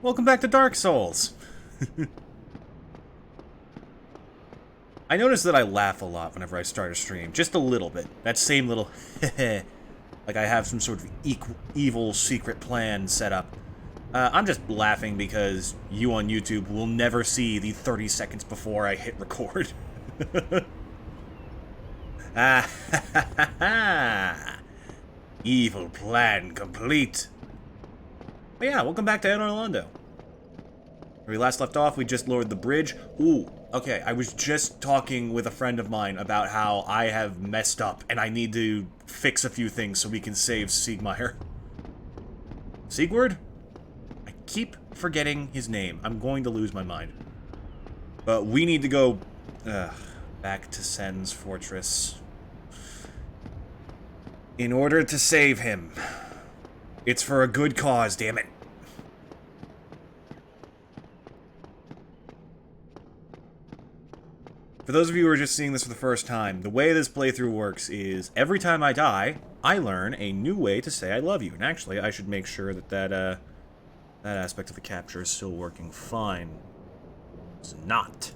Welcome back to Dark Souls. I notice that I laugh a lot whenever I start a stream. Just a little bit. That same little like I have some sort of evil secret plan set up. I'm just laughing because you on YouTube will never see the 30 seconds before I hit record. Evil plan complete. But yeah, welcome back to Anne Orlando. Where we last left off, we just lowered the bridge. Ooh, okay, I was just talking with a friend of mine about how I have messed up, and I need to fix a few things so we can save Siegmeyer. Siegward? I keep forgetting his name. I'm going to lose my mind. But we need to go back to Sen's fortress in order to save him. It's for a good cause, damn it. For those of you who are just seeing this for the first time, the way this playthrough works is every time I die, I learn a new way to say I love you. And actually, I should make sure that that aspect of the capture is still working fine. It's not.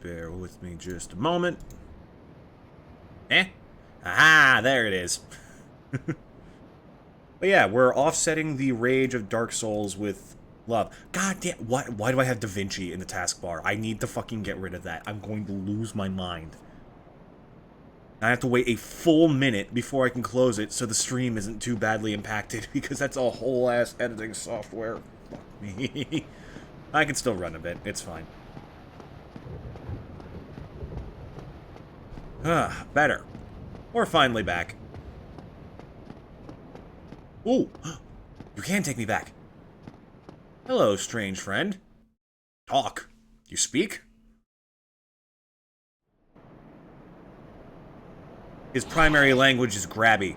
Bear with me just a moment. Aha, there it is. But yeah, we're offsetting the rage of Dark Souls with love. God damn, why do I have Da Vinci in the taskbar? I need to fucking get rid of that. I'm going to lose my mind. I have to wait a full minute before I can close it so the stream isn't too badly impacted, because that's a whole ass editing software. Fuck me. I can still run a bit, it's fine. Better. We're finally back. Ooh, you can take me back. Hello, strange friend. Talk. You speak? His primary language is grabby.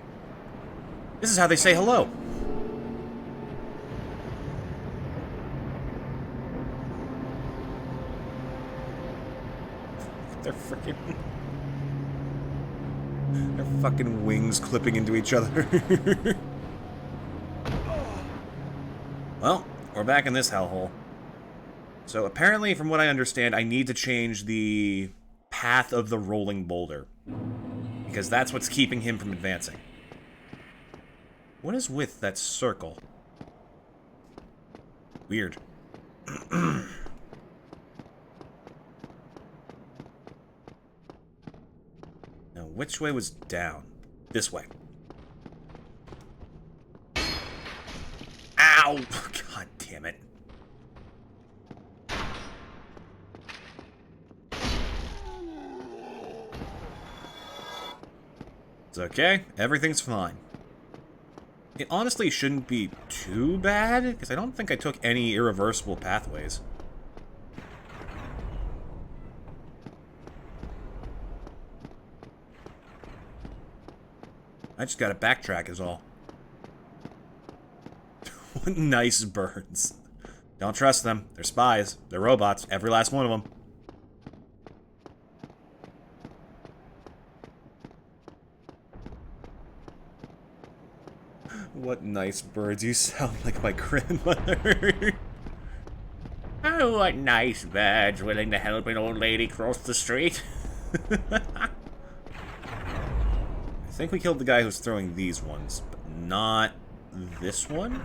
This is how they say hello. They're freaking... Their fucking wings clipping into each other. Well, we're back in this hellhole. So apparently, from what I understand, I need to change the path of the rolling boulder. Because that's what's keeping him from advancing. What is with that circle? Weird. Now, which way was down? This way. Ow! God damn it. It's okay. Everything's fine. It honestly shouldn't be too bad, because I don't think I took any irreversible pathways. I just gotta backtrack is all. What nice birds. Don't trust them. They're spies. They're robots. Every last one of them. What nice birds. You sound like my grandmother. Oh, what nice birds willing to help an old lady cross the street. I think we killed the guy who's throwing these ones, but not this one?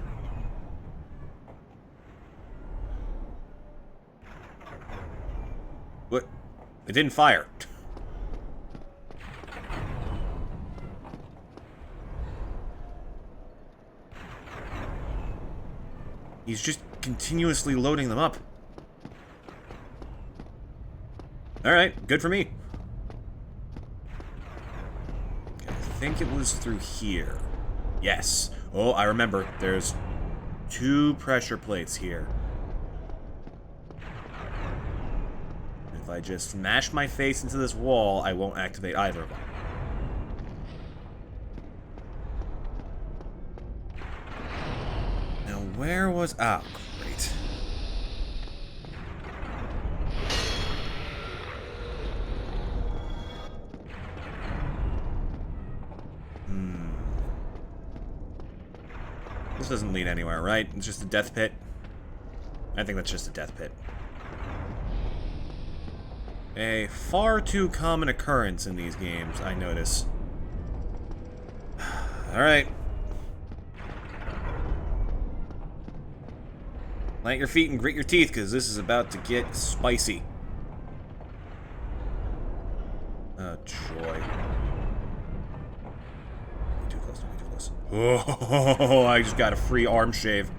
What? It didn't fire. He's just continuously loading them up. Alright, good for me. I think it was through here. Yes. Oh, I remember. There's 2 pressure plates here. If I just smash my face into this wall, I won't activate either of them. Now, where was... Oh, great. This doesn't lead anywhere, right? It's just a death pit. I think that's just a death pit. A far too common occurrence in these games, I notice. Alright. Plant your feet and grit your teeth, because this is about to get spicy. Oh, joy. Too close, too close. Oh, I just got a free arm shave.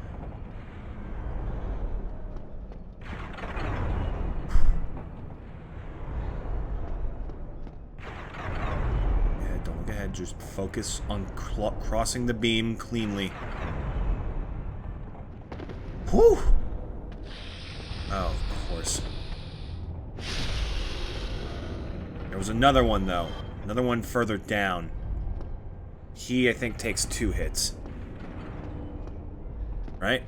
Yeah, don't look ahead. Just focus on crossing the beam cleanly. Whew! Oh, of course. There was another one, though. Another one further down. He, I think, takes 2 hits. Right?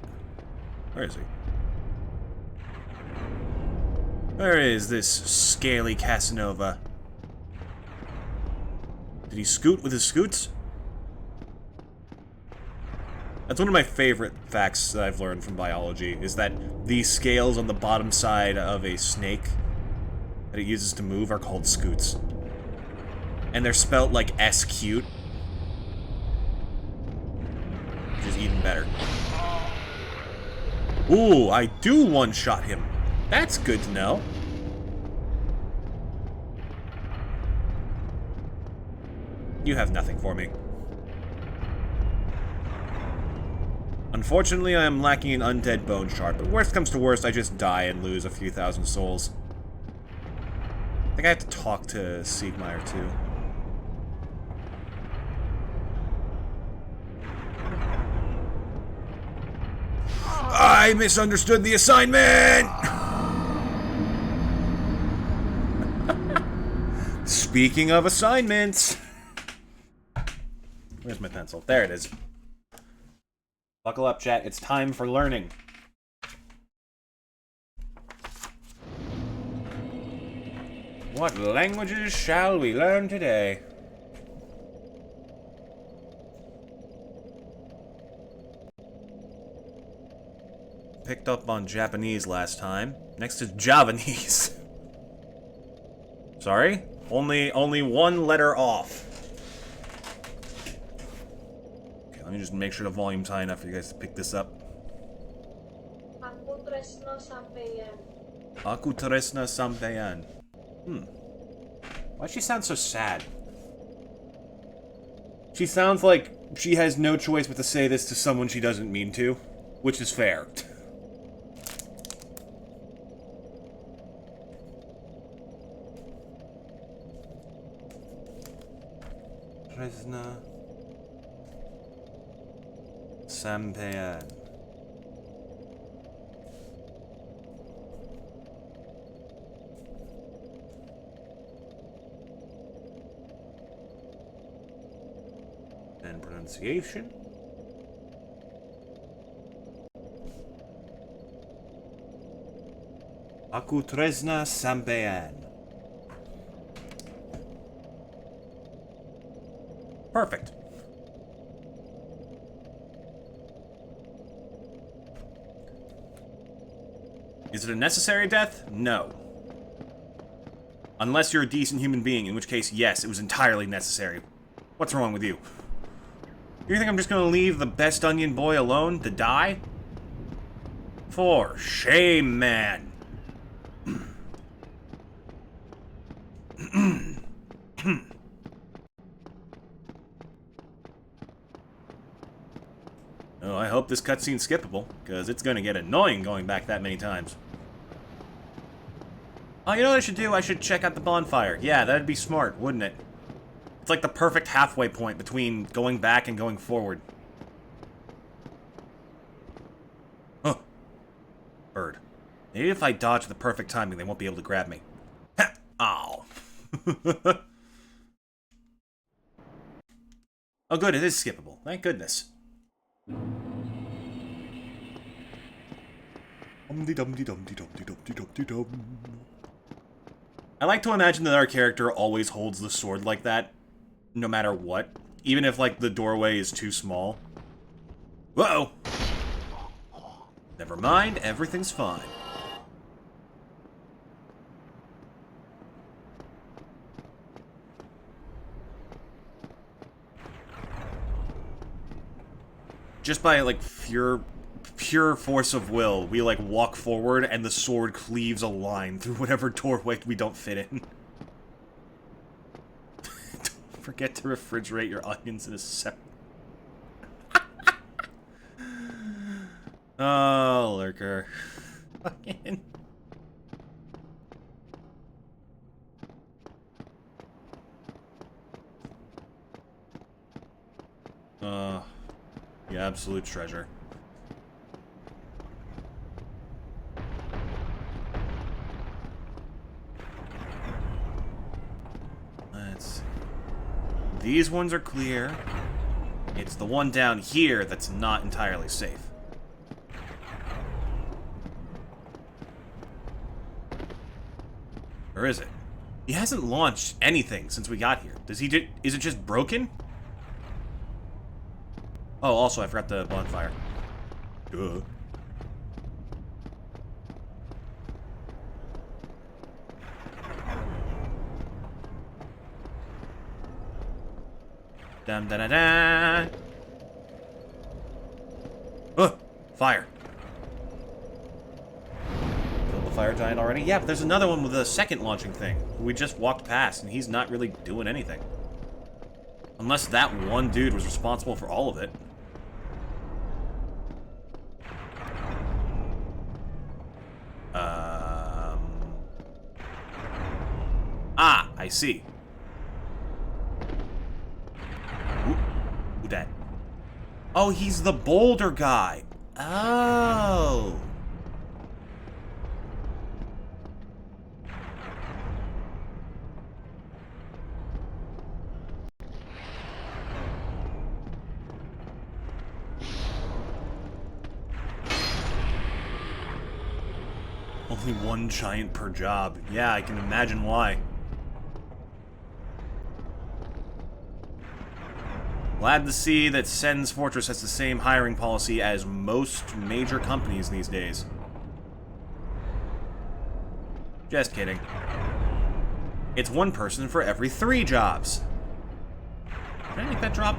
Where is he? Where is this scaly Casanova? Did he scoot with his scoots? That's one of my favorite facts that I've learned from biology, is that the scales on the bottom side of a snake that it uses to move are called scoots. And they're spelt like S-cute. Which is even better. Ooh, I do one-shot him. That's good to know. You have nothing for me. Unfortunately, I am lacking an undead bone shard, but worst comes to worst, I just die and lose a few thousand souls. I think I have to talk to Smough too. I misunderstood the assignment! Speaking of assignments... Where's my pencil? There it is. Buckle up, chat. It's time for learning. What languages shall we learn today? Picked up on Japanese last time. Next is Javanese. Sorry? Only one letter off. Okay, let me just make sure the volume's high enough for you guys to pick this up. Aku tresno sampeyan. Aku tresna sampeyan. Why'd she sound so sad? She sounds like she has no choice but to say this to someone she doesn't mean to, which is fair. Tresna sampeyan. And pronunciation. Aku tresna sampeyan. Perfect. Is it a necessary death? No. Unless you're a decent human being, in which case, yes, it was entirely necessary. What's wrong with you? You think I'm just gonna leave the best onion boy alone to die? For shame, man. Oh, I hope this cutscene's skippable, because it's gonna get annoying going back that many times. Oh, you know what I should do? I should check out the bonfire. Yeah, that'd be smart, wouldn't it? It's like the perfect halfway point between going back and going forward. Huh. Bird. Maybe if I dodge the perfect timing, they won't be able to grab me. Ha! Ow. Oh good, it is skippable. Thank goodness. I like to imagine that our character always holds the sword like that, no matter what. Even if, like, the doorway is too small. Whoa! Never mind, everything's fine. Just by, like, pure force of will, we, like, walk forward and the sword cleaves a line through whatever doorway we don't fit in. Don't forget to refrigerate your onions in a separate... Oh, lurker. Fucking... The absolute treasure. Let's see. These ones are clear. It's the one down here that's not entirely safe. Or is it? He hasn't launched anything since we got here. Does he is it just broken? Oh, also, I forgot the bonfire. Duh. Dum da da da. Fire. Killed the fire giant already? Yeah, but there's another one with a second launching thing. We just walked past, and he's not really doing anything. Unless that one dude was responsible for all of it. Ah, I see. Who that? Oh, he's the boulder guy. Oh. Only one giant per job. Yeah, I can imagine why. Glad to see that Sen's Fortress has the same hiring policy as most major companies these days. Just kidding. It's one person for every 3 jobs. Can I make that drop?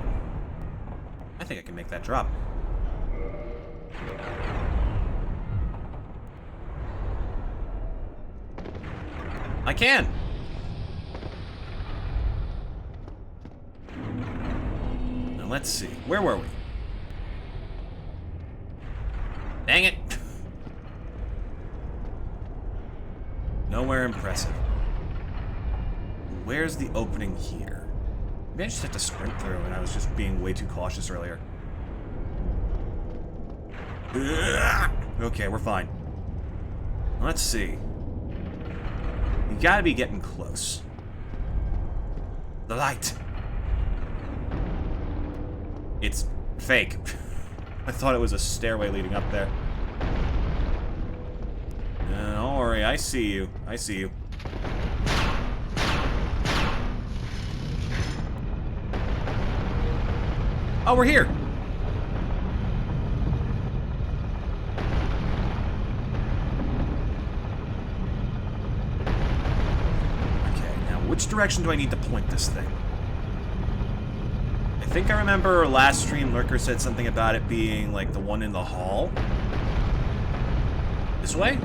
I think I can make that drop. I can! Now let's see. Where were we? Dang it! Nowhere impressive. Where's the opening here? Maybe I just had to sprint through and I was just being way too cautious earlier. Okay, we're fine. Let's see. You gotta be getting close. The light. It's fake. I thought it was a stairway leading up there. Don't worry, I see you. I see you. Oh, we're here! Which direction do I need to point this thing? I think I remember last stream Lurker said something about it being like the one in the hall. This way?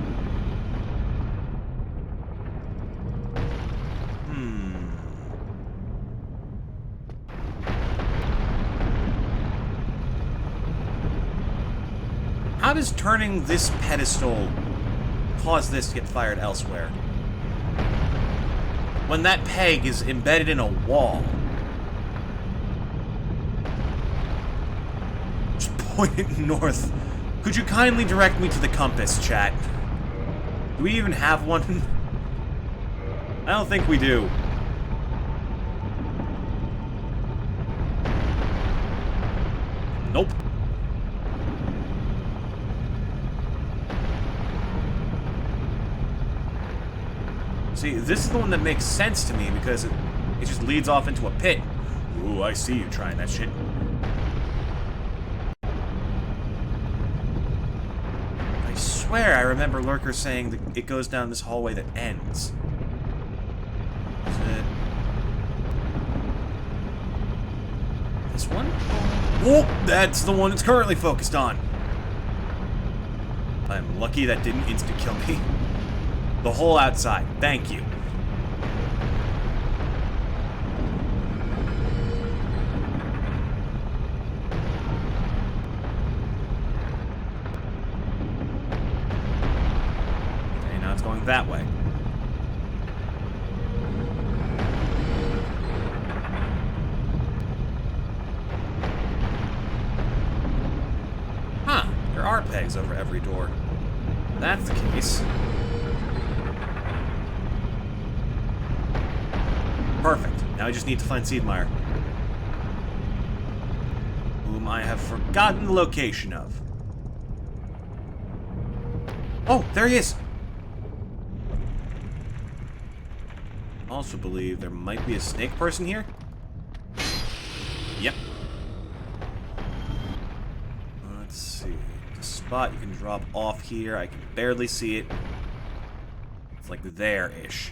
How does turning this pedestal cause this to get fired elsewhere? When that peg is embedded in a wall. Just point it north. Could you kindly direct me to the compass, chat? Do we even have one? I don't think we do. Nope. See, this is the one that makes sense to me because it just leads off into a pit. Ooh, I see you trying that shit. swear I remember Lurker saying that it goes down this hallway that ends. Is it... this one? Oh, that's the one it's currently focused on. I'm lucky that didn't insta-kill me. The hole outside. Thank you. Okay, now it's going that way. Huh. There are pegs over every door. If that's the case. Perfect. Now I just need to find Smough, whom I have forgotten the location of. Oh, there he is! I also believe there might be a snake person here. Yep. Let's see. The spot you can drop off here. I can barely see it. It's like there-ish.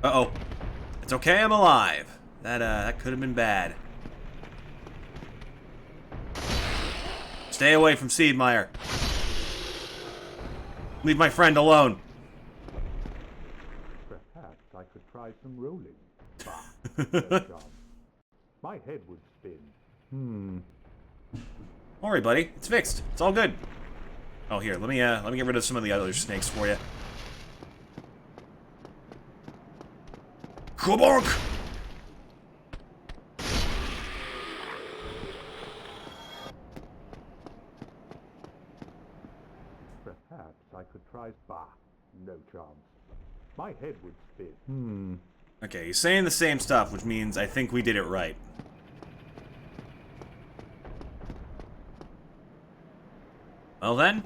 Uh-oh. It's okay, I'm alive. That could have been bad. Stay away from Smough. Leave my friend alone. Perhaps I could try some rolling. Bah, my head would spin. Don't worry, buddy. It's fixed. It's all good. Oh, here. Let me get rid of some of the other snakes for you. Kabonk! Perhaps I could try. Bah, no chance. My head would spin. Okay, he's saying the same stuff, which means I think we did it right. Well then.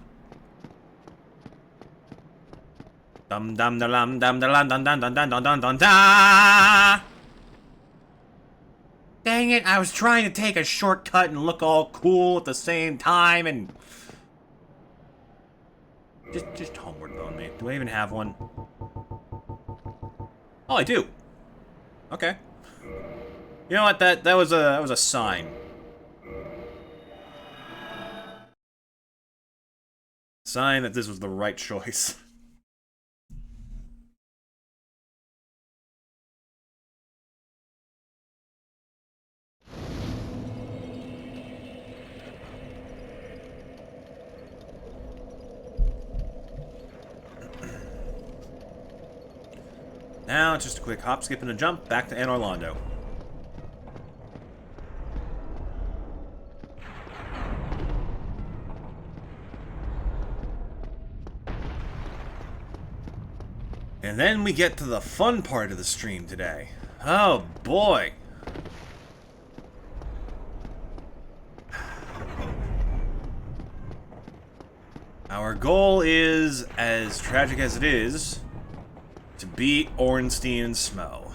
Dum dum dum dum dum dum dum dum dum dum dum dum dum da. Dang it, I was trying to take a shortcut and look all cool at the same time and just homeward bone me. Do I even have one? Oh, I do. Okay. You know what? That was a sign. Sign that this was the right choice. Now, just a quick hop, skip, and a jump back to Anne Orlando. And then we get to the fun part of the stream today. Oh, boy. Our goal is, as tragic as it is, to beat Ornstein and Smough.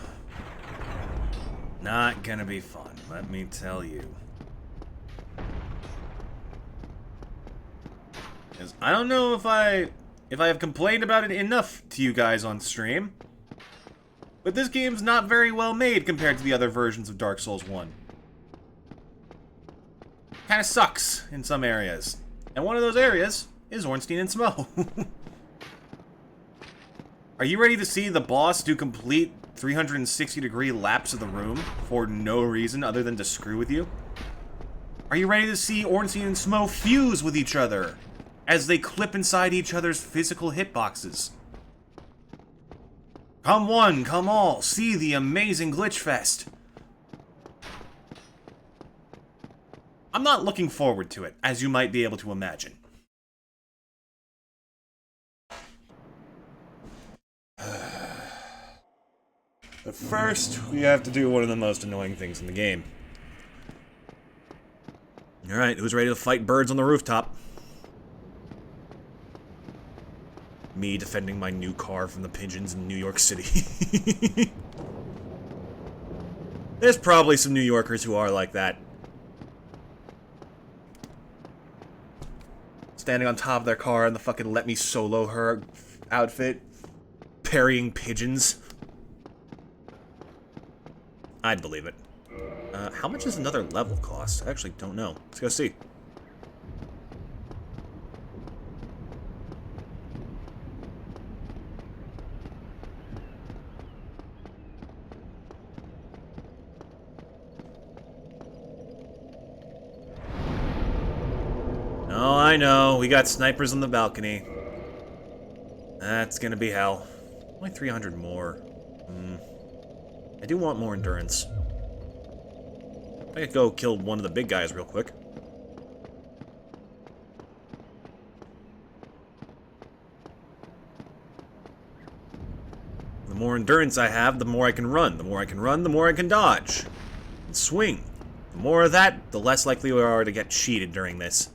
Not gonna be fun, let me tell you. Because I don't know if I have complained about it enough to you guys on stream, but this game's not very well made compared to the other versions of Dark Souls 1. Kinda sucks in some areas. And one of those areas is Ornstein and Smough. Are you ready to see the boss do complete 360-degree laps of the room for no reason other than to screw with you? Are you ready to see Ornstein and Smough fuse with each other as they clip inside each other's physical hitboxes? Come one, come all, see the amazing glitch fest. I'm not looking forward to it, as you might be able to imagine. But first, we have to do one of the most annoying things in the game. Alright, who's ready to fight birds on the rooftop? Me defending my new car from the pigeons in New York City. There's probably some New Yorkers who are like that. Standing on top of their car in the fucking Let Me Solo Her outfit. Parrying pigeons. I'd believe it. How much does another level cost? I actually don't know. Let's go see. Oh, I know. We got snipers on the balcony. That's gonna be hell. Only 300 more. I do want more endurance. I could go kill one of the big guys real quick. The more endurance I have, the more I can run. The more I can run, the more I can dodge. And swing. The more of that, the less likely we are to get cheated during this.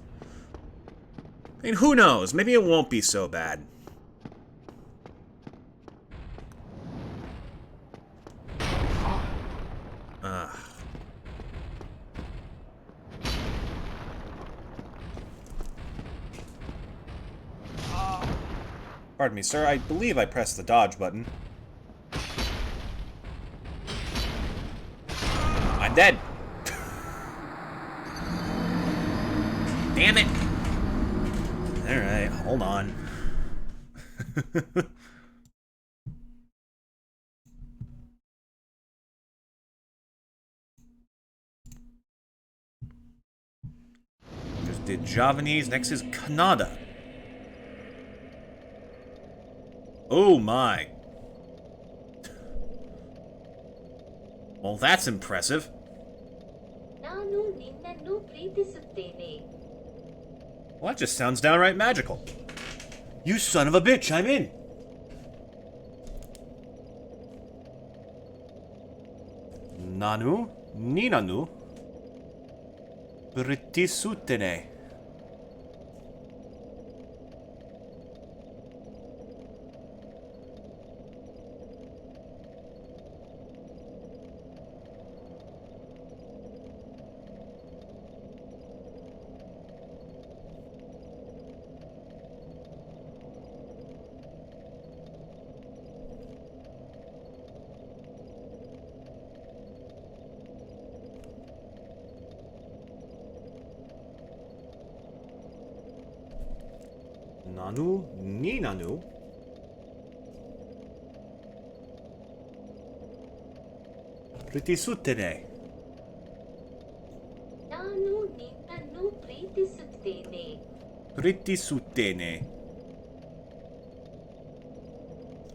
I mean, who knows? Maybe it won't be so bad. Pardon me, sir. I believe I pressed the dodge button. I'm dead. Damn it. Alright, hold on. Just did Javanese, next is Kannada. Oh my. Well, that's impressive. Well, that just sounds downright magical. You son of a bitch, I'm in. Nanu, Ninanu, Pritisutene. Nanu, Ninanu. Pritisutene. Nanu Ninanu Pritisutene. Pritisutene.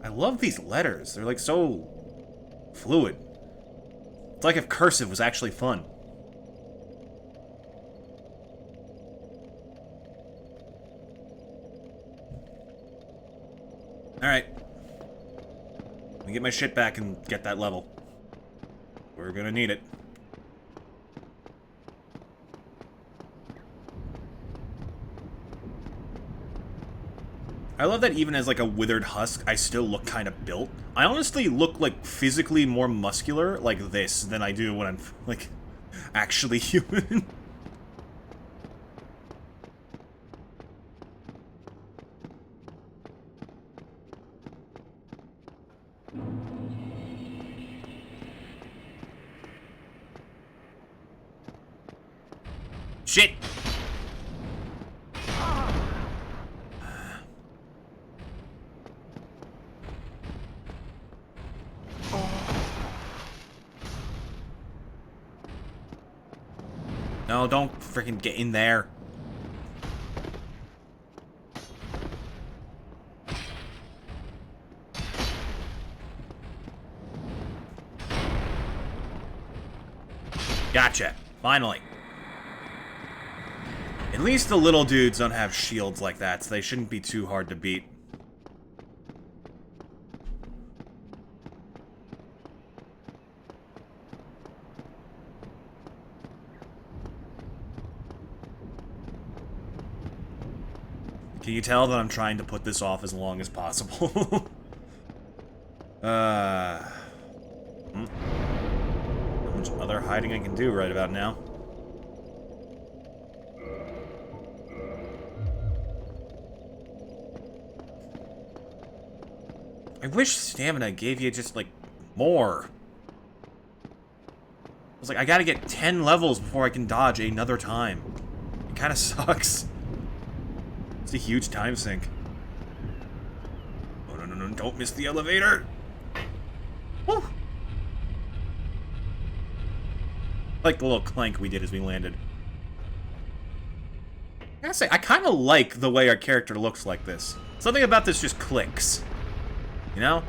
I love these letters. They're like so fluid. It's like if cursive was actually fun. Alright. Let me get my shit back and get that level. We're gonna need it. I love that even as like a withered husk, I still look kind of built. I honestly look like physically more muscular like this than I do when I'm like actually human. Shit! No, don't freaking get in there. Gotcha. Finally. At least the little dudes don't have shields like that, so they shouldn't be too hard to beat. Can you tell that I'm trying to put this off as long as possible? How much other hiding I can do right about now? I wish stamina gave you just, like, more. I was like, I gotta get 10 levels before I can dodge another time. It kinda sucks. It's a huge time sink. Oh, no, no, no, don't miss the elevator! Woo! Like the little clank we did as we landed. I gotta say, I kinda like the way our character looks like this. Something about this just clicks. You know?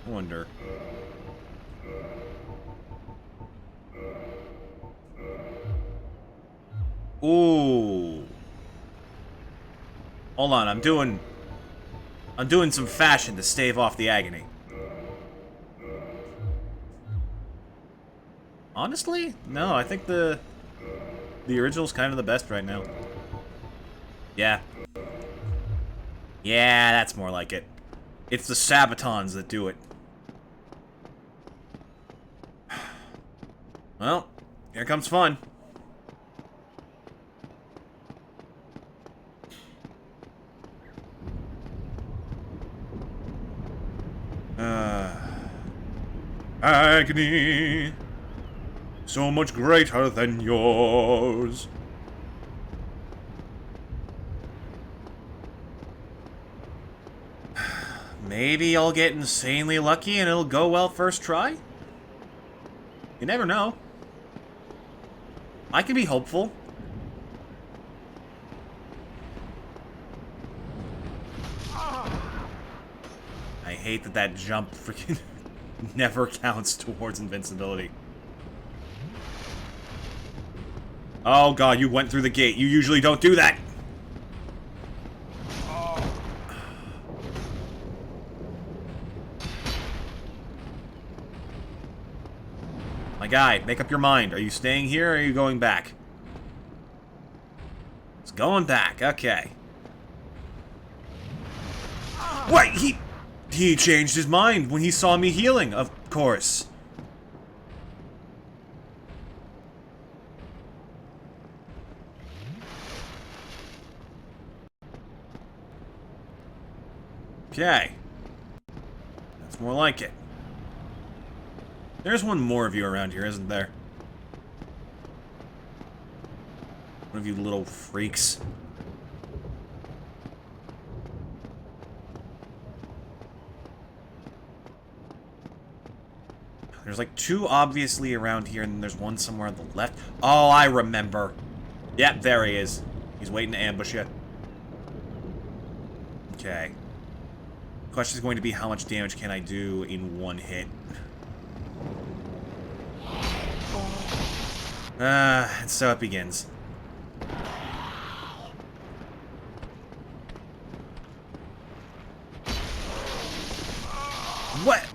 I wonder. Ooh. Hold on, I'm doing some fashion to stave off the agony. Honestly? No, I think the original's kind of the best right now. Yeah. Yeah, that's more like it. It's the Sabatons that do it. Well, here comes fun. Agony, so much greater than yours. Maybe I'll get insanely lucky and it'll go well first try? You never know. I can be hopeful. I hate that that jump freaking never counts towards invincibility. Oh god, you went through the gate. You usually don't do that. My guy, make up your mind. Are you staying here or are you going back? It's going back. Okay. Wait, he changed his mind when he saw me healing, of course. Okay. That's more like it. There's one more of you around here, isn't there? One of you little freaks. There's like two obviously around here, and then there's one somewhere on the left. Oh, I remember. Yep, there he is. He's waiting to ambush you. Okay. Question is going to be how much damage can I do in one hit? And so it begins. What?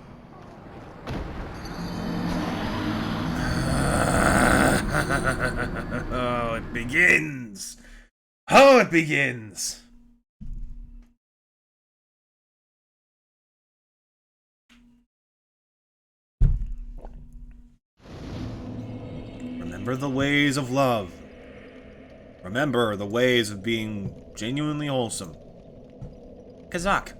Oh, it begins. Oh, it begins. Remember the ways of love. Remember the ways of being genuinely wholesome. Kazak.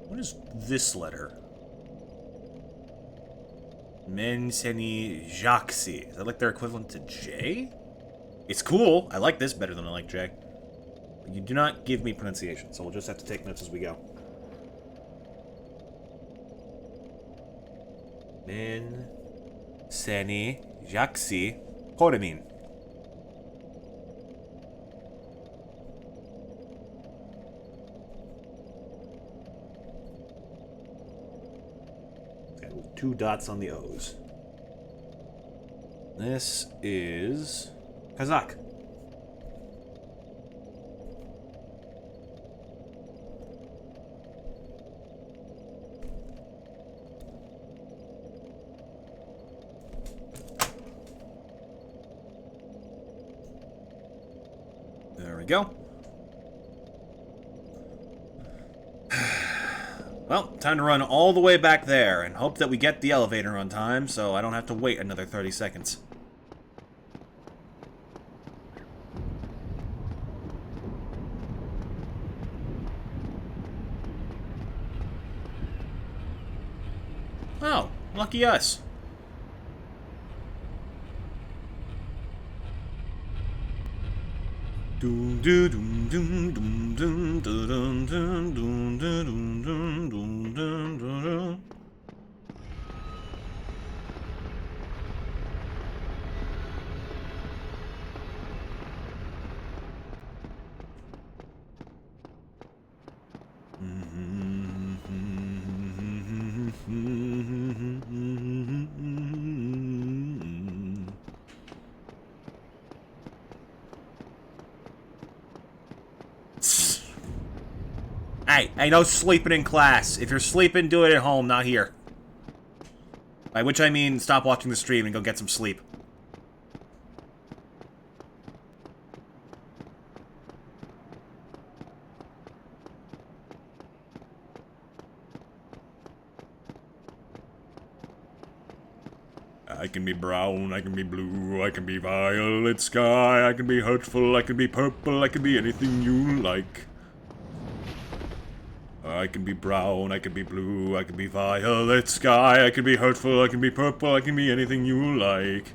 What is this letter? Menseni Jaxi. Is that like their equivalent to J? It's cool. I like this better than I like J. But you do not give me pronunciation, so we'll just have to take notes as we go. Menseni Jaxi Koremin. Two dots on the O's. This is Kazak. we go. Well, time to run all the way back there and hope that we get the elevator on time so I don't have to wait another 30 seconds. Oh, lucky us. Doom doom doom doom doom doom doom doom doom doom doom doom doom. Hey, no sleeping in class. If you're sleeping, do it at home, not here. By which I mean, stop watching the stream and go get some sleep. I can be brown, I can be blue, I can be violet sky, I can be hurtful, I can be purple, I can be anything you like. I can be brown, I can be blue, I can be violet sky, I can be hurtful, I can be purple, I can be anything you like.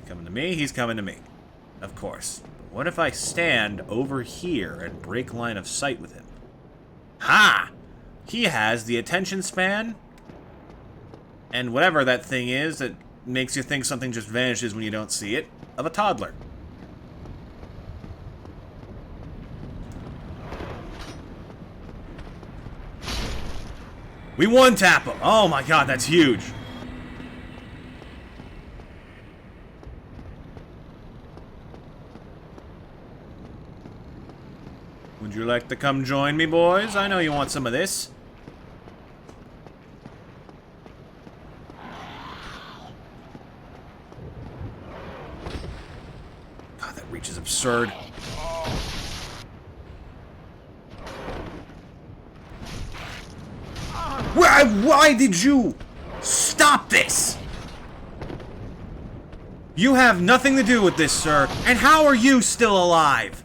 Coming to me, he's coming to me. Of course. But what if I stand over here and break line of sight with him? Ha! He has the attention span, and whatever that thing is that makes you think something just vanishes when you don't see it, of a toddler. We one-tap him! Oh my god, that's huge! Would you like to come join me, boys? I know you want some of this. God, that reach is absurd. Why did you stop this? You have nothing to do with this, sir. And how are you still alive?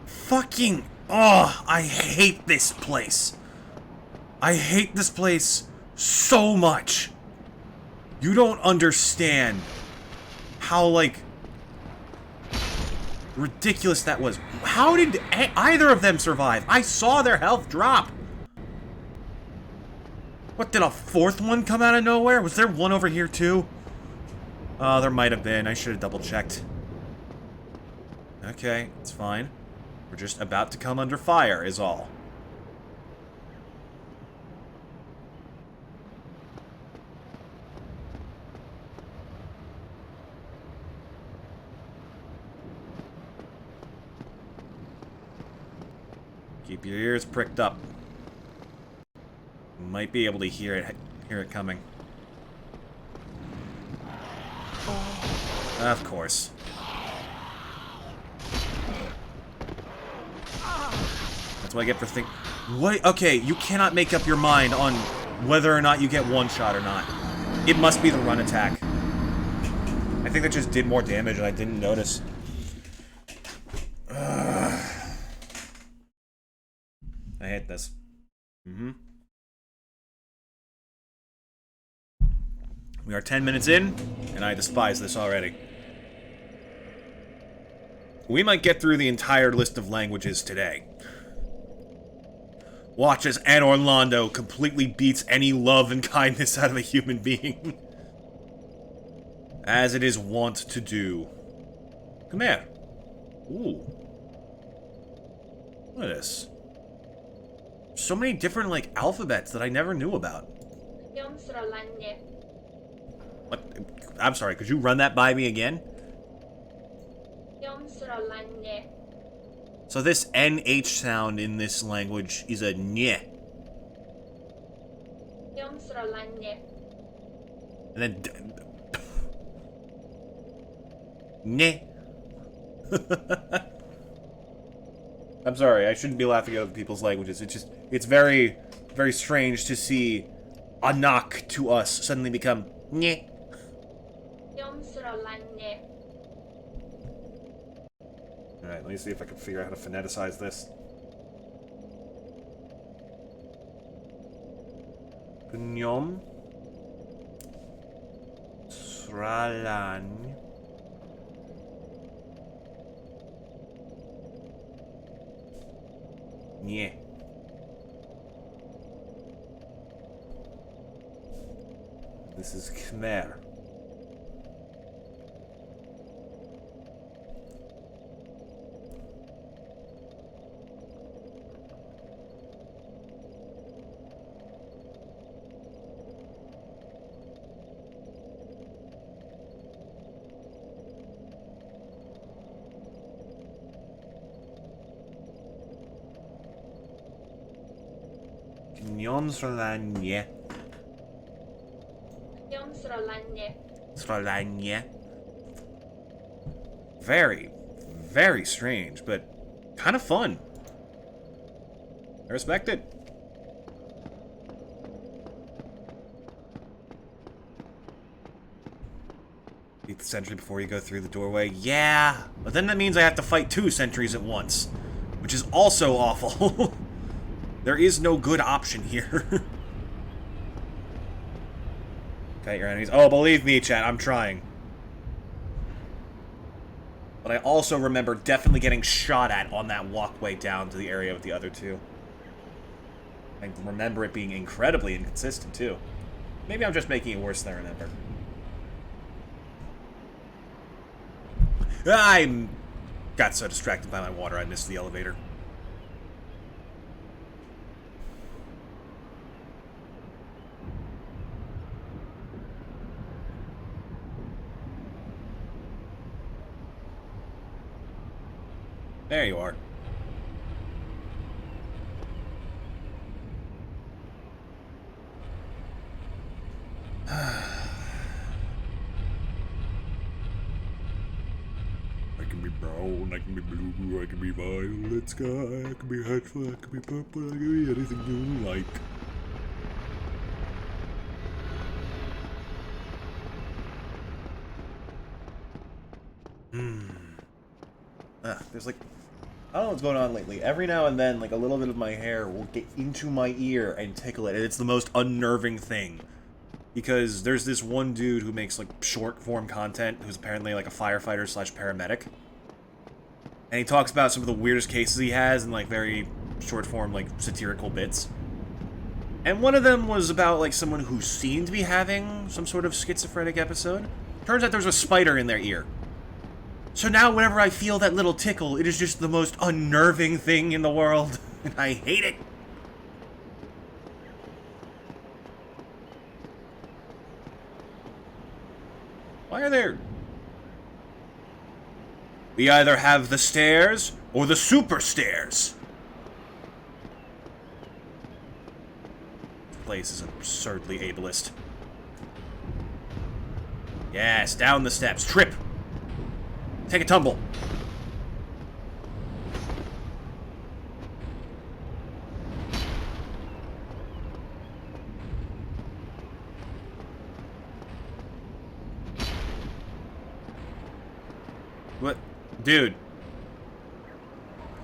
Fucking... Oh, I hate this place. I hate this place so much. You don't understand how, like, ridiculous that was. How did either of them survive? I saw their health drop. What, did a fourth one come out of nowhere? Was there one over here, too? Oh, there might have been. I should have double-checked. Okay, it's fine. We're just about to come under fire, is all. Keep your ears pricked up. You might be able to hear it coming. Of course. That's what I get for think. What? Okay, you cannot make up your mind on whether or not you get one shot or not. It must be the run attack. I think that just did more damage and I didn't notice. I hate this. We are 10 minutes in, and I despise this already. We might get through the entire list of languages today. Watch as Orlando completely beats any love and kindness out of a human being. As it is wont to do. Come here. Ooh. Look at this. So many different, like, alphabets that I never knew about. What? I'm sorry, could you run that by me again? So this NH sound in this language is a nye. And then nye. I'm sorry, I shouldn't be laughing at other people's languages. It's very, very strange to see anak to us suddenly become nye. Alright, let me see if I can figure out how to phoneticize this. Gnyom. Sralan. Nye. This is Khmer. Sralanye. Sralanye. Very, very strange, but kind of fun. I respect it. Beat the sentry before you go through the doorway. Yeah, but then that means I have to fight 2 sentries at once, which is also awful. There is no good option here. Fight your enemies. Oh, believe me, chat, I'm trying. But I also remember definitely getting shot at on that walkway down to the area with the other 2. I remember it being incredibly inconsistent, too. Maybe I'm just making it worse than I remember. I got so distracted by my water, I missed the elevator. There you are. I can be brown, I can be blue, I can be violet sky, I can be hatchful, I can be purple, I can be anything you like. There's like, I don't know what's going on lately. Every now and then, like, a little bit of my hair will get into my ear and tickle it, and it's the most unnerving thing. Because there's this one dude who makes, like, short-form content, who's apparently, like, a firefighter slash paramedic. And he talks about some of the weirdest cases he has in, like, very short-form, like, satirical bits. And one of them was about, like, someone who seemed to be having some sort of schizophrenic episode. Turns out there's a spider in their ear. So now whenever I feel that little tickle, it is just the most unnerving thing in the world. And I hate it. Why are there... We either have the stairs or the super stairs. This place is absurdly ableist. Yes, down the steps. Trip. Take a tumble. What? Dude.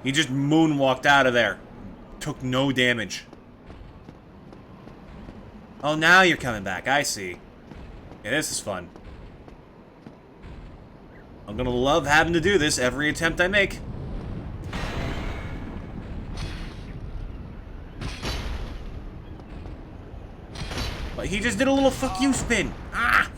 He just moonwalked out of there. Took no damage. Oh, now you're coming back. I see. Yeah, this is fun. I'm gonna love having to do this every attempt I make. But he just did a little fuck you spin. Ah!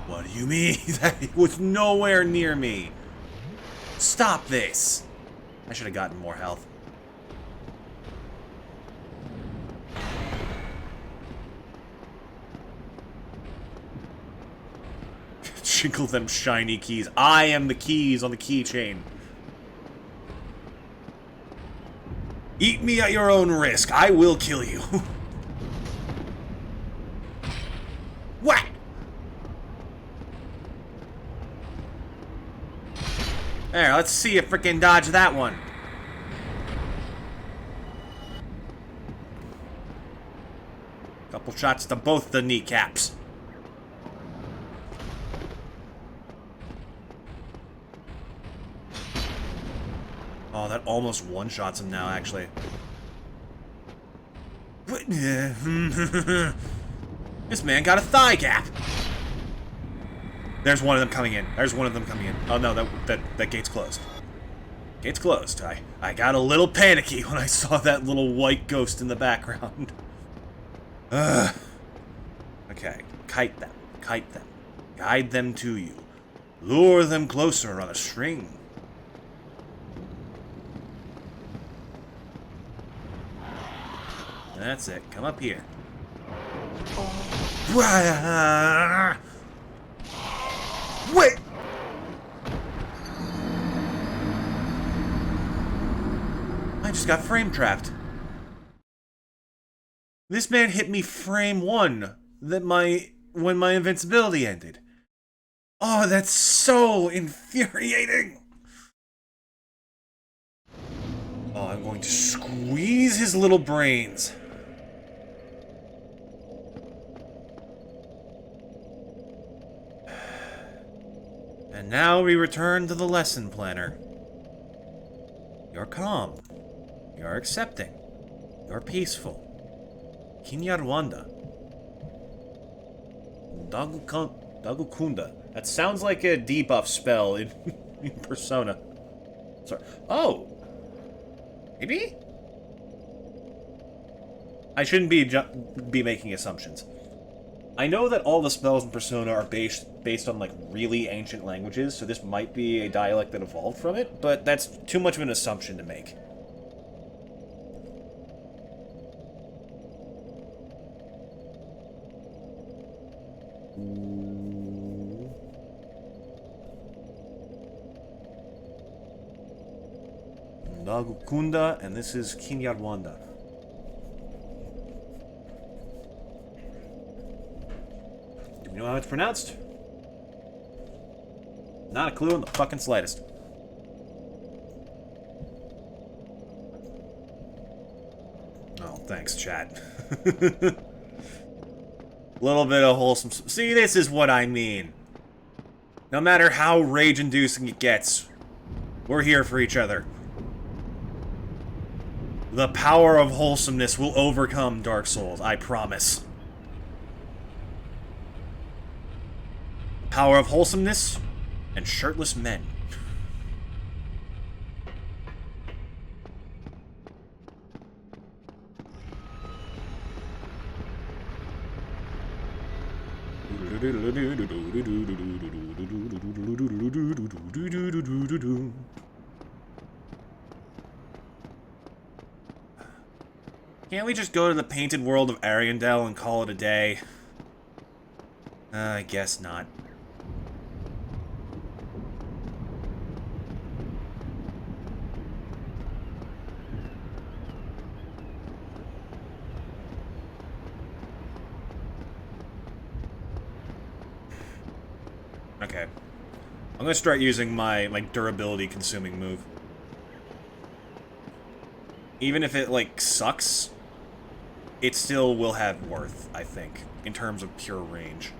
What do you mean? That was nowhere near me. Stop this. I should have gotten more health. Jiggle them shiny keys. I am the keys on the keychain. Eat me at your own risk. I will kill you. What? There, let's see you frickin' dodge that one. Couple shots to both the kneecaps. Oh, that almost one-shots him now, actually. This man got a thigh gap. There's one of them coming in. There's one of them coming in. Oh no, that gate's closed. Gate's closed. I got a little panicky when I saw that little white ghost in the background. Ugh. Okay, kite them. Kite them. Guide them to you. Lure them closer on a string. That's it. Come up here. Wait! I just got frame trapped. This man hit me frame 1 when my invincibility ended. Oh, that's so infuriating. Oh, I'm going to squeeze his little brains. And now we return to the lesson planner. You're calm. You're accepting. You're peaceful. Kinyarwanda. Dagukunda. That sounds like a debuff spell in Persona. Sorry. Oh! Maybe? I shouldn't be making assumptions. I know that all the spells in Persona are based on, like, really ancient languages, so this might be a dialect that evolved from it, but that's too much of an assumption to make. Nagukunda, and this is Kinyarwanda. Do we know how it's pronounced? Not a clue in the fucking slightest. Oh, thanks, chat. Little bit of wholesome... See, this is what I mean. No matter how rage-inducing it gets, we're here for each other. The power of wholesomeness will overcome Dark Souls, I promise. Power of wholesomeness and shirtless men. Can't we just go to the painted world of Ariandel and call it a day? I guess not. Okay. I'm gonna start using my durability consuming move. Even if it, like, sucks, it still will have worth, I think, in terms of pure range.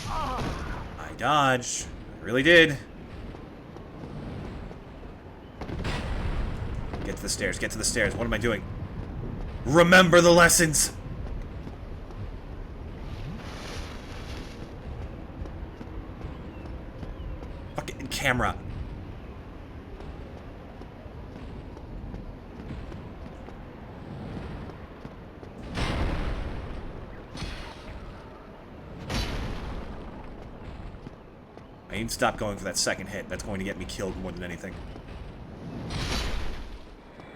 I dodged. I really did. Get to the stairs, get to the stairs. What am I doing? Remember the lessons! Fucking camera. I need to stop going for that second hit. That's going to get me killed more than anything.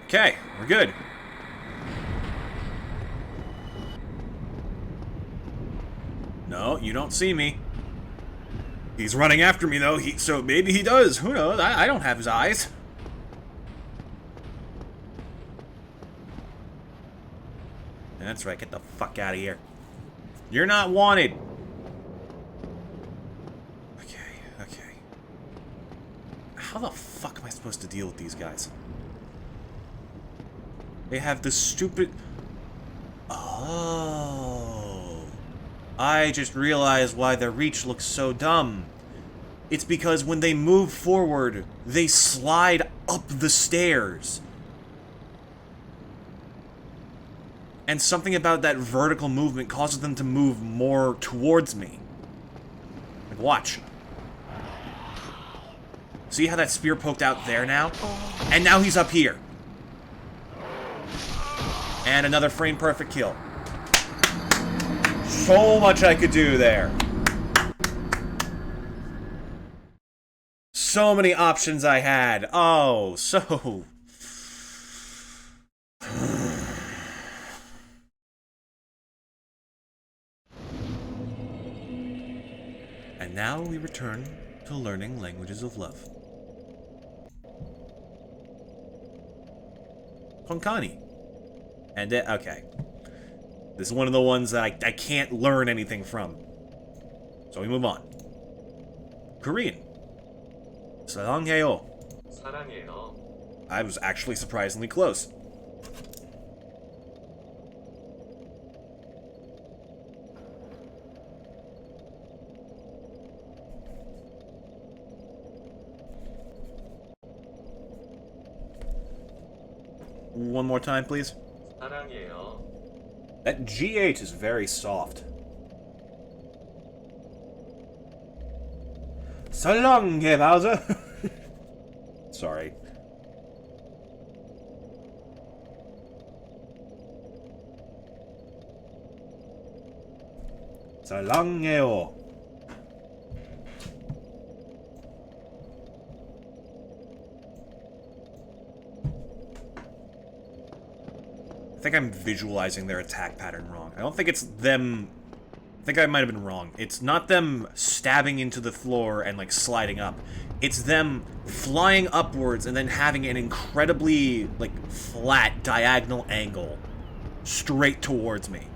Okay, we're good. No, you don't see me. He's running after me, though. So maybe he does. Who knows? I don't have his eyes. That's right. Get the fuck out of here. You're not wanted. Okay. How the fuck am I supposed to deal with these guys? They have this stupid... Oh. I just realized why their reach looks so dumb. It's because when they move forward, they slide up the stairs. And something about that vertical movement causes them to move more towards me. Like, watch. See how that spear poked out there now? And now he's up here. And another frame-perfect kill. So much I could do there. So many options I had. Oh, so... And now we return to learning languages of love. Konkani. And, okay. This is one of the ones that I can't learn anything from. So we move on. Korean. 사랑해요. I was actually surprisingly close. One more time, please. That GH is very soft. So long, Bowser. Sorry. So long, I think I'm visualizing their attack pattern wrong. I don't think it's them... I think I might have been wrong. It's not them stabbing into the floor and, like, sliding up. It's them flying upwards and then having an incredibly, like, flat, diagonal angle straight towards me.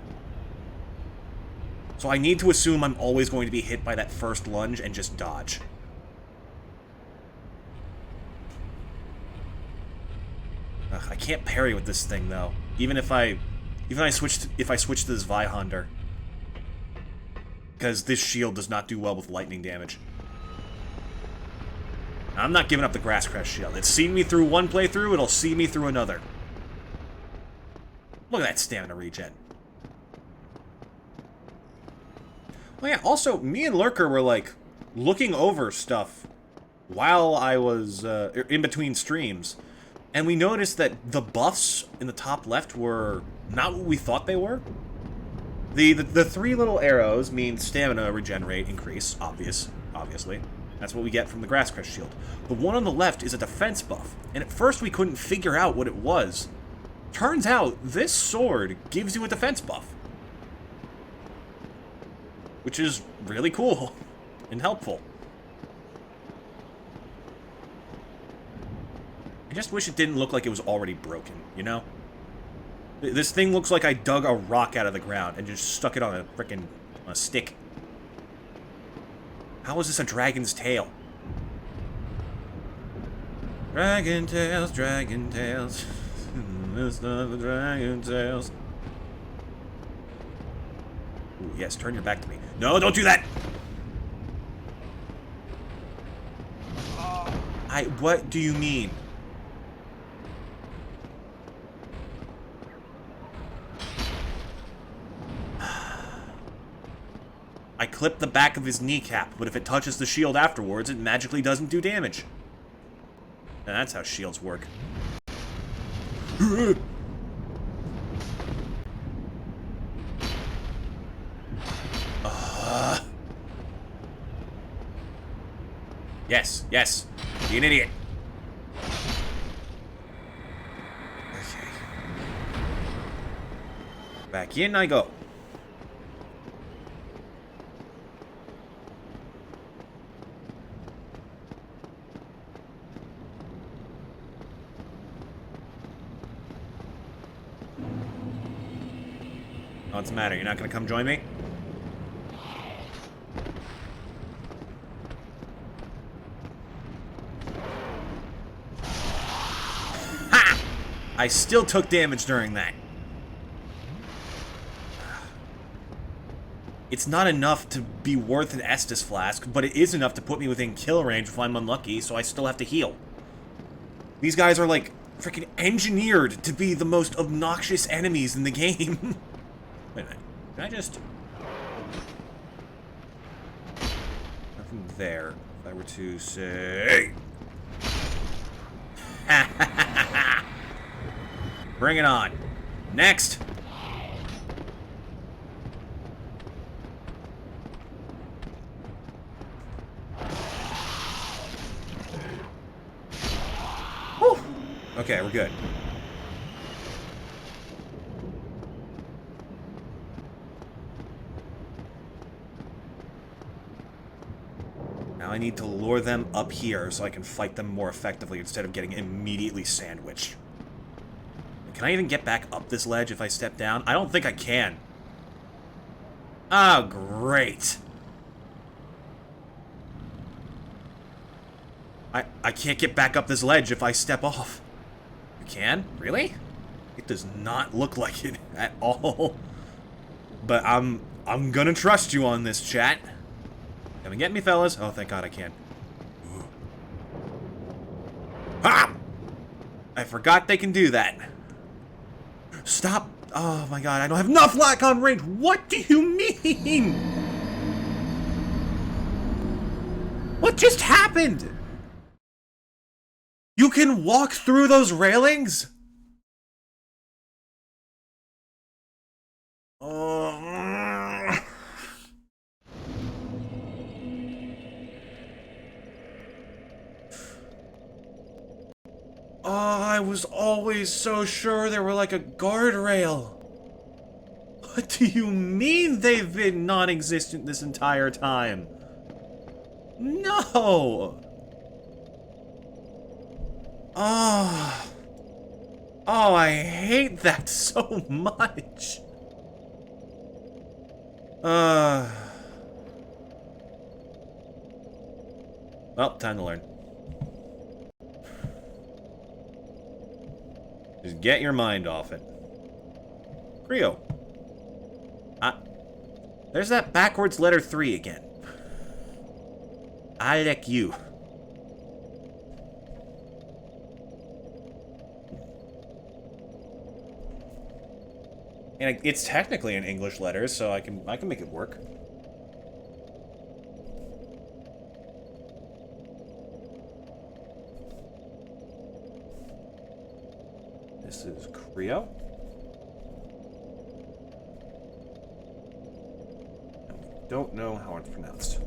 So I need to assume I'm always going to be hit by that first lunge and just dodge. Ugh, I can't parry with this thing, though. Even if I switch to this Vihonder. Because this shield does not do well with lightning damage. I'm not giving up the Grass Crest shield. It's seen me through one playthrough, it'll see me through another. Look at that stamina regen. Oh yeah, also, me and Lurker were, like, looking over stuff while I was in between streams. And we noticed that the buffs in the top left were not what we thought they were. The three little arrows mean stamina regenerate increase, obviously. That's what we get from the Grass Crest shield. The one on the left is a defense buff, and at first we couldn't figure out what it was. Turns out, this sword gives you a defense buff. Which is really cool and helpful. I just wish it didn't look like it was already broken, you know? This thing looks like I dug a rock out of the ground and just stuck it on a frickin' stick. How is this a dragon's tail? Dragon tails, dragon tails. It's not the dragon tails. Ooh, yes, turn your back to me. No, don't do that! What do you mean? I clipped the back of his kneecap, but if it touches the shield afterwards, it magically doesn't do damage. And that's how shields work. Yes, yes. Be an idiot. Okay. Back in I go. What's the matter? You're not gonna come join me? Ha! I still took damage during that. It's not enough to be worth an Estus flask, but it is enough to put me within kill range if I'm unlucky, so I still have to heal. These guys are like freaking engineered to be the most obnoxious enemies in the game. Wait a minute. Can I just... Nothing there. If I were to say... Bring it on. Next! Whew. Okay, we're good. Now I need to lure them up here so I can fight them more effectively instead of getting immediately sandwiched. Can I even get back up this ledge if I step down? I don't think I can. Oh, great. I can't get back up this ledge if I step off. You can? Really? It does not look like it at all. But I'm gonna trust you on this, chat. Come and get me, fellas. Oh, thank God I can. Ah! I forgot they can do that. Stop. Oh my God, I don't have enough lock on range. What do you mean? What just happened? You can walk through those railings? Oh, I was always so sure they were like a guardrail. What do you mean they've been non-existent this entire time? No! Oh. Oh, I hate that so much. Well, time to learn. Just get your mind off it. Creo. There's that backwards letter 3 again. I like you. And it's technically an English letter, so I can make it work. This is Creo. Don't know how it's pronounced.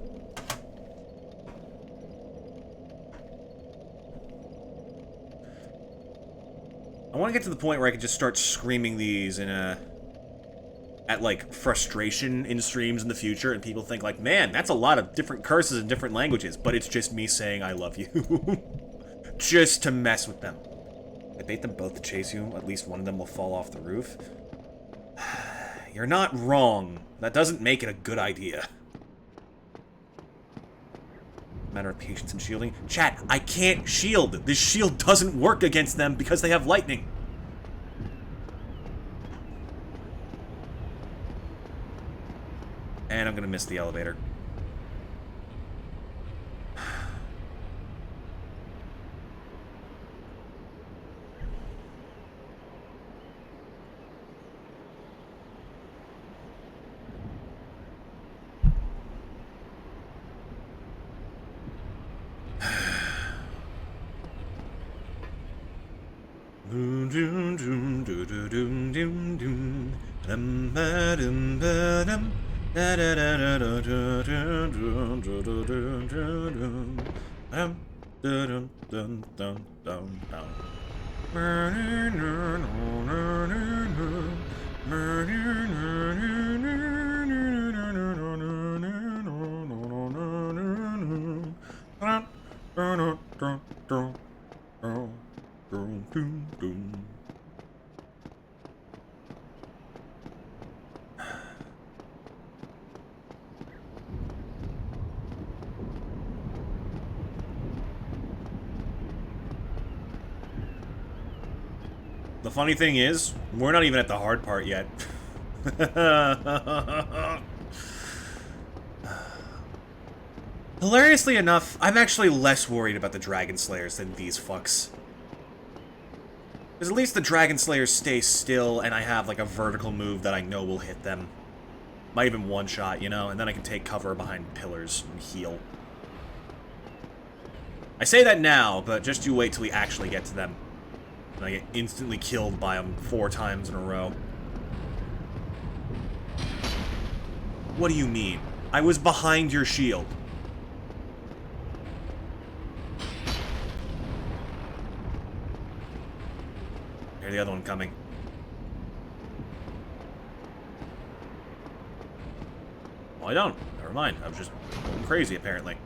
I want to get to the point where I can just start screaming these in at like frustration in streams in the future, and people think like, man, that's a lot of different curses in different languages, but it's just me saying I love you. Just to mess with them. I bait them both to chase you, at least one of them will fall off the roof. You're not wrong. That doesn't make it a good idea. Matter of patience and shielding. Chat, I can't shield. This shield doesn't work against them because they have lightning. And I'm gonna miss the elevator. The funny thing is, we're not even at the hard part yet. Hilariously enough, I'm actually less worried about the Dragon Slayers than these fucks. Because at least the Dragon Slayers stay still, and I have, like, a vertical move that I know will hit them. Might even one-shot, you know? And then I can take cover behind pillars and heal. I say that now, but just you wait till we actually get to them. And I get instantly killed by them 4 times in a row. What do you mean? I was behind your shield. Here's the other one coming. Oh, I don't. Never mind. I was just going crazy, apparently.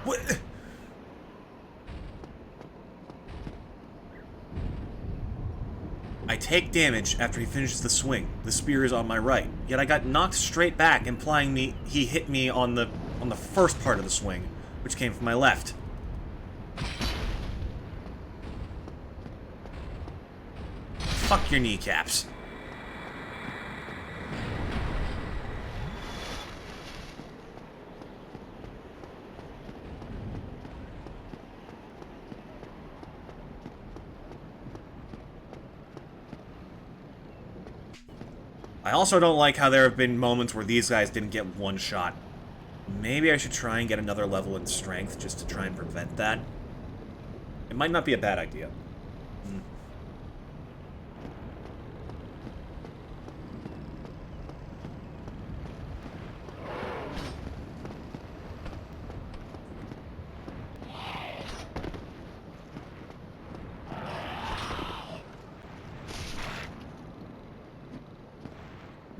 What? I take damage after he finishes the swing. The spear is on my right. Yet I got knocked straight back, implying he hit me on the first part of the swing, which came from my left. Fuck your kneecaps. I also don't like how there have been moments where these guys didn't get one shot. Maybe I should try and get another level in strength just to try and prevent that. It might not be a bad idea.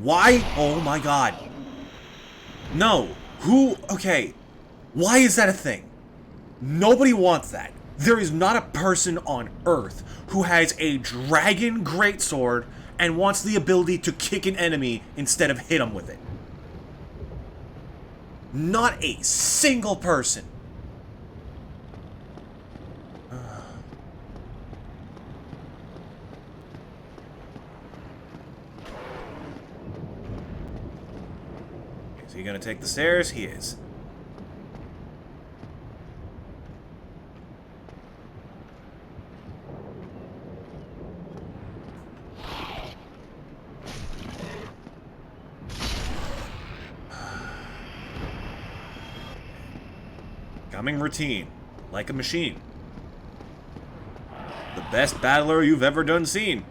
Why? Oh my god. No. Who? Okay. Why is that a thing? Nobody wants that. There is not a person on Earth who has a dragon greatsword and wants the ability to kick an enemy instead of hit him with it. Not a single person. Is he gonna take the stairs? He is. Coming routine, like a machine. The best battler you've ever done seen.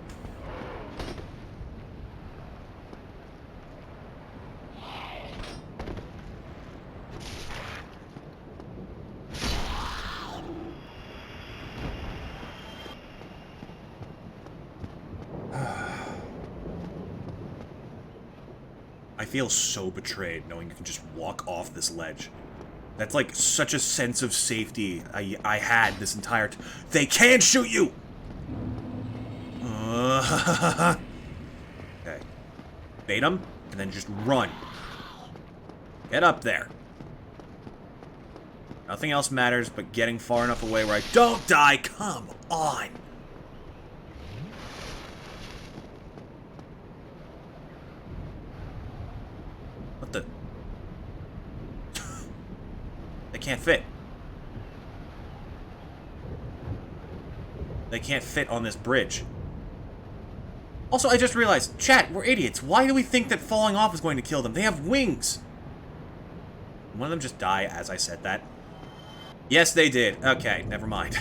I feel so betrayed knowing you can just walk off this ledge. That's like such a sense of safety I had this entire time. They can't shoot you! Okay. Bait them, and then just run. Get up there. Nothing else matters but getting far enough away where I don't die. Come on! What the? They can't fit. They can't fit on this bridge. Also, I just realized, chat, we're idiots. Why do we think that falling off is going to kill them? They have wings. One of them just die as I said that. Yes, they did. Okay, never mind.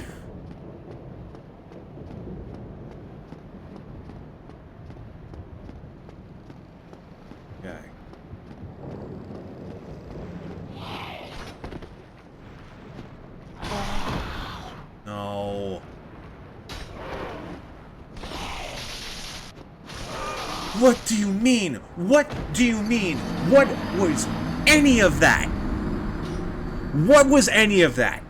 Okay. No. What do you mean? What do you mean? What was any of that? What was any of that?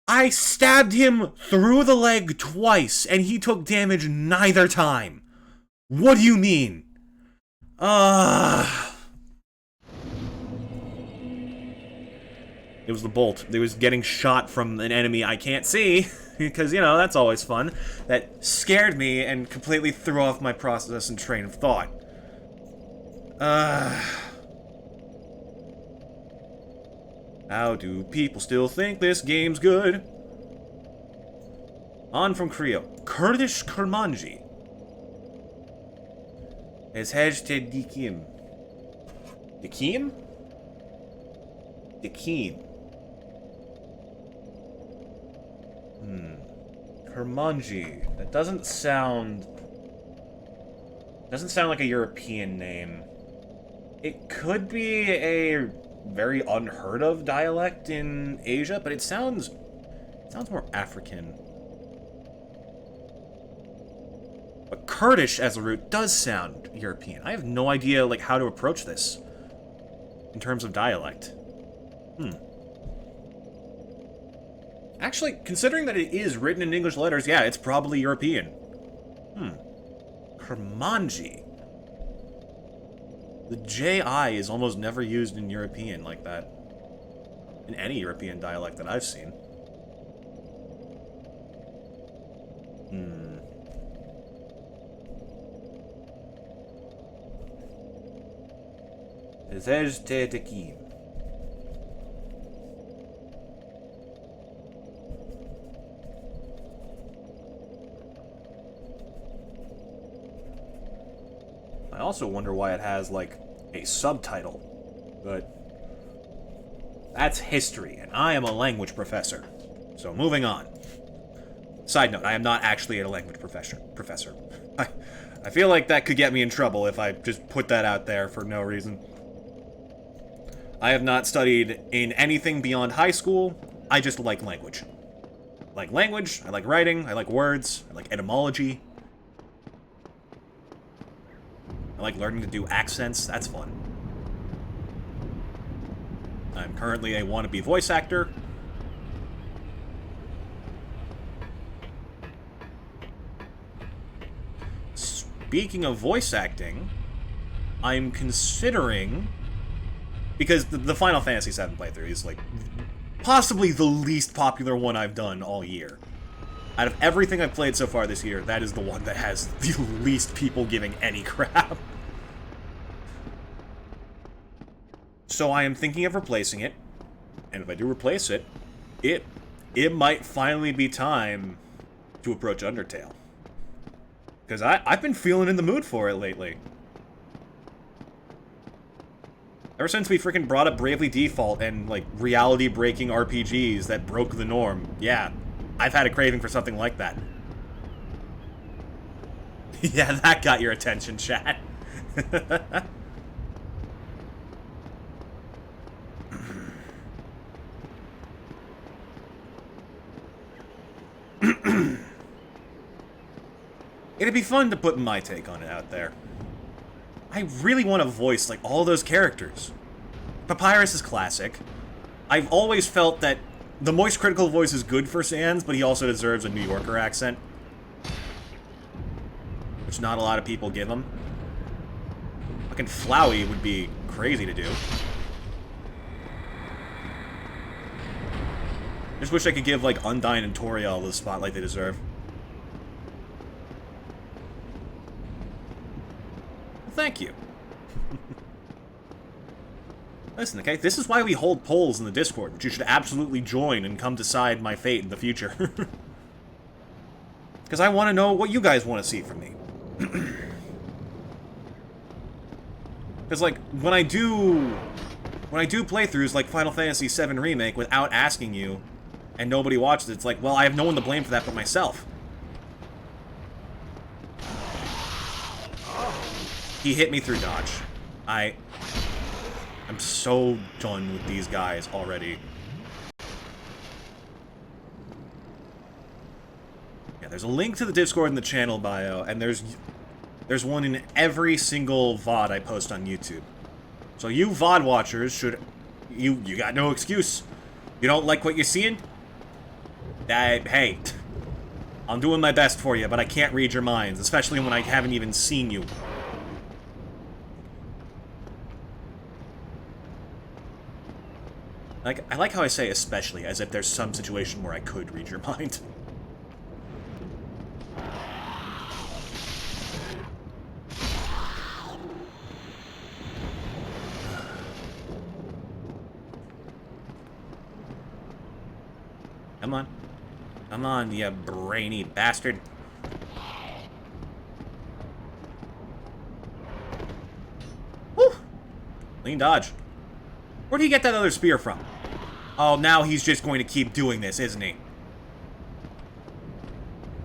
I stabbed him through the leg twice, and he took damage neither time. What do you mean? It was the bolt. It was getting shot from an enemy I can't see, because, you know, that's always fun. That scared me and completely threw off my process and train of thought. How do people still think this game's good? On from Creo. Kurdish Kurmanji. Es hashtag Dikim. Dikim? Dikim. Kurmanji. That doesn't sound like a European name. It could be a very unheard of dialect in Asia, but it sounds more African. But Kurdish as a root does sound European. I have no idea like how to approach this in terms of dialect. Actually, considering that it is written in English letters, yeah, it's probably European. Kurmanji. The J-I is almost never used in European like that. In any European dialect that I've seen. Zejtetekim. I also wonder why it has, like, a subtitle. But that's history, and I am a language professor. So, moving on. Side note, I am not actually a language professor. I feel like that could get me in trouble if I just put that out there for no reason. I have not studied in anything beyond high school. I just like language. I like language, I like writing, I like words, I like etymology. I like learning to do accents. That's fun. I'm currently a wannabe voice actor. Speaking of voice acting, I'm considering... Because the Final Fantasy VII playthrough is, like, possibly the least popular one I've done all year. Out of everything I've played so far this year, that is the one that has the least people giving any crap. So I am thinking of replacing it, and if I do replace it, it might finally be time to approach Undertale. Because I've been feeling in the mood for it lately. Ever since we freaking brought up Bravely Default and, like, reality-breaking RPGs that broke the norm, yeah, I've had a craving for something like that. Yeah, that got your attention, chat. It'd be fun to put my take on it out there. I really want to voice, like, all those characters. Papyrus is classic. I've always felt that the Moist Critical voice is good for Sans, but he also deserves a New Yorker accent. Which not a lot of people give him. Fucking Flowey would be crazy to do. Just wish I could give, like, Undyne and Toriel the spotlight they deserve. Thank you. Listen, okay, this is why we hold polls in the Discord, which you should absolutely join and come decide my fate in the future. Because I want to know what you guys want to see from me. Because, like, when I do playthroughs like Final Fantasy VII Remake without asking you, and nobody watches it, it's like, well, I have no one to blame for that but myself. He hit me through dodge. I'm so done with these guys already. Yeah, there's a link to the Discord in the channel bio, and there's one in every single VOD I post on YouTube. So you VOD watchers should... You got no excuse. You don't like what you're seeing? Hey, I'm doing my best for you, but I can't read your minds, especially when I haven't even seen you. Like, I like how I say especially, as if there's some situation where I could read your mind. Come on. Come on, you brainy bastard. Woo! Clean dodge. Where'd he get that other spear from? Oh, now he's just going to keep doing this, isn't he?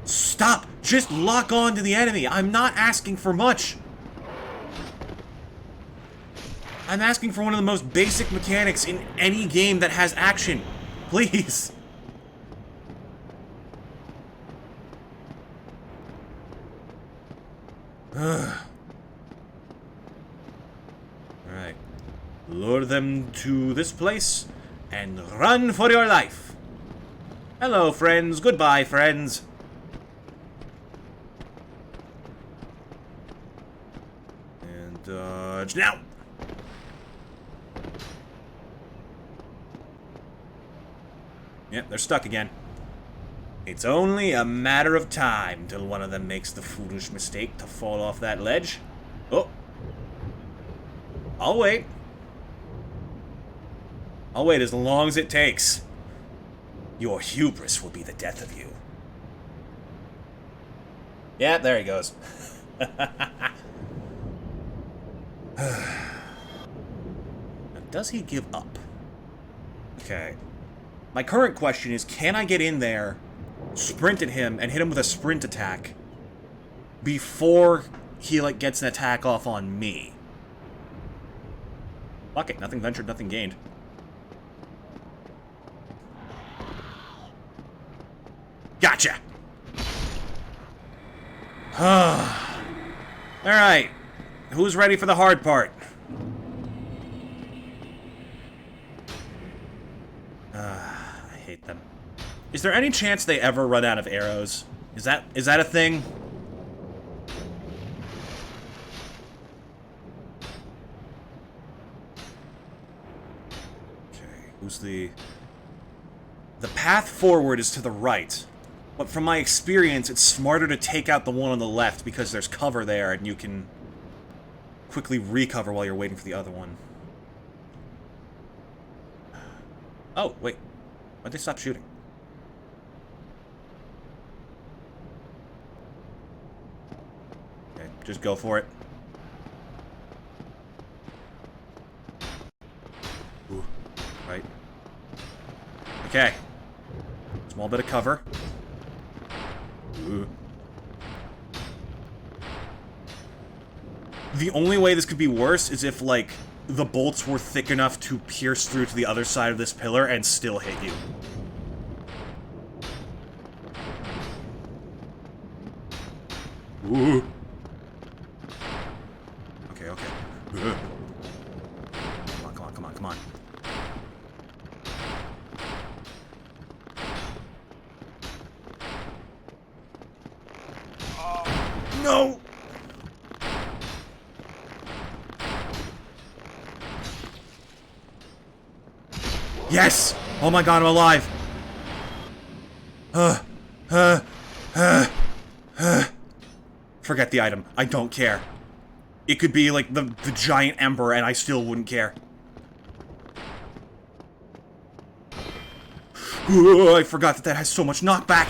Stop! Just lock on to the enemy! I'm not asking for much! I'm asking for one of the most basic mechanics in any game that has action. Please! Alright. Lure them to this place, and run for your life. Hello, friends. Goodbye, friends. And dodge now. Yep, they're stuck again. It's only a matter of time till one of them makes the foolish mistake to fall off that ledge. Oh. I'll wait. I'll wait as long as it takes. Your hubris will be the death of you. Yeah, there he goes. Now, does he give up? Okay. My current question is, can I get in there, sprint at him, and hit him with a sprint attack before he, like, gets an attack off on me? Fuck it. Nothing ventured, nothing gained. Gotcha! Alright. Who's ready for the hard part? I hate them. Is there any chance they ever run out of arrows? Is that a thing? Okay, who's the path forward is to the right. But from my experience, it's smarter to take out the one on the left because there's cover there and you can quickly recover while you're waiting for the other one. Oh, wait. Why'd they stop shooting? Okay, just go for it. Ooh, right. Okay. Small bit of cover. Ooh. The only way this could be worse is if, like, the bolts were thick enough to pierce through to the other side of this pillar and still hit you. Ooh. Okay, okay. Come on, come on, come on, come on. No! Yes! Oh my god, I'm alive! Forget the item. I don't care. It could be like the giant ember and I still wouldn't care. Ooh, I forgot that has so much knockback!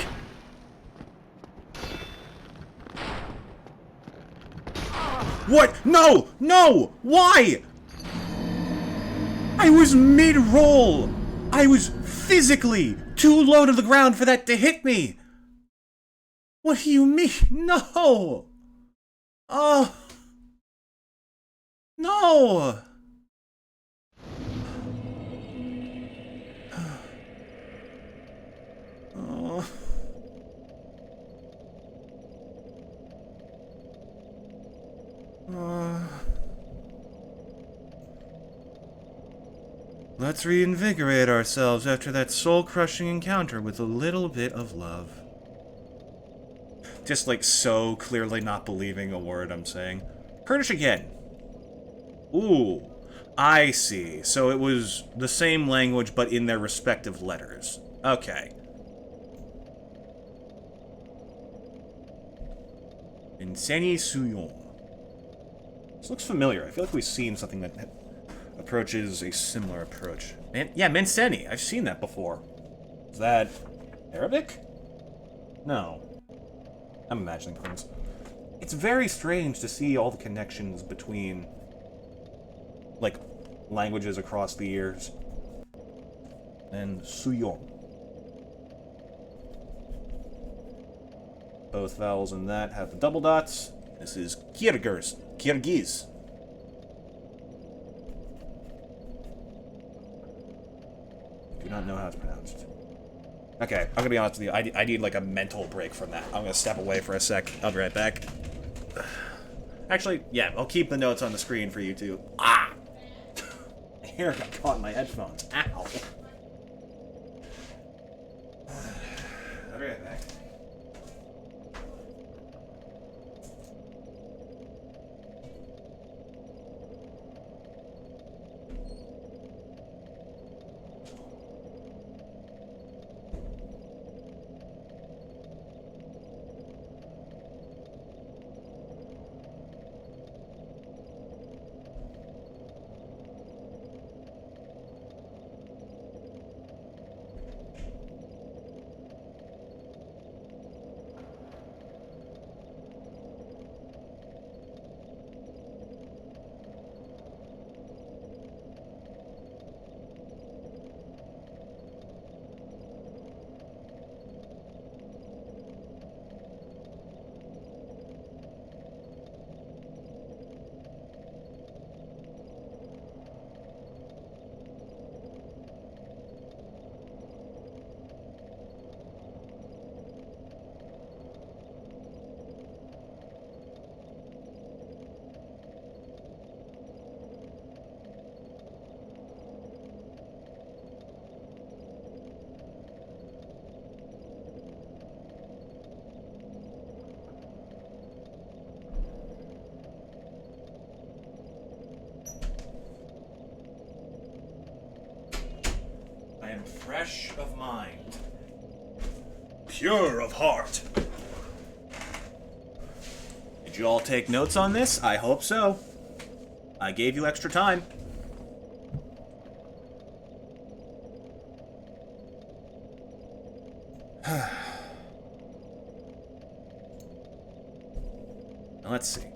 What? No! No! Why? I was mid-roll! I was physically too low to the ground for that to hit me! What do you mean? No! Oh! No! Oh. Let's reinvigorate ourselves after that soul-crushing encounter with a little bit of love. Just, like, so clearly not believing a word I'm saying. Kurdish again. Ooh. I see. So it was the same language, but in their respective letters. Okay. Inseni Suyon. This looks familiar. I feel like we've seen something that approaches a similar approach. Yeah, Menseni. I've seen that before. Is that Arabic? No. I'm imagining things. It's very strange to see all the connections between, like, languages across the years. And Suyon. Both vowels in that have the double dots. This is Kyrgyz. Kyrgyz. I do not know how it's pronounced. Okay, I'm gonna be honest with you. I need like a mental break from that. I'm gonna step away for a sec. I'll be right back. Actually, yeah, I'll keep the notes on the screen for you too. Ah! My hair got caught in my headphones. Ow. I'll be right back. I am fresh of mind, pure of heart. Did you all take notes on this? I hope so. I gave you extra time. Now let's see.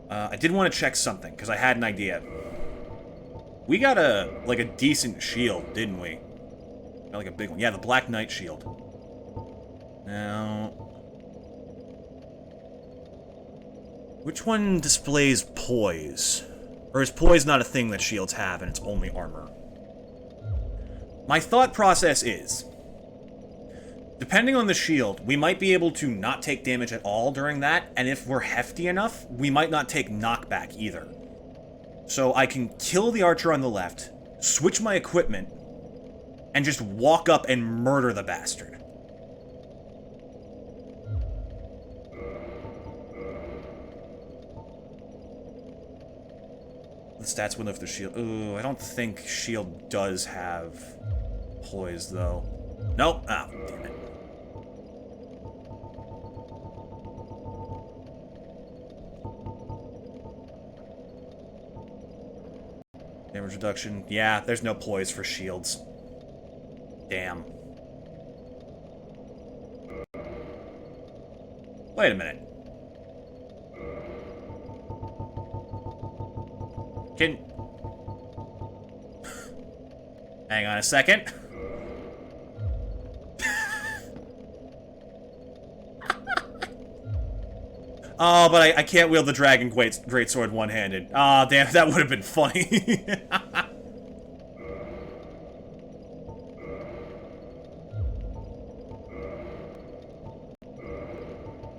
I did want to check something, because I had an idea. We got a decent shield, didn't we? Got like a big one. Yeah, the Black Knight shield. Now... which one displays poise? Or is poise not a thing that shields have and it's only armor? My thought process is... depending on the shield, we might be able to not take damage at all during that, and if we're hefty enough, we might not take knockback either. So I can kill the archer on the left, switch my equipment, and just walk up and murder the bastard. The stats will lift the shield. Ooh, I don't think shield does have poise, though. Nope. Ah, damn it. Damage reduction. Yeah, there's no poise for shields. Damn. Wait a minute. Hang on a second. Oh, but I can't wield the Dragon Greatsword one-handed. Ah, oh, damn, that would have been funny.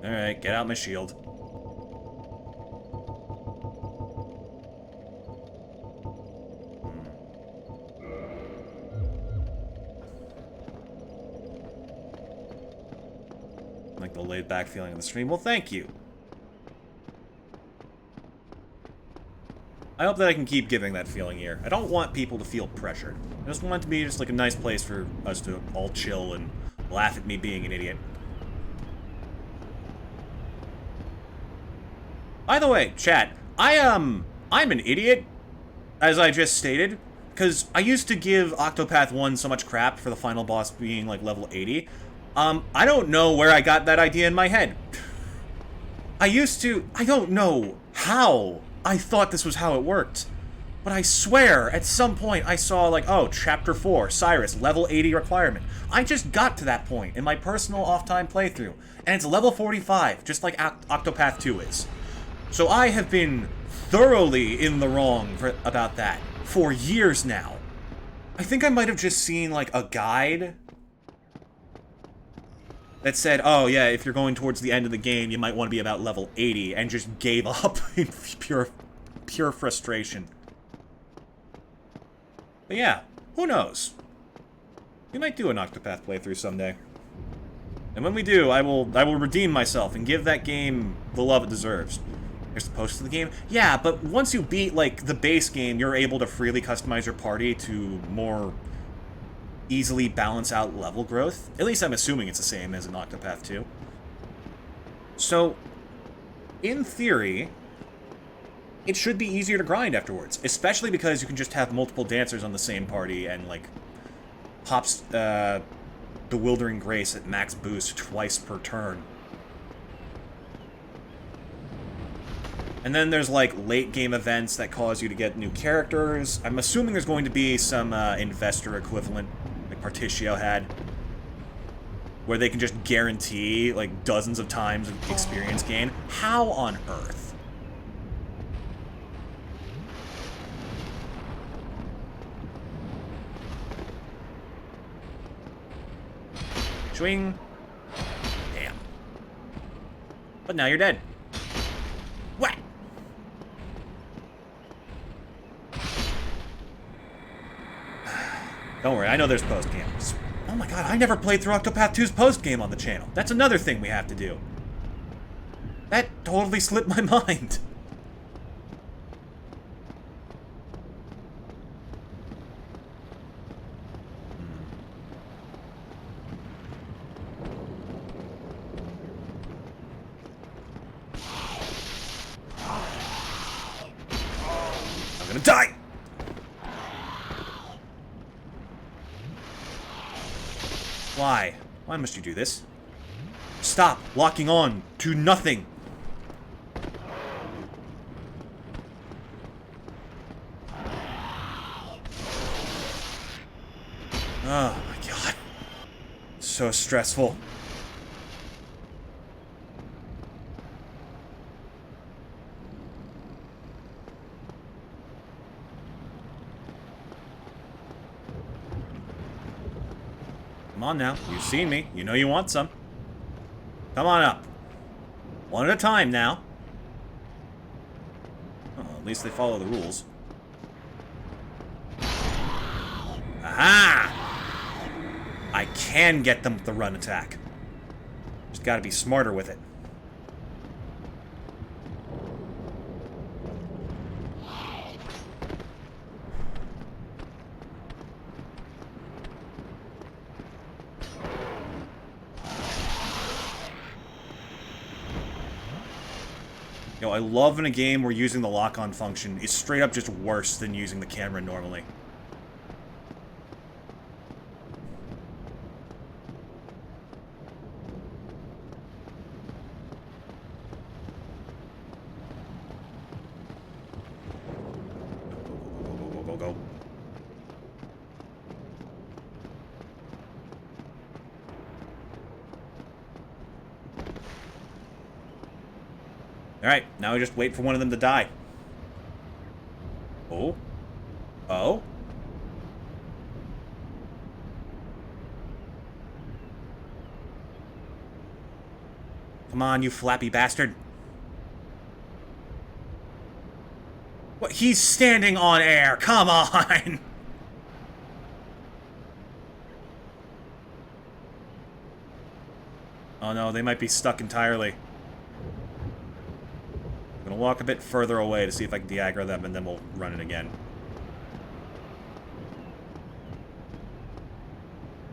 Alright, get out my shield. Like the laid-back feeling of the stream. Well, thank you. I hope that I can keep giving that feeling here. I don't want people to feel pressured. I just want it to be just like a nice place for us to all chill and laugh at me being an idiot. By the way, chat, I'm an idiot, as I just stated, because I used to give Octopath 1 so much crap for the final boss being like level 80. I don't know where I got that idea in my head. I don't know how I thought this was how it worked. But I swear, at some point I saw like, oh, Chapter 4, Cyrus, level 80 requirement. I just got to that point in my personal off-time playthrough, and it's level 45, just like Octopath 2 is. So I have been thoroughly in the wrong about that for years now. I think I might have just seen like a guide that said, oh yeah, if you're going towards the end of the game, you might want to be about level 80, and just gave up in pure frustration. But yeah, who knows? We might do an Octopath playthrough someday. And when we do, I will redeem myself and give that game the love it deserves. There's the post of the game? Yeah, but once you beat, like, the base game, you're able to freely customize your party to more easily balance out level growth. At least I'm assuming it's the same as in Octopath 2. So, in theory, it should be easier to grind afterwards, especially because you can just have multiple dancers on the same party and, like, pops Bewildering Grace at max boost twice per turn. And then there's, like, late-game events that cause you to get new characters. I'm assuming there's going to be some investor equivalent, like Partitio had, where they can just guarantee, like, dozens of times of experience gain. How on earth? Swing. Damn. But now you're dead. What? Don't worry, I know there's post-games. Oh my god, I never played through Octopath 2's post-game on the channel. That's another thing we have to do. That totally slipped my mind. I'm gonna die! Why? Why must you do this? Stop locking on to nothing! Oh my god. So stressful. Come on now. You've seen me. You know you want some. Come on up. One at a time now. Oh, at least they follow the rules. Aha! I can get them with the run attack. Just gotta be smarter with it. Yo, I love in a game where using the lock-on function is straight up just worse than using the camera normally. Go, go, go, go, go. Alright, now we just wait for one of them to die. Oh? Oh? Come on, you flappy bastard. What? He's standing on air! Come on! Oh no, they might be stuck entirely. I'm gonna walk a bit further away to see if I can de-aggro them, and then we'll run it again.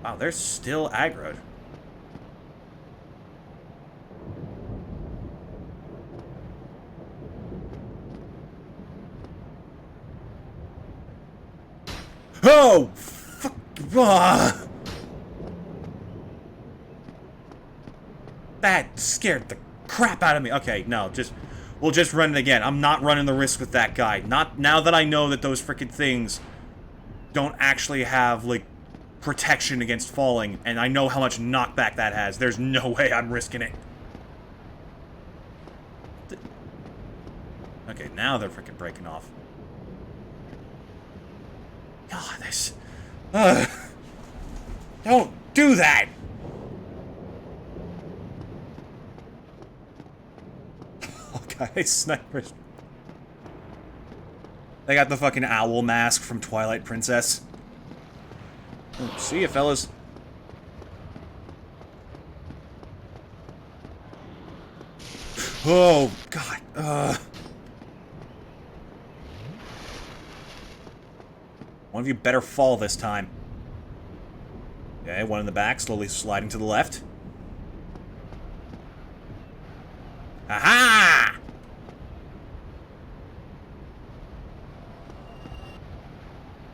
Wow, they're still aggroed. Oh! Fuck! Ah. That scared the crap out of me. Okay, no, we'll just run it again. I'm not running the risk with that guy. Not now that I know that those frickin' things don't actually have, like, protection against falling, and I know how much knockback that has. There's no way I'm risking it. Okay, now they're frickin' breaking off. God, this... don't do that! Oh, guys, snipers. They got the fucking owl mask from Twilight Princess. Oh, see ya, fellas. Oh, God. One of you better fall this time. Okay, one in the back, slowly sliding to the left. Aha!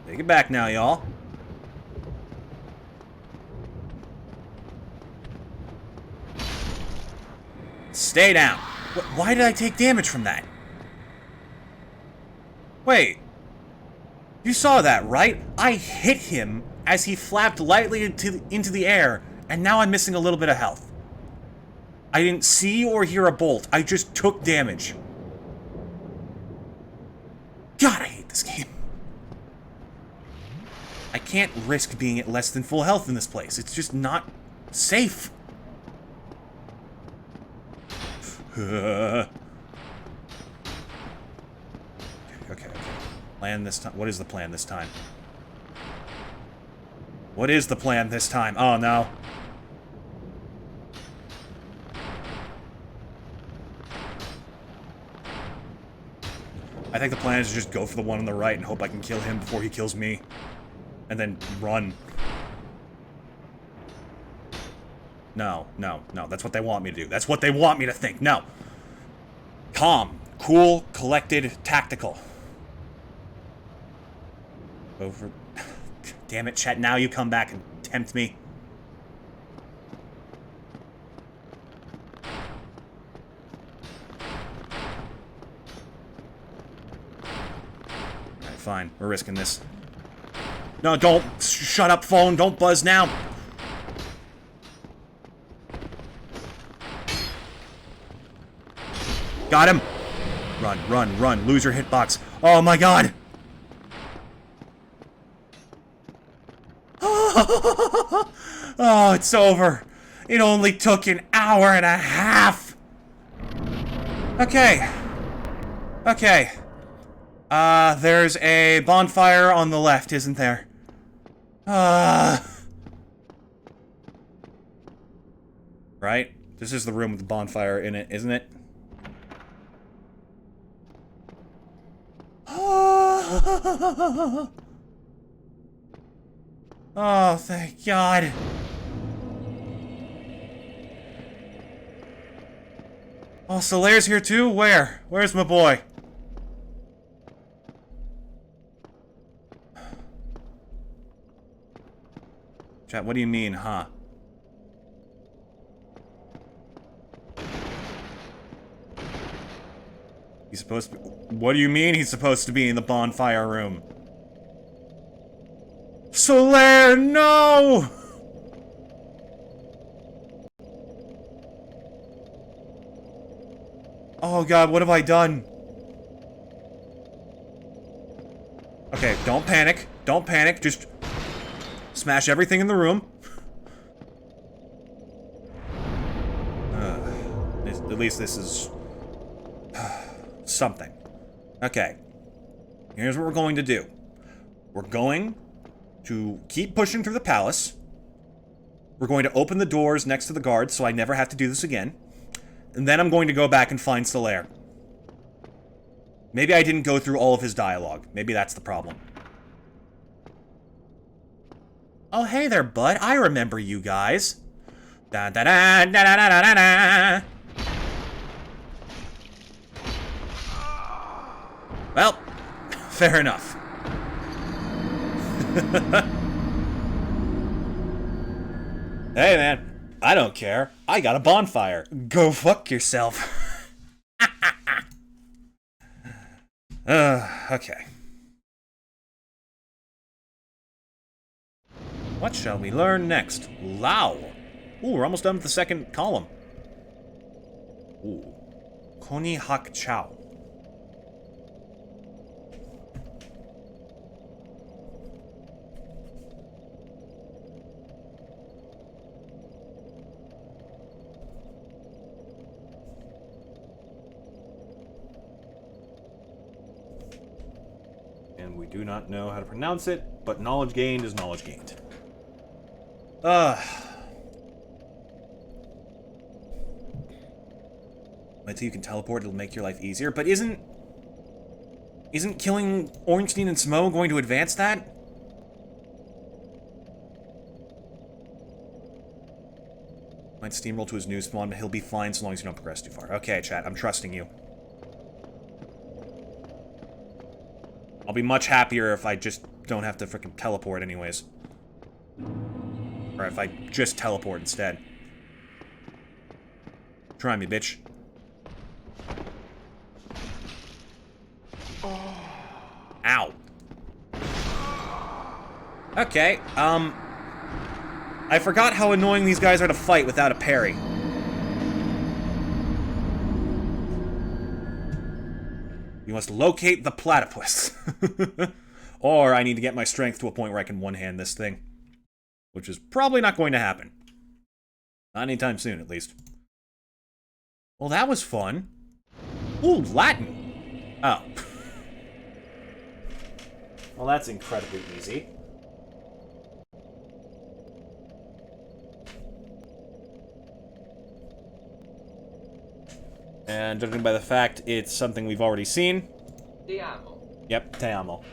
Take it back now, y'all. Stay down. Why did I take damage from that? Wait. You saw that, right? I hit him as he flapped lightly into the air, and now I'm missing a little bit of health. I didn't see or hear a bolt. I just took damage. God, I hate this game. I can't risk being at less than full health in this place. It's just not safe. Okay. Plan this time. What is the plan this time? What is the plan this time? Oh, no. I think the plan is to just go for the one on the right and hope I can kill him before he kills me. And then run. No, no, no. That's what they want me to do. That's what they want me to think. No. Calm. Cool, collected, tactical. Over. Damn it, Chet. Now you come back and tempt me. Alright, fine. We're risking this. No, don't. Shut up, phone. Don't buzz now. Got him. Run, run, run. Lose your hitbox. Oh my god. Oh, it's over. It only took an hour and a half. Okay. Okay. There's a bonfire on the left, isn't there? Right? This is the room with the bonfire in it, isn't it? Oh, thank God. Oh, Solaire's here too? Where? Where's my boy? Chat, what do you mean, huh? He's supposed to be... What do you mean he's supposed to be in the bonfire room? Solaire, no! Oh god, what have I done? Okay, don't panic. Don't panic. Just smash everything in the room. At least this is... something. Okay. Here's what we're going to do. We're going to keep pushing through the palace. We're going to open the doors next to the guards so I never have to do this again. And then I'm going to go back and find Solaire. Maybe I didn't go through all of his dialogue. Maybe that's the problem. Oh, hey there, bud. I remember you guys. Da da da da da da da da. Well, fair enough. Hey, man. I don't care. I got a bonfire. Go fuck yourself. Okay. What shall we learn next? Lao. Ooh, we're almost done with the second column. Ooh. Koni Hak Chao. And we do not know how to pronounce it, but knowledge gained is knowledge gained. Until you can teleport, it'll make your life easier. But isn't killing Ornstein and Smough going to advance that? Might steamroll to his new spawn, but he'll be fine so long as you don't progress too far. Okay, chat, I'm trusting you. I'll be much happier if I just don't have to frickin' teleport anyways. Or if I just teleport instead. Try me, bitch. Ow. Okay, I forgot how annoying these guys are to fight without a parry. We must locate the platypus. Or I need to get my strength to a point where I can one-hand this thing. Which is probably not going to happen. Not anytime soon, at least. Well, that was fun. Ooh, Latin! Oh. Well, that's incredibly easy. And judging by the fact it's something we've already seen. Ti amo. Yep, te amo.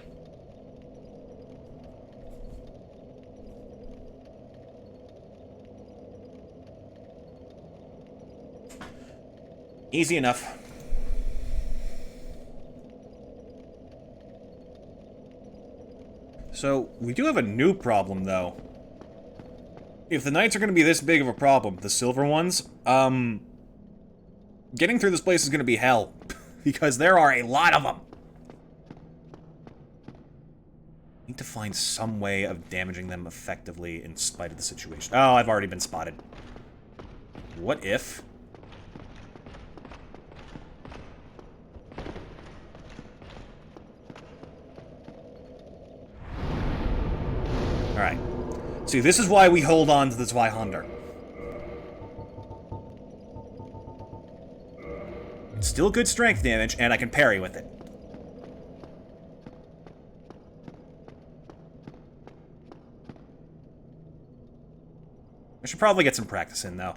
Easy enough. So, we do have a new problem, though. If the knights are going to be this big of a problem, the silver ones, getting through this place is going to be hell. Because there are a lot of them. Need to find some way of damaging them effectively in spite of the situation. Oh, I've already been spotted. What if... Alright. See, this is why we hold on to the Zweihander. It's still good strength damage, and I can parry with it. I should probably get some practice in, though.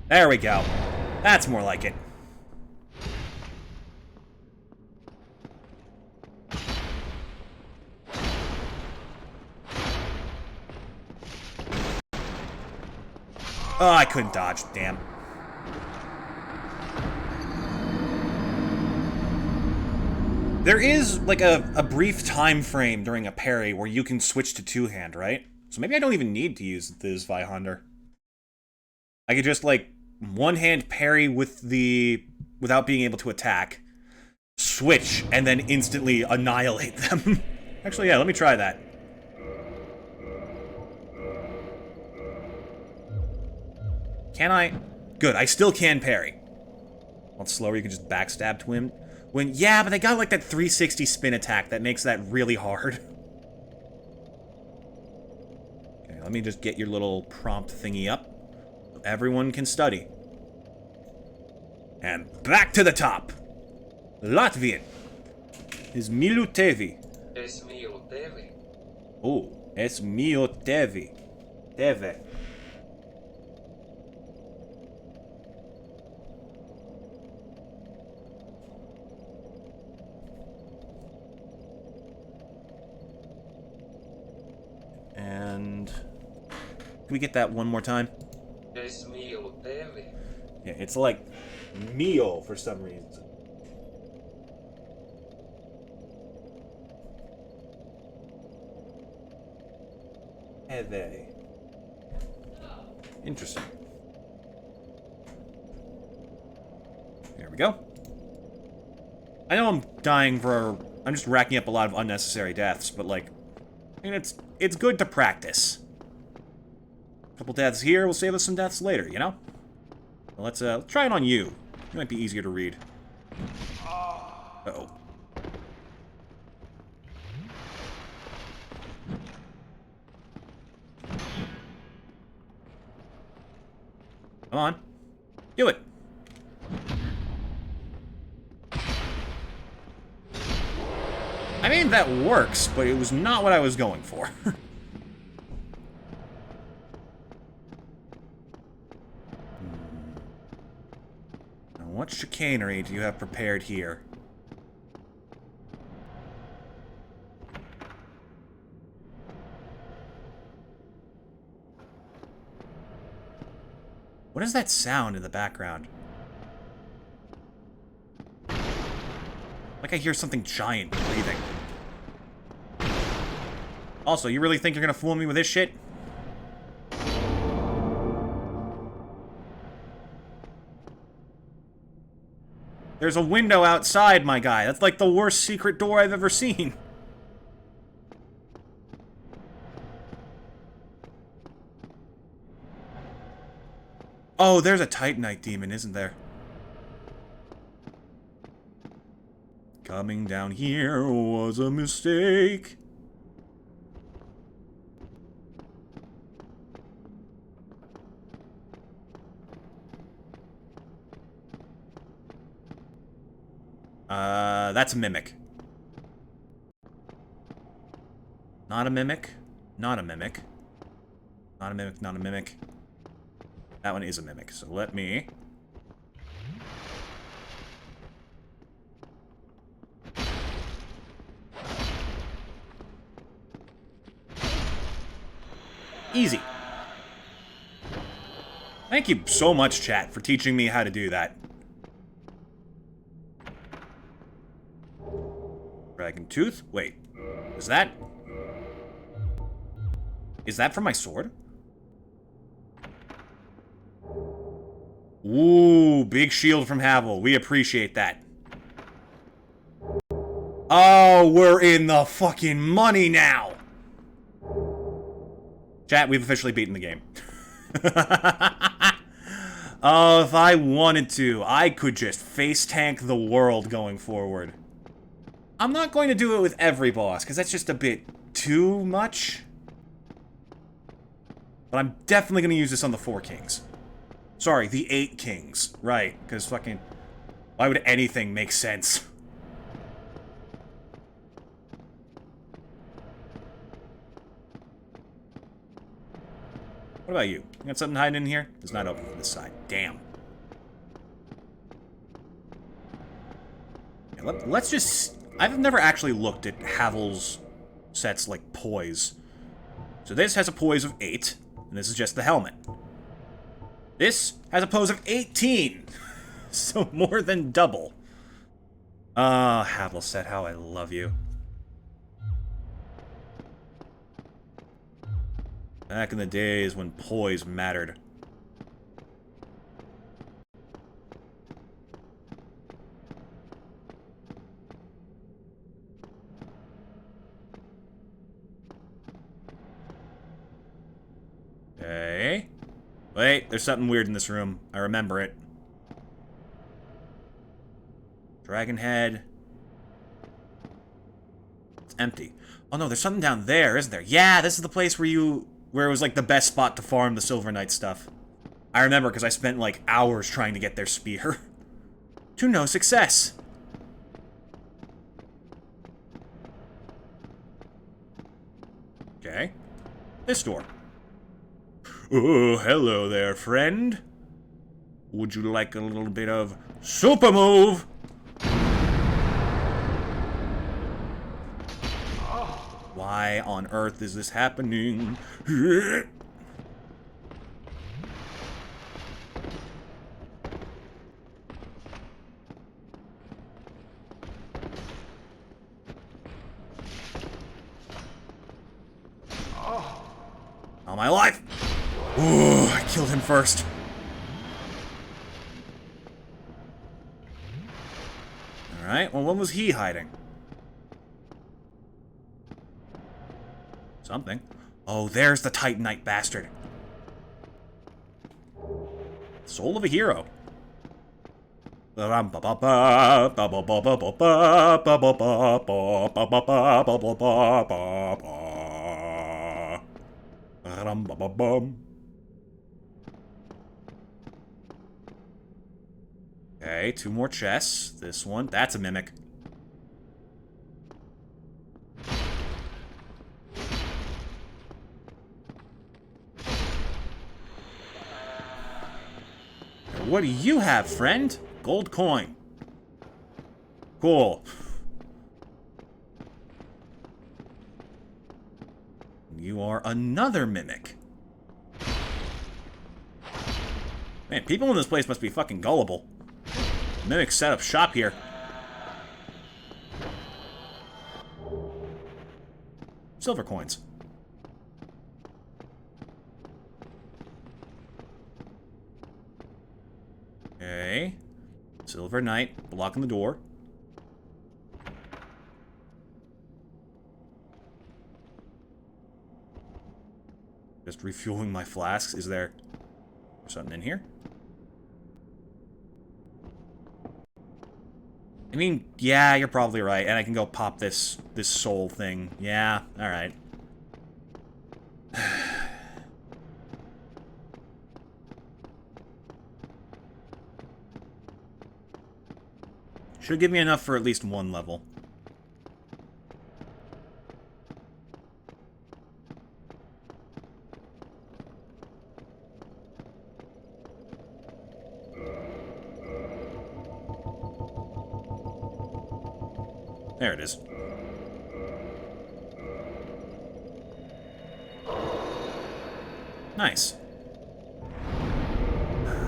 There we go. That's more like it. Oh, I couldn't dodge, damn. There is, like, a brief time frame during a parry where you can switch to two-hand, right? So maybe I don't even need to use the Zweihander. I could just, like, one-hand parry with the... without being able to attack, switch, and then instantly annihilate them. Actually, yeah, let me try that. Can I? Good, I still can parry. Well, it's slower, you can just backstab to him. Yeah, but they got like that 360 spin attack that makes that really hard. Okay, let me just get your little prompt thingy up. So everyone can study. And back to the top. Latvian is Milu Tevi. Es mio tevi. Oh, es mio Tevi. Teve. we get that one more time? Es mio deve. Yeah, it's like meal for some reason. Eve. Interesting. There we go. I know I'm dying for... I'm just racking up a lot of unnecessary deaths, but, like... I mean, it's good to practice. A couple deaths here will save us some deaths later, you know? Well, let's try it on you. It might be easier to read. Uh-oh. Come on. Do it. I mean, that works, but it was not what I was going for. Now, what chicanery do you have prepared here? What is that sound in the background? Like I hear something giant breathing. Also, you really think you're gonna fool me with this shit? There's a window outside, my guy. That's like the worst secret door I've ever seen. Oh, there's a Titanite demon, isn't there? Coming down here was a mistake. That's a mimic. Not a mimic. Not a mimic. Not a mimic, not a mimic. That one is a mimic, so let me... Easy. Thank you so much, chat, for teaching me how to do that. Dragon Tooth? Wait. Is that... Is that from my sword? Ooh, big shield from Havel. We appreciate that. Oh, we're in the fucking money now! Chat, we've officially beaten the game. Oh, if I wanted to, I could just face tank the world going forward. I'm not going to do it with every boss, because that's just a bit too much. But I'm definitely going to use this on the 4 kings. Sorry, the 8 kings. Right, because fucking... Why would anything make sense? What about you? You got something hiding in here? It's not open from this side. Damn. Yeah, let's just... I've never actually looked at Havel's sets like poise. So this has a poise of 8, and this is just the helmet. This has a pose of 18, so more than double. Ah, Havel set, how I love you. Back in the days when poise mattered. Okay. Wait, there's something weird in this room. I remember it. Dragon head. It's empty. Oh no, there's something down there, isn't there? Yeah, this is the place where it was like the best spot to farm the Silver Knight stuff. I remember because I spent like hours trying to get their spear. To no success. Okay. This door. Oh, hello there, friend. Would you like a little bit of super move? Why on earth is this happening? On my life! Ooh, I killed him first. Alright, well, what was he hiding? Something. Oh, there's the Titanite bastard. Soul of a hero. Okay, 2 more chests. This one, that's a mimic. What do you have, friend? Gold coin. Cool. You are another mimic. Man, people in this place must be fucking gullible. Mimics set up shop here. Silver coins. Okay. Silver Knight, blocking the door. Just refueling my flasks. Is there something in here? I mean, yeah, you're probably right. And I can go pop this soul thing. Yeah, alright. Should give me enough for at least 1 level. There it is. Nice.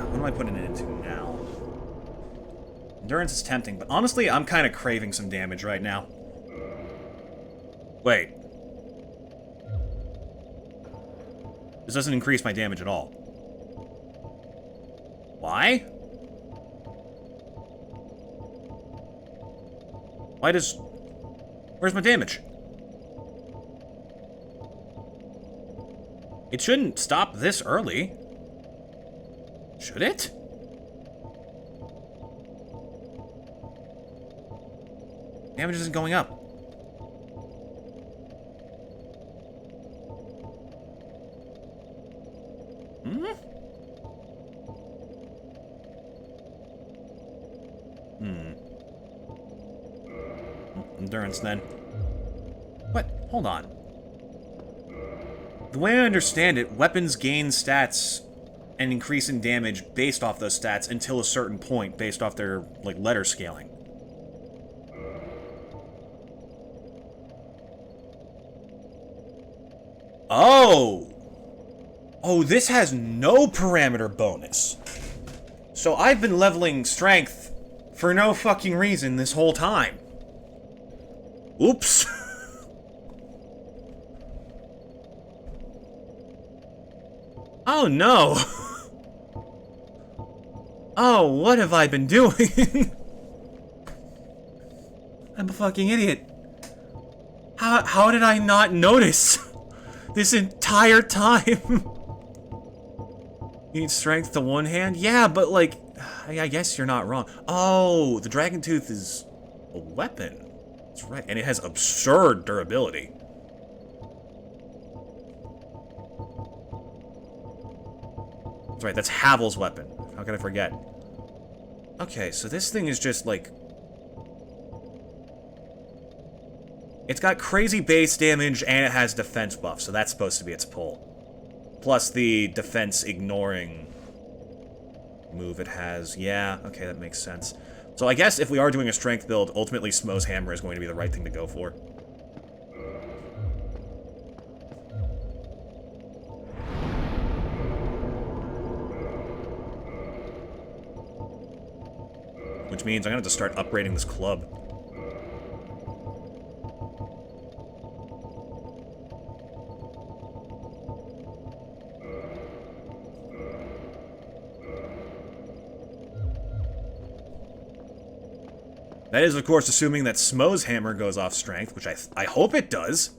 What am I putting it into now? Endurance is tempting, but honestly, I'm kind of craving some damage right now. Wait. This doesn't increase my damage at all. Why? Why does... Where's my damage? It shouldn't stop this early. Should it? Damage isn't going up. Endurance, then. What? Hold on. The way I understand it, weapons gain stats and increase in damage based off those stats until a certain point, based off their, like, letter scaling. Oh! Oh, this has no parameter bonus. So I've been leveling strength for no fucking reason this whole time. Oops. Oh no. Oh, what have I been doing? I'm a fucking idiot. How did I not notice this entire time? You need strength to one hand? Yeah, but like, I guess you're not wrong. Oh, the dragon tooth is a weapon. That's right, and it has absurd durability. That's right, that's Havel's weapon. How could I forget? Okay, so this thing is just like... It's got crazy base damage and it has defense buff, so that's supposed to be its pull. Plus the defense ignoring move it has. Yeah, okay, that makes sense. So I guess if we are doing a strength build, ultimately Smough's hammer is going to be the right thing to go for. Which means I'm gonna have to start upgrading this club. That is, of course, assuming that Smough's hammer goes off strength, which I hope it does.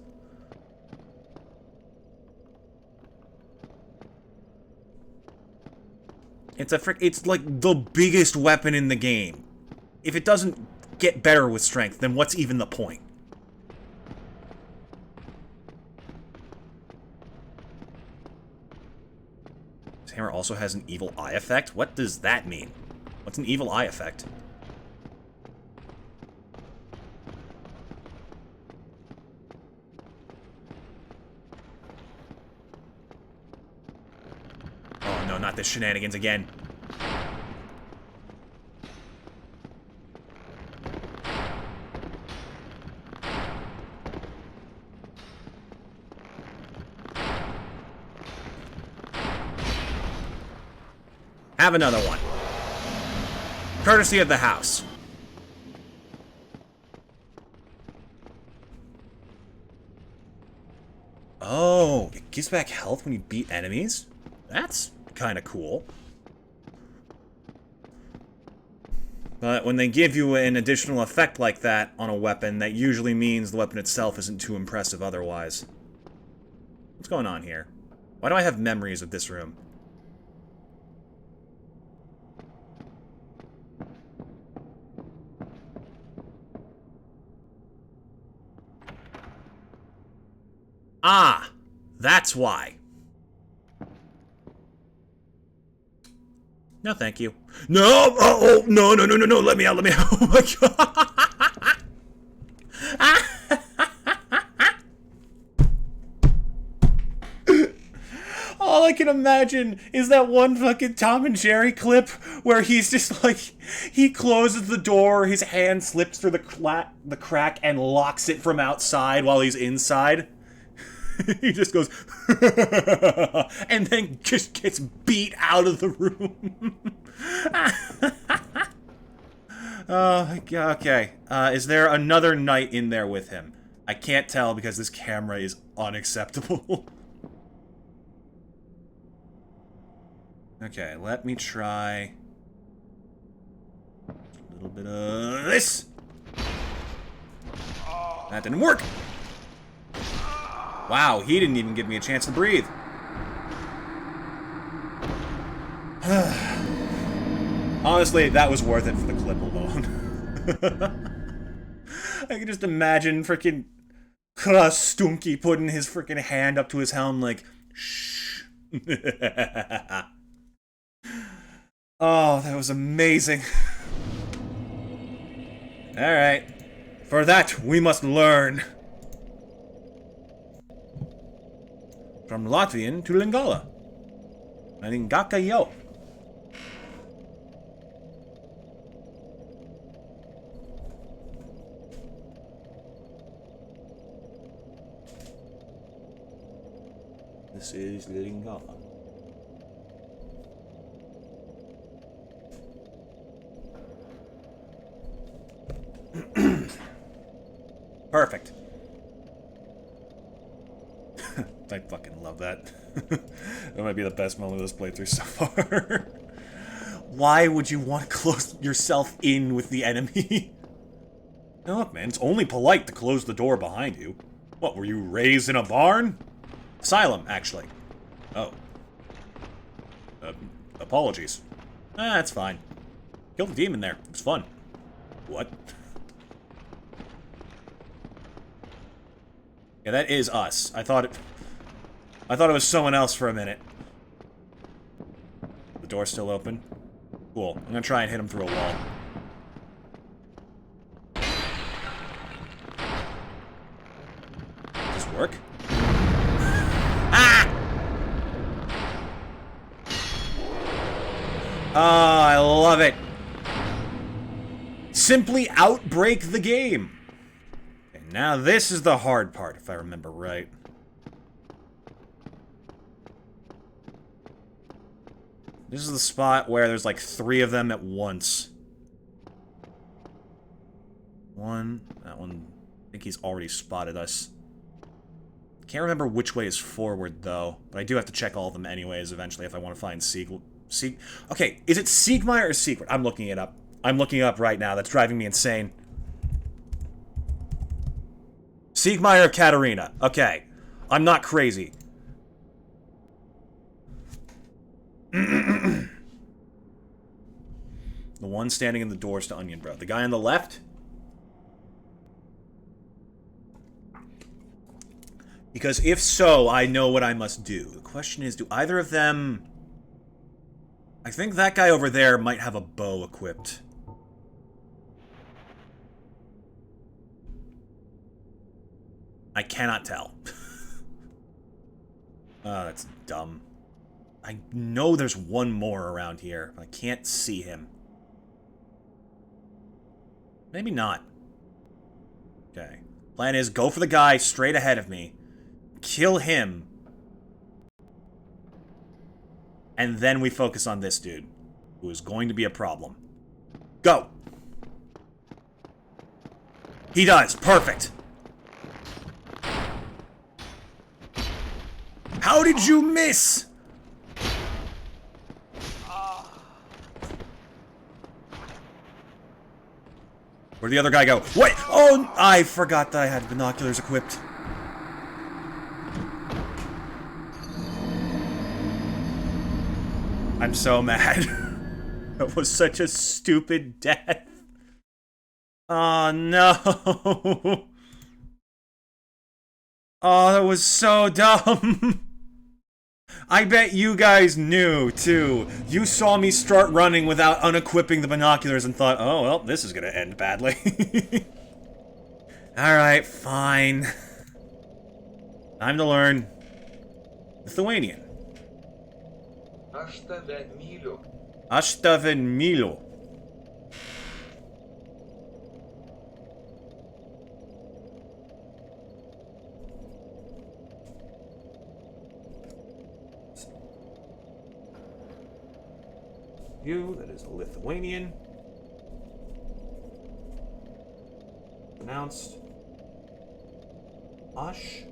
It's like the biggest weapon in the game. If it doesn't get better with strength, then what's even the point? This hammer also has an evil eye effect? What does that mean? What's an evil eye effect? Oh no, not this shenanigans again. Have another one. Courtesy of the house. Oh, it gives back health when you beat enemies? That's kind of cool. But when they give you an additional effect like that on a weapon, that usually means the weapon itself isn't too impressive otherwise. What's going on here? Why do I have memories of this room? Ah, that's why. No, thank you. No! Oh, no, no, no, no, no, let me out, let me out. Oh my god. All I can imagine is that one fucking Tom and Jerry clip where he's just like, he closes the door, his hand slips through the crack and locks it from outside while he's inside. He just goes, and then just gets beat out of the room. Okay. Is there another knight in there with him? I can't tell because this camera is unacceptable. Okay, let me try a little bit of this. That didn't work. Wow, he didn't even give me a chance to breathe. Honestly, that was worth it for the clip alone. I can just imagine frickin' Stunky putting his frickin' hand up to his helm like, shh. Oh, that was amazing. Alright. For that, we must learn. From Latvian to Lingala. Lingaka yo. This is Lingala. Perfect. I fucking love that. That might be the best moment of this playthrough so far. Why would you want to close yourself in with the enemy? Now look, man, it's only polite to close the door behind you. What, were you raised in a barn? Asylum, actually. Oh. Apologies. That's fine. Killed the demon there. It was fun. What? Yeah, that is us. I thought it was someone else for a minute. The door's still open. Cool. I'm gonna try and hit him through a wall. Does this work? Ah! Oh, I love it. Simply outbreak the game. Okay, now this is the hard part, if I remember right. This is the spot where there's like 3 of them at once. That one, I think he's already spotted us. Can't remember which way is forward, though. But I do have to check all of them anyways, eventually, if I want to find Okay, is it Siegmeyer or Secret? I'm looking it up. I'm looking it up right now. That's driving me insane. Siegmeyer Katarina. Okay. I'm not crazy. The one standing in the doors to Onion Bro. The guy on the left? Because if so, I know what I must do. The question is, do either of them... I think that guy over there might have a bow equipped. I cannot tell. Oh, that's dumb. I know there's one more around here, but I can't see him. Maybe not. Okay. Plan is, go for the guy straight ahead of me. Kill him. And then we focus on this dude, who is going to be a problem. Go! He does. Perfect. How did you miss? Where'd the other guy go? What? Oh, I forgot that I had binoculars equipped. I'm so mad. That was such a stupid death. Oh, no. Oh, that was so dumb. I bet you guys knew, too. You saw me start running without unequipping the binoculars and thought, oh, well, this is gonna end badly. Alright, fine. Time to learn Lithuanian. Ashtaven Milo. You, that is a Lithuanian. Pronounced Ash.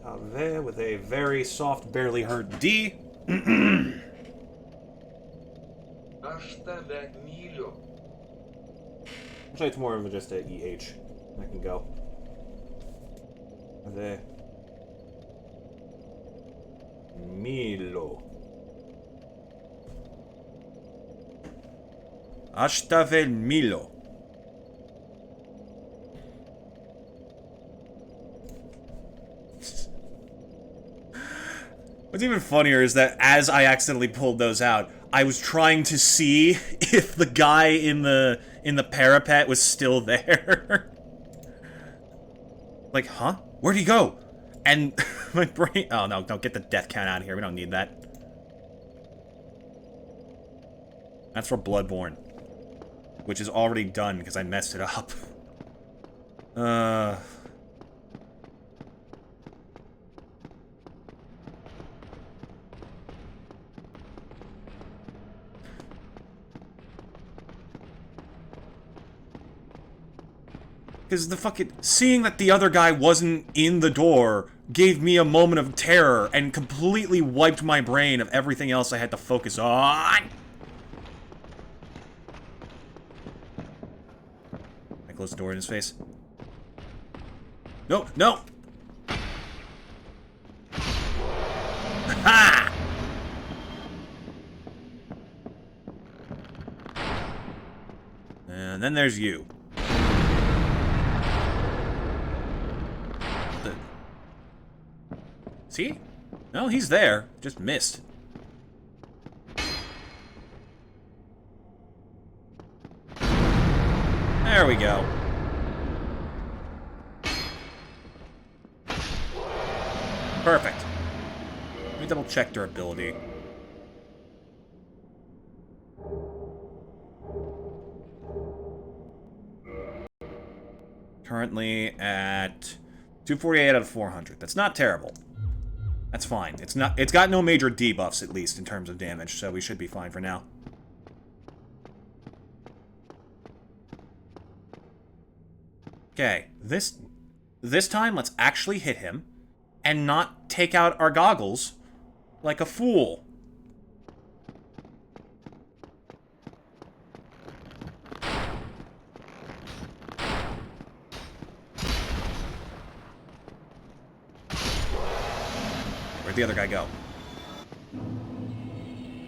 Tave with a very soft, barely heard D. Actually, it's more of just a EH. I can go. The Milo. Ashtavel Milo. What's even funnier is that as I accidentally pulled those out, I was trying to see if the guy in the parapet was still there. Like, huh? Where'd he go? And my brain... Oh, no, don't get the death count out of here. We don't need that. That's for Bloodborne. Which is already done because I messed it up. Because the fucking... Seeing that the other guy wasn't in the door gave me a moment of terror and completely wiped my brain of everything else I had to focus on. I closed the door in his face. No, no! Ha! And then there's you. See? No, he's there. Just missed. There we go. Perfect. Let me double check durability. Currently at 248 out of 400. That's not terrible. That's fine. It's got no major debuffs, at least, in terms of damage, so we should be fine for now. Okay, this time, let's actually hit him, and not take out our goggles like a fool. Where'd the other guy go?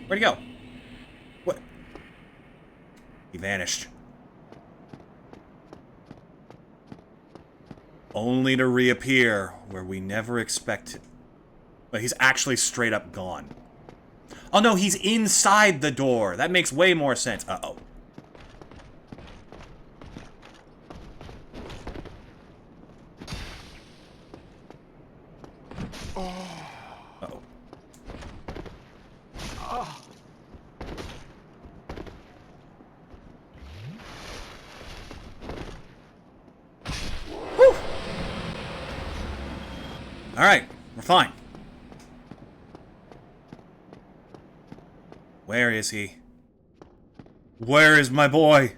Where'd he go? What? He vanished. Only to reappear where we never expected. But he's actually straight up gone. Oh no, he's inside the door. That makes way more sense. Uh-oh. Uh-oh. Whew. All right, we're fine. Where is he? Where is my boy?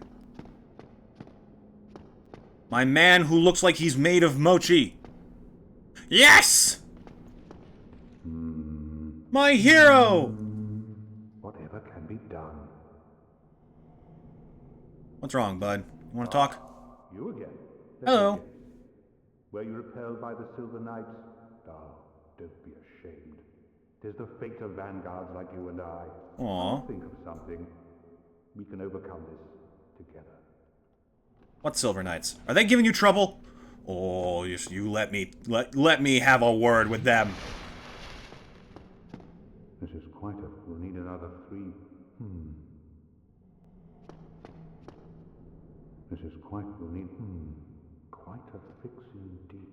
My man who looks like he's made of mochi. Yes! My hero! Whatever can be done. What's wrong, bud? You want to talk? You again. Hello. Again. Were you repelled by the Silver Knights? Oh, don't be ashamed. 'Tis the fate of vanguards like you and I. Aw. I'll think of something. We can overcome this together. What Silver Knights? Are they giving you trouble? Oh, you let me have a word with them. This is quite a... We'll need another 3. This is quite... We'll need... Quite a fix indeed.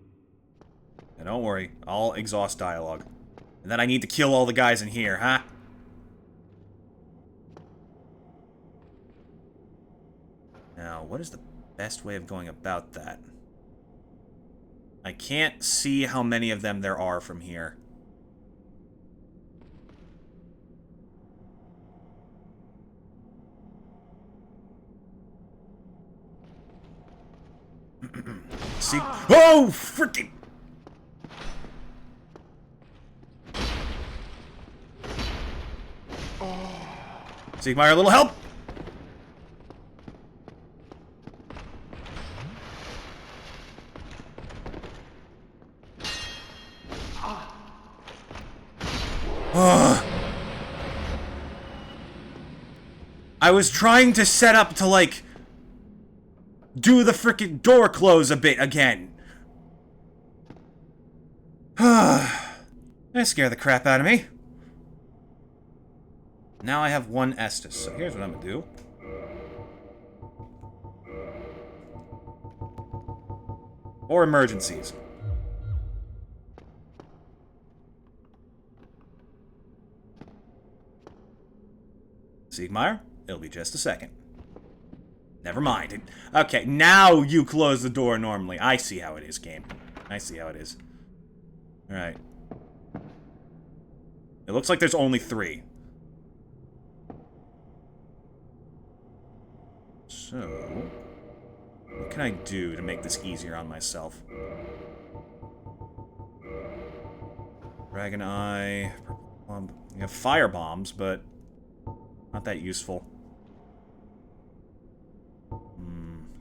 And don't worry, I'll exhaust dialogue. And then I need to kill all the guys in here, huh? Now, what is the best way of going about that? I can't see how many of them there are from here. See? Oh, freaking! Siegmeyer, a little help! I was trying to set up to, like, do the frickin' door close a bit again. That scared the crap out of me. Now I have 1 Estus, so here's what I'm gonna do. Or emergencies. Siegmeyer, it'll be just a second. Never mind. Okay, now you close the door normally. I see how it is, game. I see how it is. Alright. It looks like there's only 3. So, what can I do to make this easier on myself? Dragon Eye, Purple Bomb. You have fire bombs, but not that useful.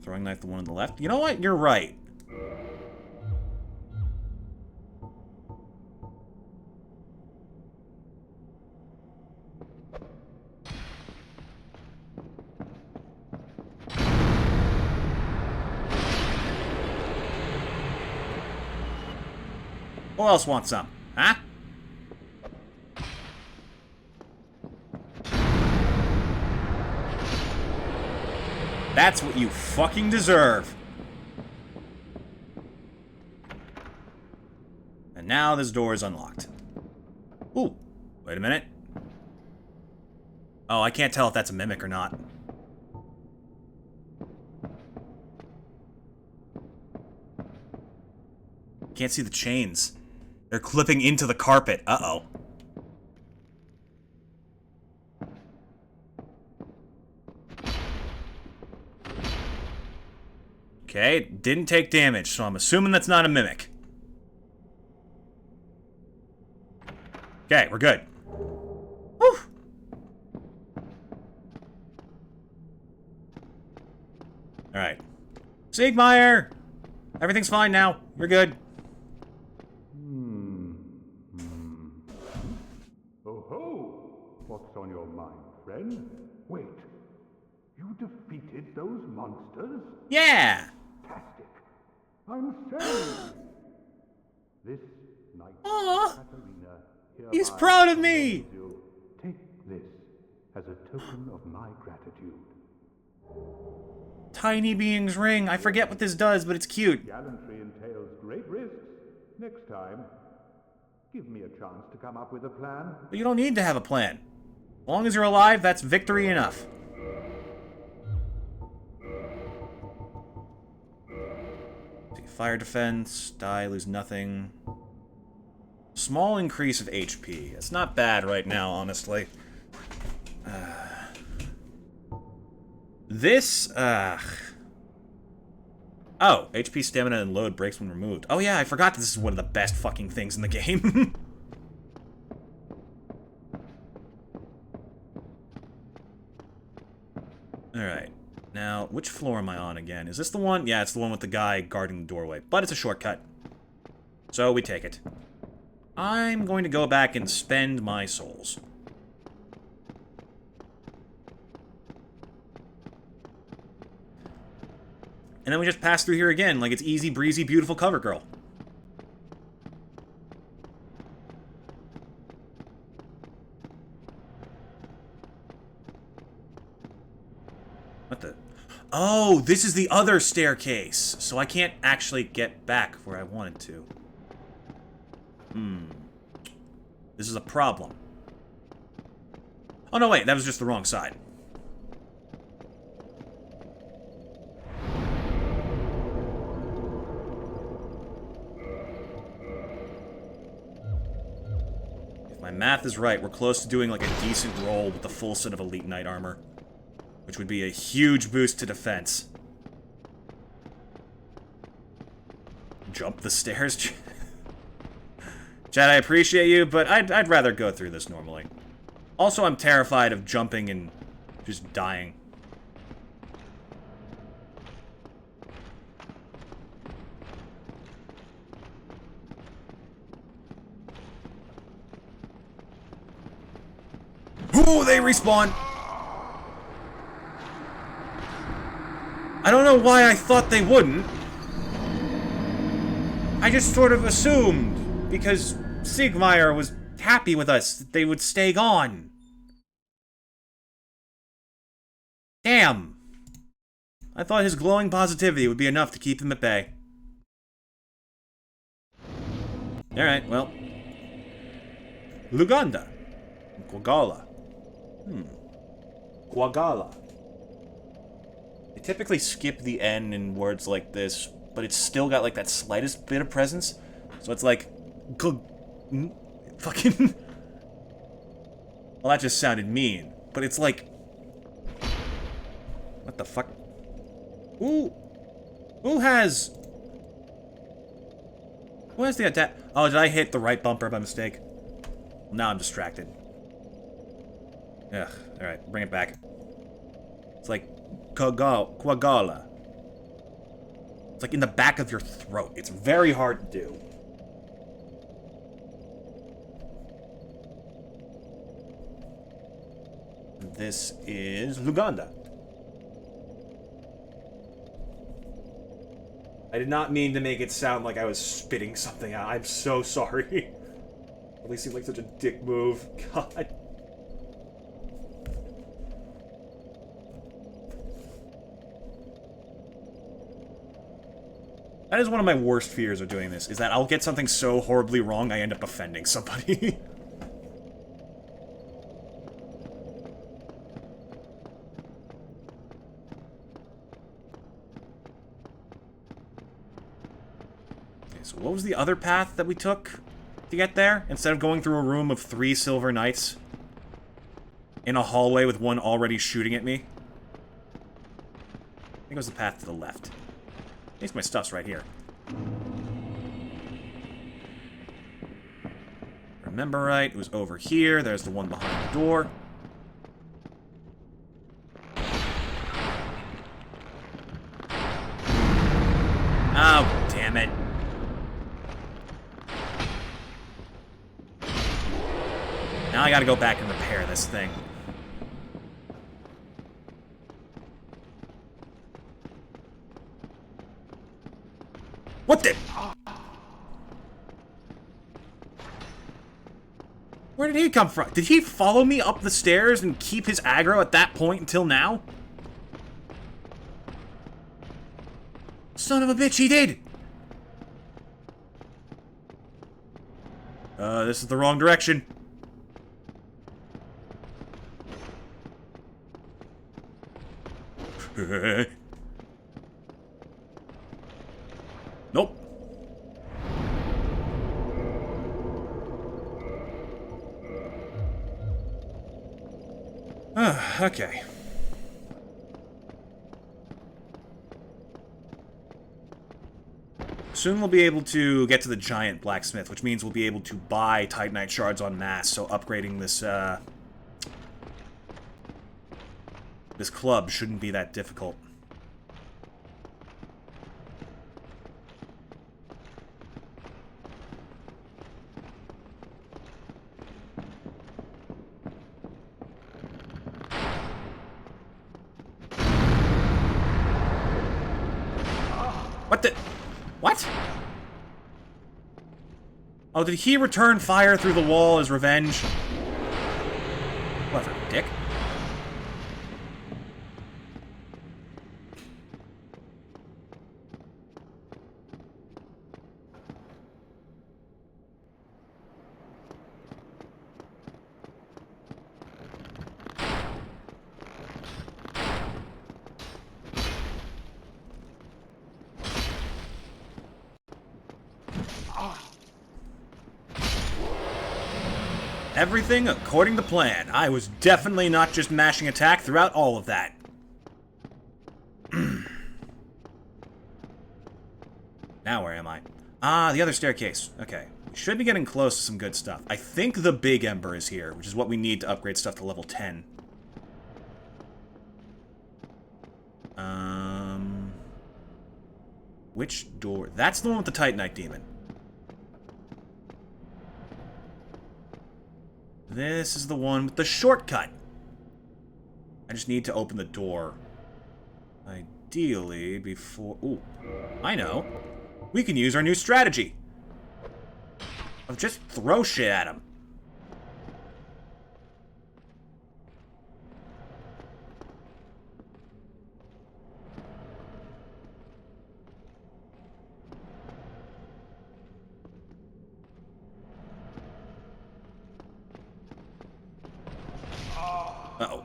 Throwing knife, the one on the left. You know what? You're right. Who else wants some? Huh? That's what you fucking deserve. And now this door is unlocked. Ooh, wait a minute. Oh, I can't tell if that's a mimic or not. Can't see the chains. They're clipping into the carpet. Uh-oh. Okay, it didn't take damage, so I'm assuming that's not a mimic. Okay, we're good. Whew. Alright. Siegmeyer! Everything's fine now. You're good. those monsters? Yeah! Fantastic. I'm saved. This night, Aw! Katarina, He's hereby proud of me! commends you. Take this as a token of my gratitude. Tiny being's ring. I forget what this does, but it's cute. Gallantry entails great risks. Next time, give me a chance to come up with a plan. But you don't need to have a plan. As long as you're alive, that's victory enough. Fire defense, die, lose nothing. Small increase of HP. It's not bad right now, honestly. Oh, HP, stamina, and load breaks when removed. Oh yeah, I forgot that this is one of the best fucking things in the game. Alright. Now, which floor am I on again? Is this the one? Yeah, it's the one with the guy guarding the doorway. But it's a shortcut. So we take it. I'm going to go back and spend my souls. And then we just pass through here again, like it's easy, breezy, beautiful cover girl. What the? Oh, this is the other staircase. So I can't actually get back where I wanted to. This is a problem. Oh, no, wait. That was just the wrong side. If my math is right, we're close to doing like a decent roll with the full set of Elite Knight armor. Which would be a huge boost to defense. Jump the stairs? Chad, I appreciate you, but I'd rather go through this normally. Also, I'm terrified of jumping and just dying. Ooh, they respawn! I don't know why I thought they wouldn't. I just sort of assumed, because Siegmeyer was happy with us, that they would stay gone. Damn. I thought his glowing positivity would be enough to keep them at bay. Alright, well. Luganda. Quagala. Quagala. They typically skip the N in words like this, but it's still got like that slightest bit of presence. So it's like... fucking... Well, that just sounded mean. But it's like... What the fuck? Who has the attack? Oh, did I hit the right bumper by mistake? Now I'm distracted. Ugh, alright, bring it back. It's like... Quagala. It's like in the back of your throat. It's very hard to do. This is Luganda. I did not mean to make it sound like I was spitting something out. I'm so sorry. Really seemed like such a dick move. God. That is one of my worst fears of doing this, is that I'll get something so horribly wrong I end up offending somebody. Okay, so what was the other path that we took to get there? Instead of going through a room of 3 silver knights in a hallway with one already shooting at me? I think it was the path to the left. At least my stuff's right here. Remember right, it was over here. There's the one behind the door. Oh, damn it. Now I gotta go back and repair this thing. What the? Where did he come from? Did he follow me up the stairs and keep his aggro at that point until now? Son of a bitch, he did! This is the wrong direction. Nope. Okay. Soon we'll be able to get to the giant blacksmith, which means we'll be able to buy Titanite shards en masse, so upgrading this, this club shouldn't be that difficult. What the? What? Oh, did he return fire through the wall as revenge? Whatever, dick. Everything according to plan. I was definitely not just mashing attack throughout all of that. Now where am I? Ah, the other staircase. Okay. We should be getting close to some good stuff. I think the big ember is here, which is what we need to upgrade stuff to level 10. Which door? That's the one with the Titanite demon. This is the one with the shortcut. I just need to open the door. Ideally, before... Ooh, I know. We can use our new strategy. Of just throw shit at him. Uh-oh.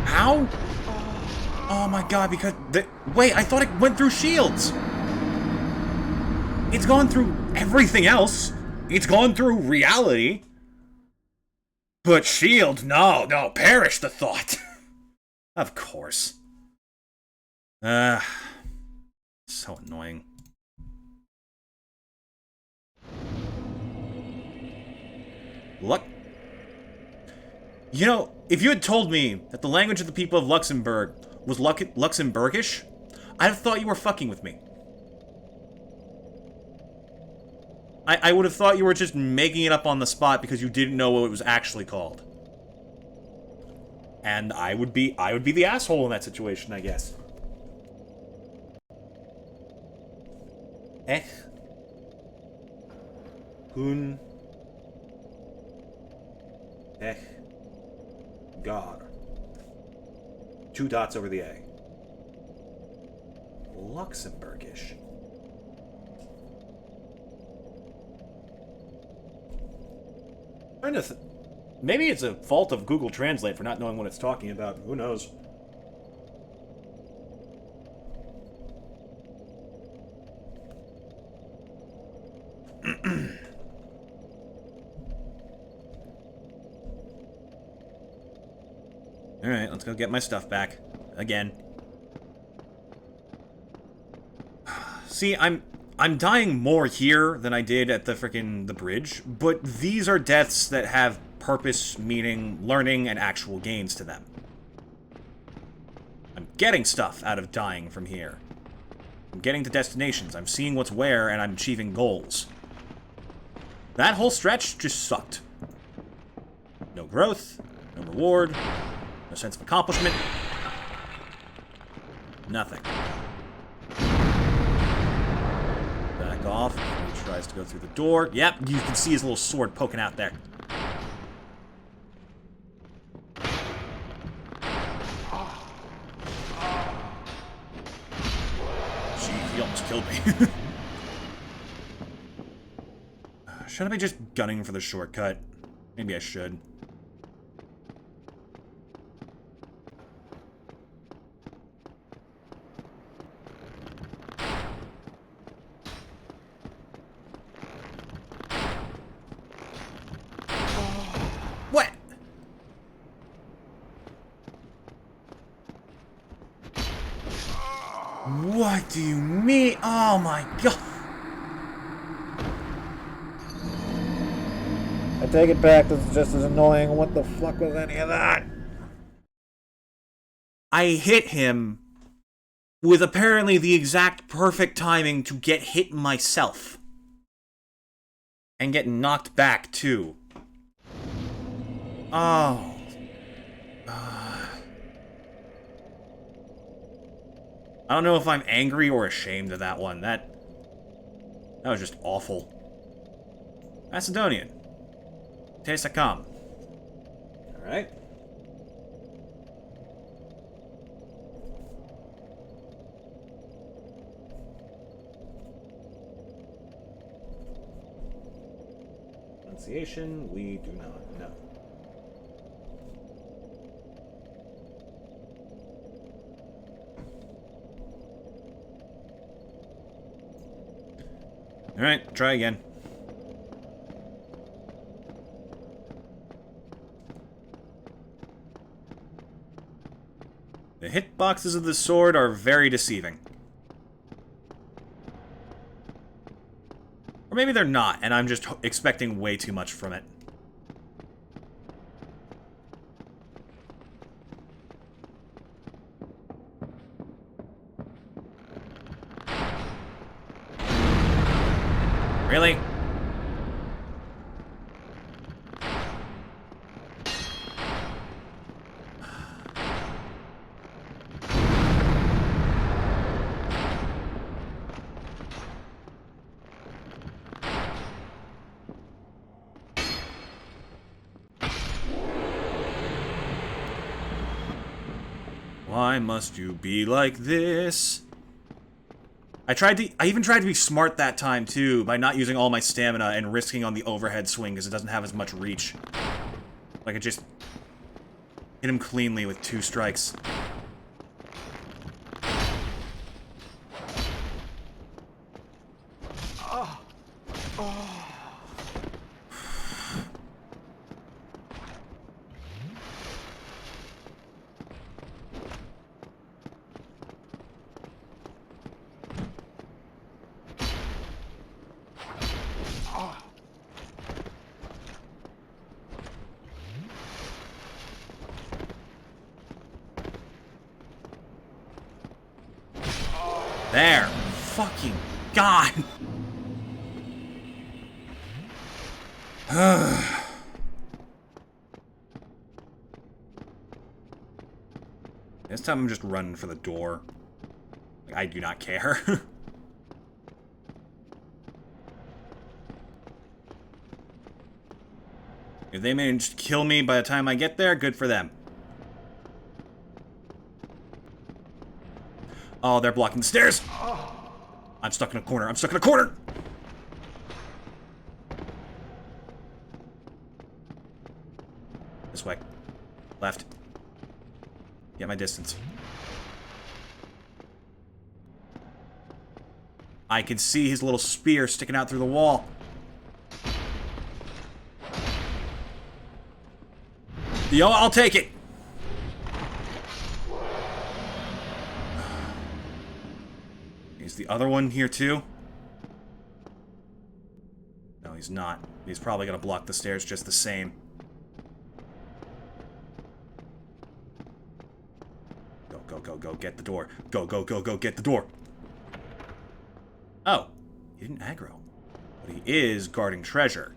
How? Oh my god, because the... Wait, I thought it went through shields! It's gone through everything else. It's gone through reality. But shield, no, perish the thought. Of course. So annoying. Look. You know, if you had told me that the language of the people of Luxembourg was Luxembourgish, I'd have thought you were fucking with me. I would have thought you were just making it up on the spot because you didn't know what it was actually called. And I would be the asshole in that situation, I guess. Hun Gar. 2 dots over the A. Luxembourgish. Maybe it's a fault of Google Translate for not knowing what it's talking about. Who knows? Alright, let's go get my stuff back. Again. See, I'm dying more here than I did at the bridge, but these are deaths that have purpose, meaning, learning, and actual gains to them. I'm getting stuff out of dying from here. I'm getting to destinations, I'm seeing what's where, and I'm achieving goals. That whole stretch just sucked. No growth, no reward, no sense of accomplishment. Nothing. Back off. He tries to go through the door. Yep, you can see his little sword poking out there. Jeez, he almost killed me. Should I be just gunning for the shortcut? Maybe I should. What? What do you mean? Oh my god. I take it back, this is just as annoying. What the fuck was any of that? I hit him with apparently the exact perfect timing to get hit myself. And get knocked back, too. Oh. I don't know if I'm angry or ashamed of that one. That was just awful. Macedonian. Tesacom. Alright. Pronunciation, we do not know. Alright, try again. The hitboxes of the sword are very deceiving. Or maybe they're not, and I'm just expecting way too much from it. Really? Why must you be like this? I even tried to be smart that time, too, by not using all my stamina and risking on the overhead swing because it doesn't have as much reach. Like, I just hit him cleanly with 2 strikes. There. Fucking God. This time I'm just running for the door. Like, I do not care. If they manage to kill me by the time I get there, good for them. Oh, they're blocking the stairs! I'm stuck in a corner. I'm stuck in a corner! This way. Left. Get my distance. I can see his little spear sticking out through the wall. Yo, I'll take it! Is the other one here too? No, he's not. He's probably gonna block the stairs just the same. Go, go, go, go, get the door. Go, go, go, go, get the door. Oh, he didn't aggro. But he is guarding treasure.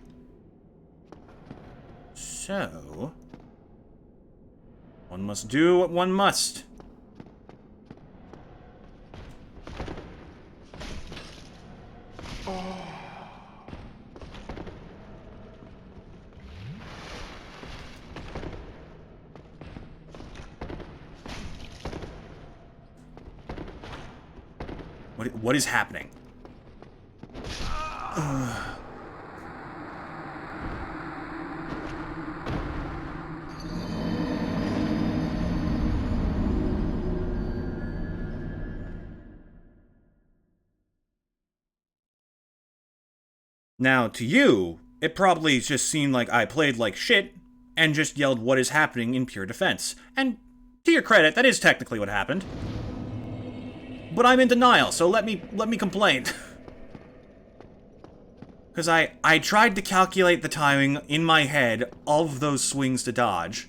So... one must do what one must. What is happening? Now, to you, it probably just seemed like I played like shit and just yelled what is happening in pure defense. And to your credit, that is technically what happened. But I'm in denial, so let me complain. Because I tried to calculate the timing in my head of those swings to dodge,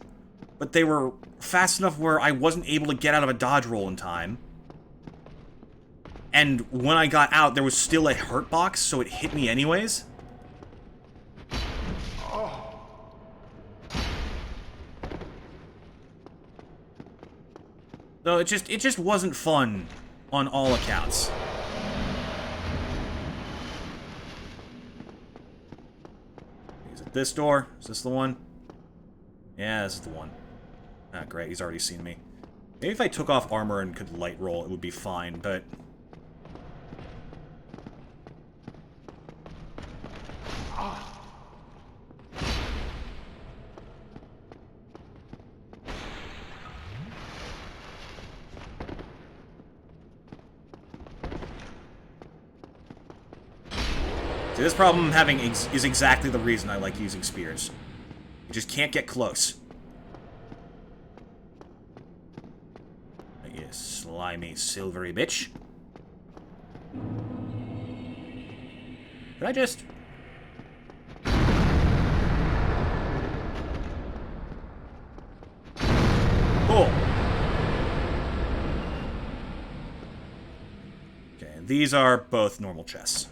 but they were fast enough where I wasn't able to get out of a dodge roll in time. And when I got out, there was still a hurt box, so it hit me anyways. So it just wasn't fun on all accounts. Is it this door? Is this the one? Yeah, this is the one. Ah, great, he's already seen me. Maybe if I took off armor and could light roll, it would be fine, but... See, this problem I'm having is exactly the reason I like using spears. You just can't get close. You slimy, silvery bitch. Did I just... Cool. Okay, and these are both normal chests.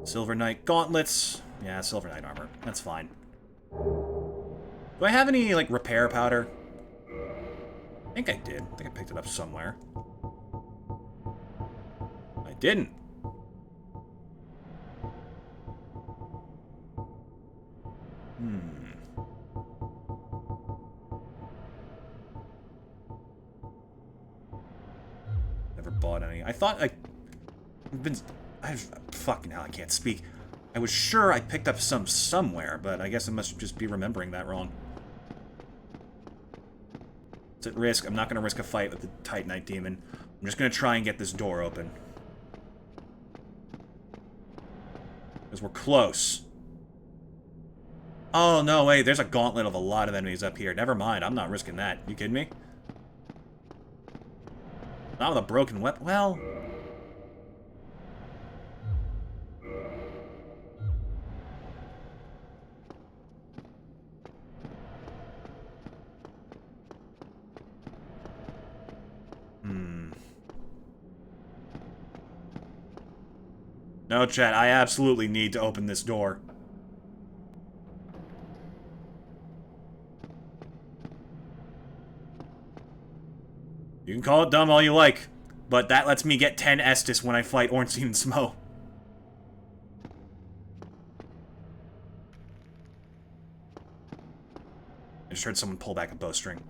Silver Knight gauntlets. Yeah, Silver Knight armor. That's fine. Do I have any, like, repair powder? I think I did. I think I picked it up somewhere. I didn't. Never bought any. I thought fucking hell, I can't speak. I was sure I picked up some somewhere, but I guess I must just be remembering that wrong. It's at risk. I'm not going to risk a fight with the Titanite demon. I'm just going to try and get this door open. Because we're close. Oh, no, wait. There's a gauntlet of a lot of enemies up here. Never mind. I'm not risking that. You kidding me? Not with a broken weapon. Well... No, chat, I absolutely need to open this door. You can call it dumb all you like, but that lets me get 10 Estus when I fight Ornstein and Smough. I just heard someone pull back a bowstring.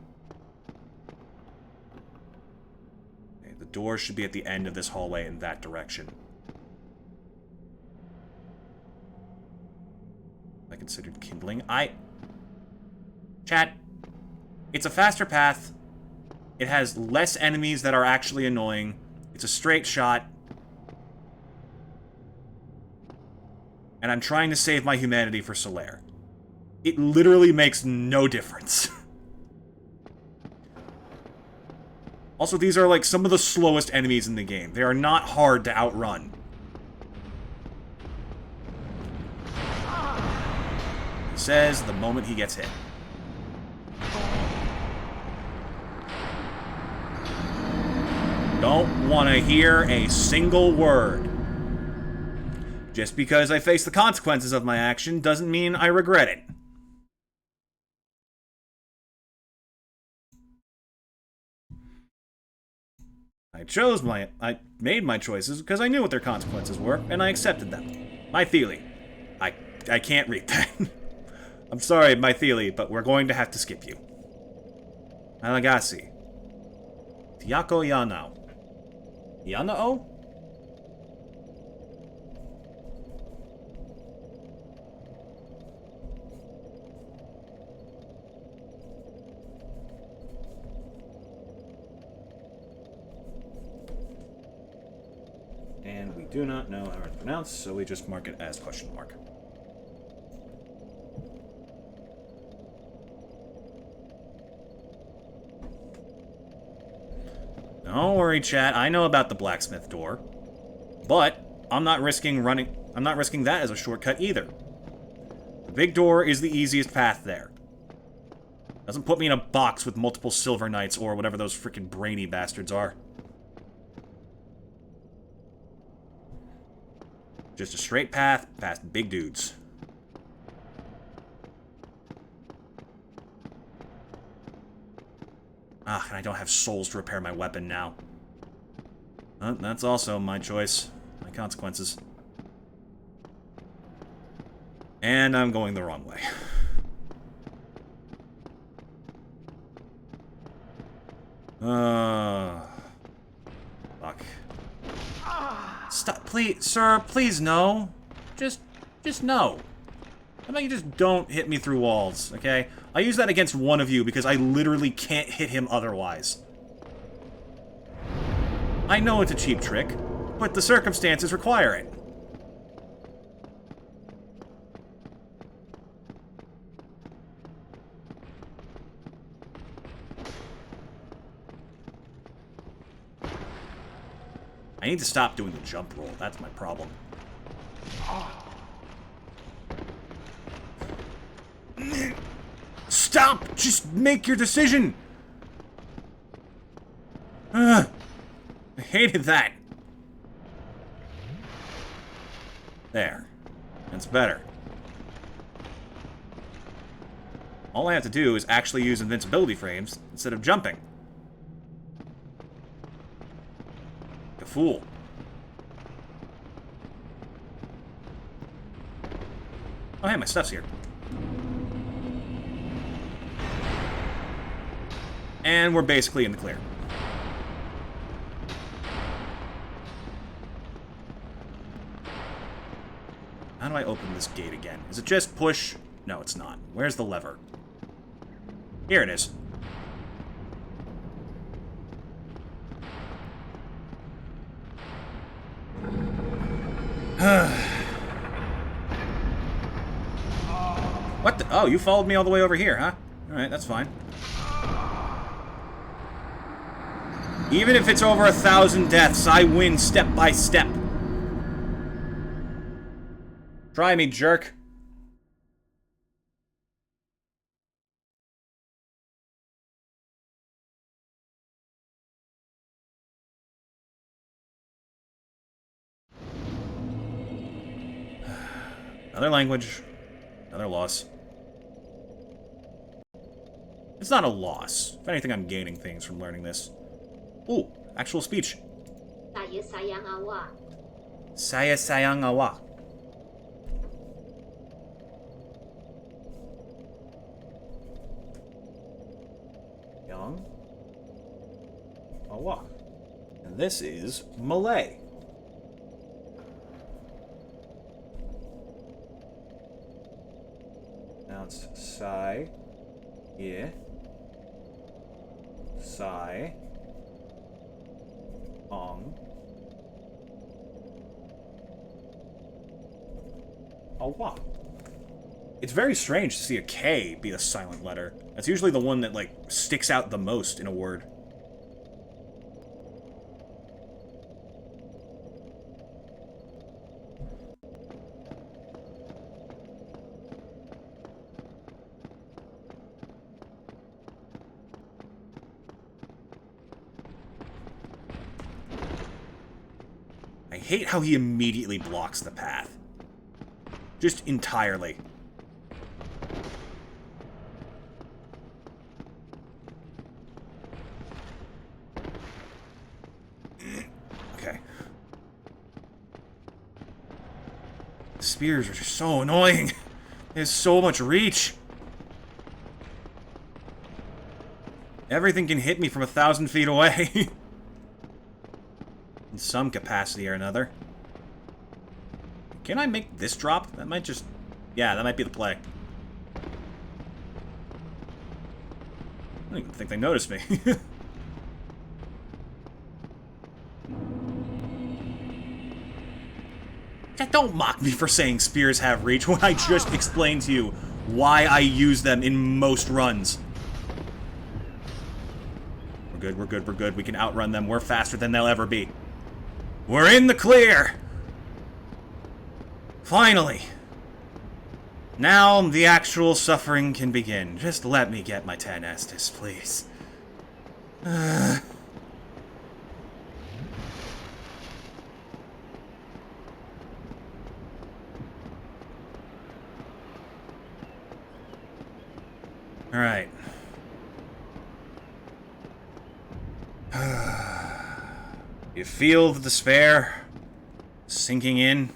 Okay, the door should be at the end of this hallway in that direction. I considered kindling. Chat, it's a faster path. It has less enemies that are actually annoying. It's a straight shot. And I'm trying to save my humanity for Solaire. It literally makes no difference. Also, these are like some of the slowest enemies in the game. They are not hard to outrun. He says the moment he gets hit. Don't want to hear a single word. Just because I face the consequences of my action doesn't mean I regret it. I made my choices because I knew what their consequences were, and I accepted them. My Theely. I can't read that. I'm sorry, my Theely, but we're going to have to skip you. Malagasi. Tiako Yanao. Yanao? And we do not know how to pronounce, so we just mark it as question mark. Don't worry, chat. I know about the blacksmith door. But I'm not risking that as a shortcut either. The big door is the easiest path there. Doesn't put me in a box with multiple silver knights or whatever those freaking brainy bastards are. Just a straight path past big dudes. Ah, and I don't have souls to repair my weapon now. That's also my choice. My consequences. And I'm going the wrong way. Fuck. Stop, please, sir, please no. Just no. How about you just don't hit me through walls, okay? I use that against one of you because I literally can't hit him otherwise. I know it's a cheap trick, but the circumstances require it. I need to stop doing the jump roll. That's my problem. Stop! Just make your decision! I hated that. There. That's better. All I have to do is actually use invincibility frames instead of jumping. Like a fool. Oh, hey, my stuff's here. And we're basically in the clear. How do I open this gate again? Is it just push? No, it's not. Where's the lever? Here it is. What the? Oh, you followed me all the way over here, huh? Alright, that's fine. Even if it's over 1,000 deaths, I win step by step. Try me, jerk. Another language. Another loss. It's not a loss. If anything, I'm gaining things from learning this. Ooh, actual speech. Saya sayang awak. Saya sayang awak. Young awak. And this is Malay. Now it's Sai. Yeah. Sai. Ong. Awak. It's very strange to see a K be a silent letter. That's usually the one that, like, sticks out the most in a word. I hate how he immediately blocks the path. Just entirely. spears are just so annoying. There's so much reach. Everything can hit me from 1,000 feet away. In some capacity or another. Can I make this drop? That might just... Yeah, that might be the play. I don't even think they noticed me. Don't mock me for saying spears have reach when I just explained to you why I use them in most runs. We're good, we're good, we're good. We can outrun them. We're faster than they'll ever be. We're in the clear! Finally! Now the actual suffering can begin. Just let me get my 10 Estus, please. Alright. You feel the despair sinking in?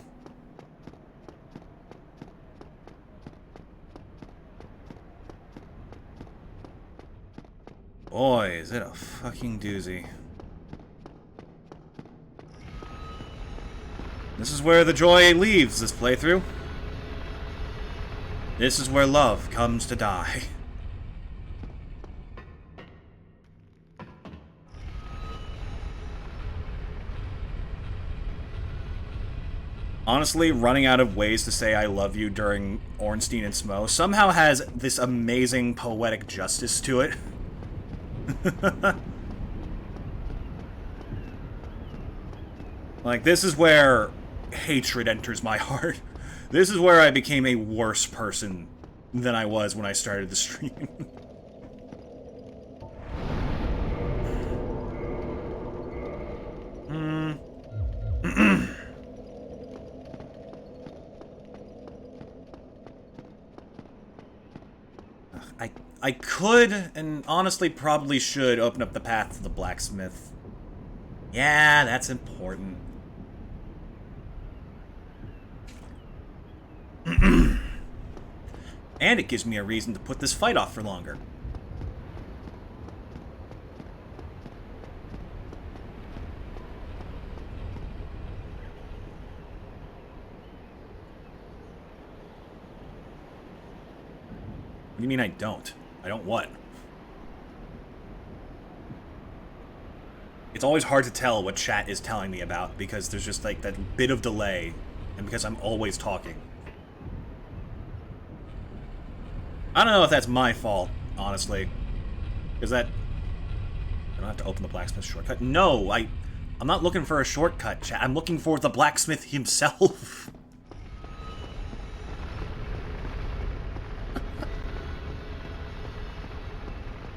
Boy, is it a fucking doozy. This is where the joy leaves this playthrough. This is where love comes to die. Honestly, running out of ways to say I love you during Ornstein and Smough somehow has this amazing poetic justice to it. Like, this is where hatred enters my heart. This is where I became a worse person than I was when I started the stream. I could, and honestly probably should, open up the path to the blacksmith. Yeah, that's important. And it gives me a reason to put this fight off for longer. What do you mean I don't? I don't what? It's always hard to tell what chat is telling me about because there's just like that bit of delay and because I'm always talking. I don't know if that's my fault, honestly. Because that... I don't have to open the blacksmith shortcut. No, I'm not looking for a shortcut, chat. I'm looking for the blacksmith himself.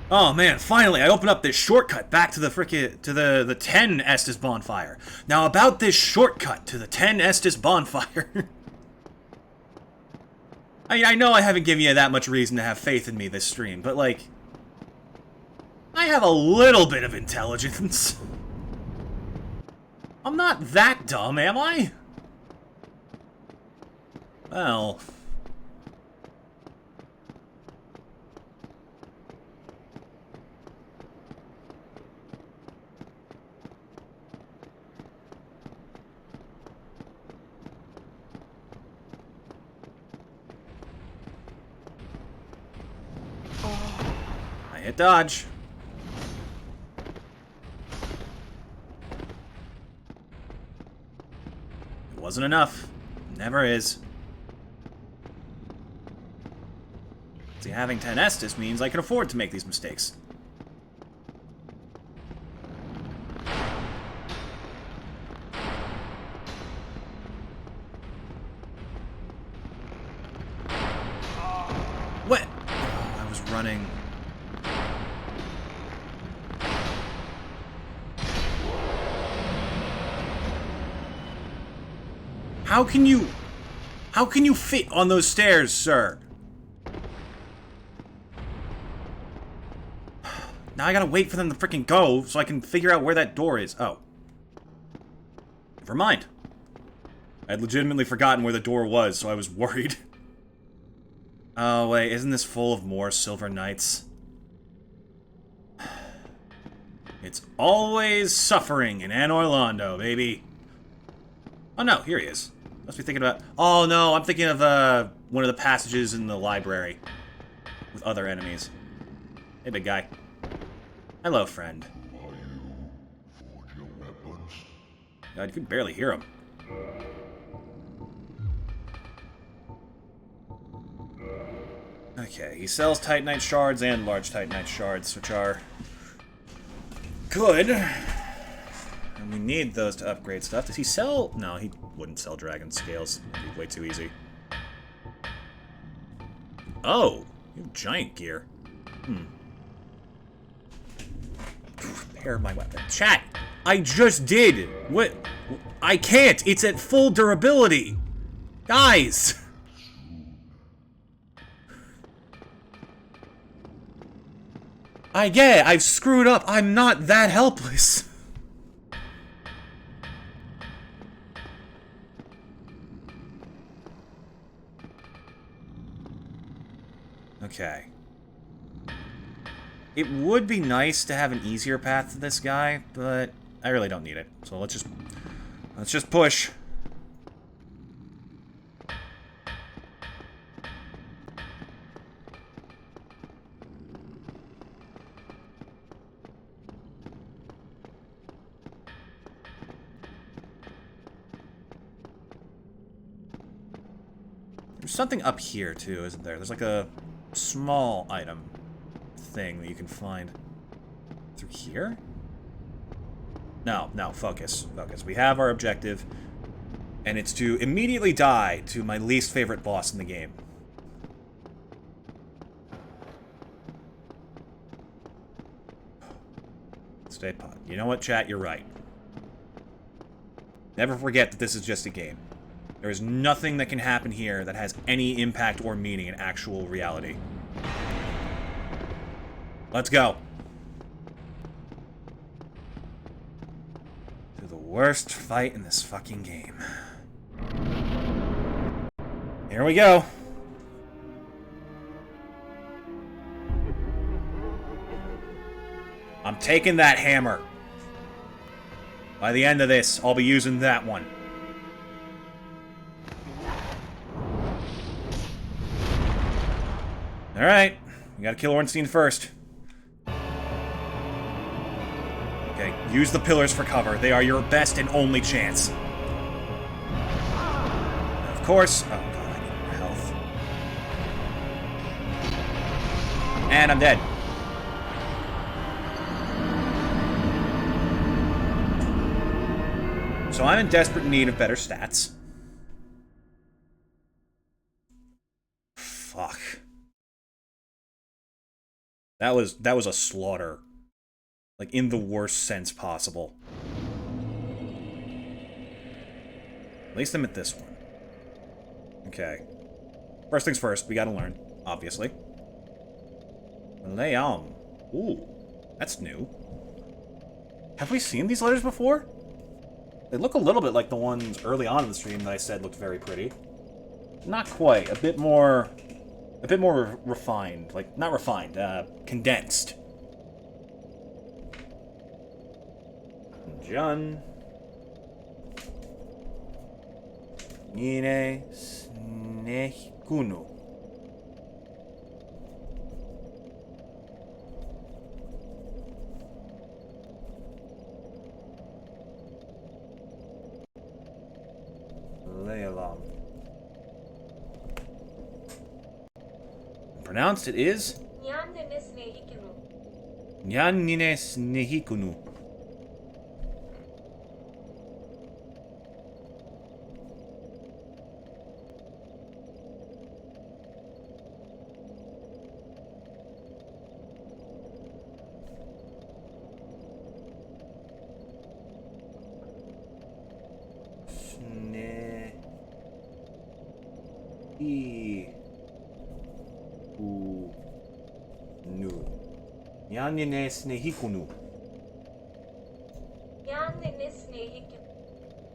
Oh man, finally, I opened up this shortcut back to the the 10 Estus bonfire. Now about this shortcut to the 10 Estus bonfire. I know I haven't given you that much reason to have faith in me this stream, but like, I have a little bit of intelligence. I'm not that dumb, am I? Well... I hit dodge. It wasn't enough. Never is. See, having 10 Estus means I can afford to make these mistakes. What? Oh, I was running. How can you fit on those stairs, sir? Now I gotta wait for them to freaking go so I can figure out where that door is. Oh. Never mind. I'd legitimately forgotten where the door was, so I was worried. Oh, wait, isn't this full of more Silver Knights? It's always suffering in Anor Londo, baby. Oh, no, here he is. Must be thinking about... Oh, no, I'm thinking of, one of the passages in the library with other enemies. Hey, big guy. Hello, friend. Are you forging weapons? God, you can barely hear him. Okay, he sells Titanite shards and large Titanite shards, which are good. And we need those to upgrade stuff. Does he sell? No, he wouldn't sell dragon scales. It'd be way too easy. Oh, you have giant gear. Repair my weapon. Chat! I just did! What? I can't! It's at full durability! Guys! I get it, I've screwed up. I'm not that helpless. Okay. It would be nice to have an easier path to this guy, but I really don't need it. So let's just push. There's something up here, too, isn't there? There's like a small item thing that you can find through here? No, focus. Focus. We have our objective, and it's to immediately die to my least favorite boss in the game. Stay put. You know what, chat? You're right. Never forget that this is just a game. There is nothing that can happen here that has any impact or meaning in actual reality. Let's go. To the worst fight in this fucking game. Here we go. I'm taking that hammer. By the end of this, I'll be using that one. Alright, we gotta kill Ornstein first. Okay, use the pillars for cover. They are your best and only chance. Of course. Oh god, I need more health. And I'm dead. So I'm in desperate need of better stats. Fuck. That was a slaughter. Like, in the worst sense possible. At least I'm at this one. Okay. First things first, we gotta learn, obviously. Leam. Ooh, that's new. Have we seen these letters before? They look a little bit like the ones early on in the stream that I said looked very pretty. Not quite. A bit more refined. Like, not refined, condensed. Jun. Nine snehikunu. Leolam. Pronounced, it is Nyanine snehikunu. Nyanine snehikunu.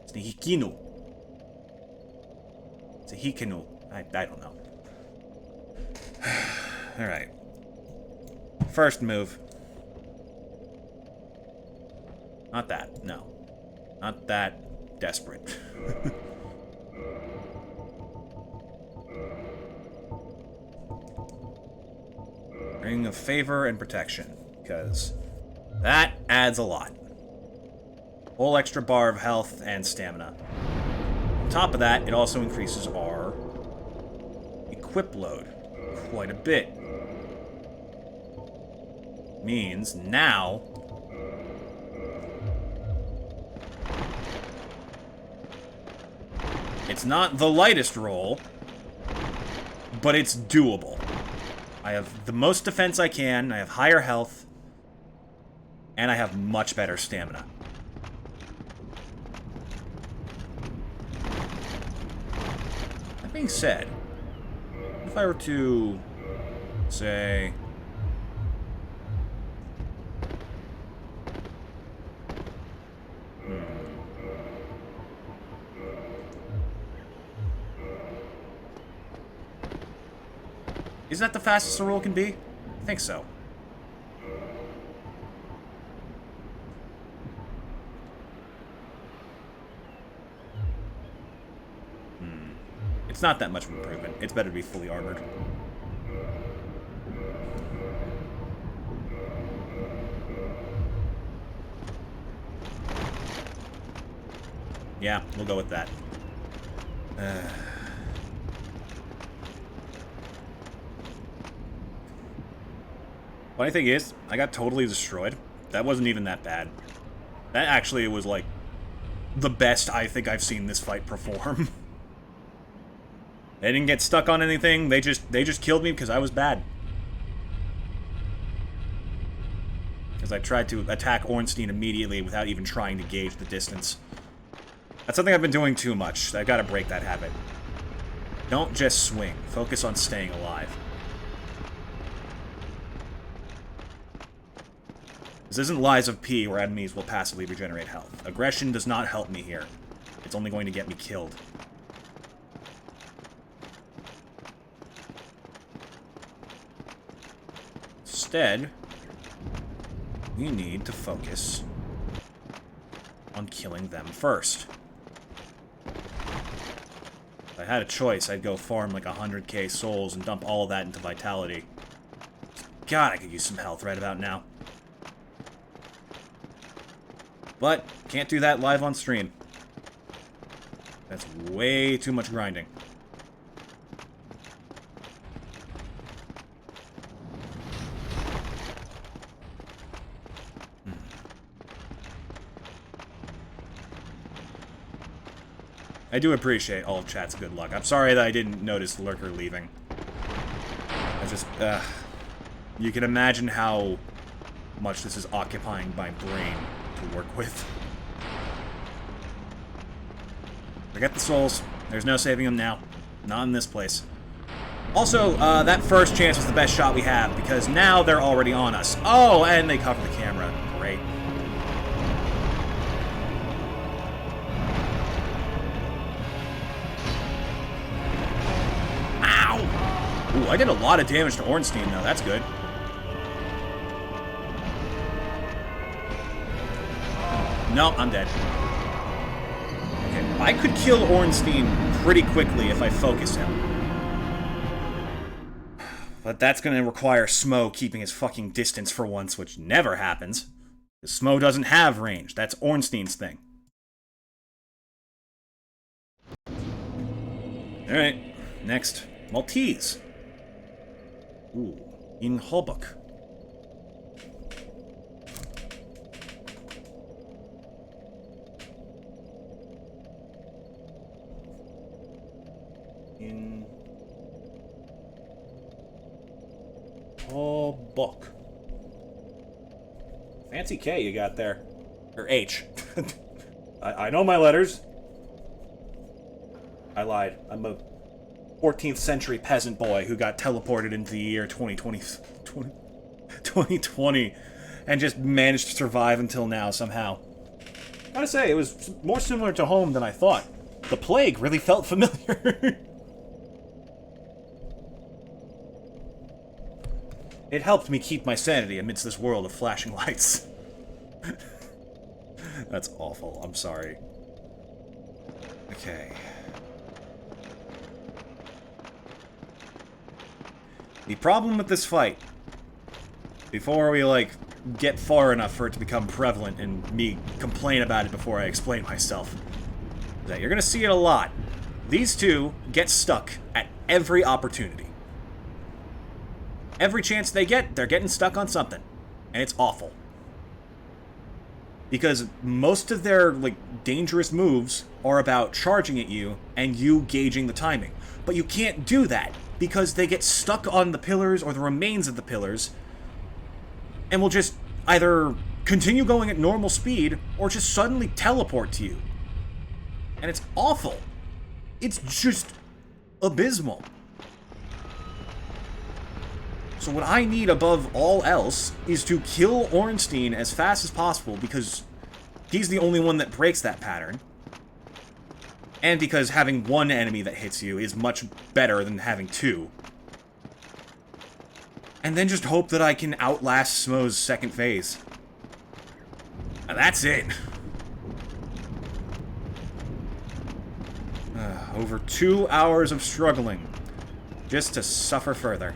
Snehikinu. So he can... I don't know. Alright. First move. Not that, no. Not that desperate. Ring of favor and protection, because that adds a lot. Whole extra bar of health and stamina. On top of that, it also increases our equip load quite a bit. Means now it's not the lightest roll, but it's doable. I have the most defense I can, I have higher health, and I have much better stamina. That being said, if I were to say... Is that the fastest a roll can be? I think so. It's not that much of an improvement. It's better to be fully armored. Yeah, we'll go with that. Funny thing is, I got totally destroyed. That wasn't even that bad. That actually was, like, the best I think I've seen this fight perform. They didn't get stuck on anything, they just killed me because I was bad. Because I tried to attack Ornstein immediately without even trying to gauge the distance. That's something I've been doing too much. I've got to break that habit. Don't just swing. Focus on staying alive. This isn't Lies of P, where enemies will passively regenerate health. Aggression does not help me here. It's only going to get me killed. Instead, we need to focus on killing them first. If I had a choice, I'd go farm like 100k souls and dump all of that into vitality. God, I could use some health right about now. But, can't do that live on stream. That's way too much grinding. I do appreciate all of chat's good luck. I'm sorry that I didn't notice Lurker leaving. I just, you can imagine how much this is occupying my brain to work with. Forget the souls. There's no saving them now. Not in this place. Also, that first chance was the best shot we have, because now they're already on us. Oh, and they cover the camera. Great. Ow! Ooh, I did a lot of damage to Ornstein, though. That's good. No, I'm dead. Okay, I could kill Ornstein pretty quickly if I focus him. But that's going to require Smough keeping his fucking distance for once, which never happens. Because Smough doesn't have range. That's Ornstein's thing. Alright, next. Maltese. Ooh, in Holbuck. In Holbuck. Fancy K you got there. Or H. I know my letters. I lied. I'm a 14th century peasant boy who got teleported into the year 2020 and just managed to survive until now somehow. Gotta say, it was more similar to home than I thought. The plague really felt familiar. It helped me keep my sanity amidst this world of flashing lights. That's awful. I'm sorry. Okay. The problem with this fight, before we, like, get far enough for it to become prevalent and me complain about it before I explain myself, is that you're gonna see it a lot. These two get stuck at every opportunity. Every chance they get, they're getting stuck on something. And it's awful. Because most of their, like, dangerous moves are about charging at you and you gauging the timing. But you can't do that, because they get stuck on the pillars or the remains of the pillars, and will just either continue going at normal speed or just suddenly teleport to you. And it's awful. It's just abysmal. So what I need above all else is to kill Ornstein as fast as possible, because he's the only one that breaks that pattern. And because having one enemy that hits you is much better than having two. And then just hope that I can outlast Smough's second phase. And that's it. Over 2 hours of struggling, just to suffer further.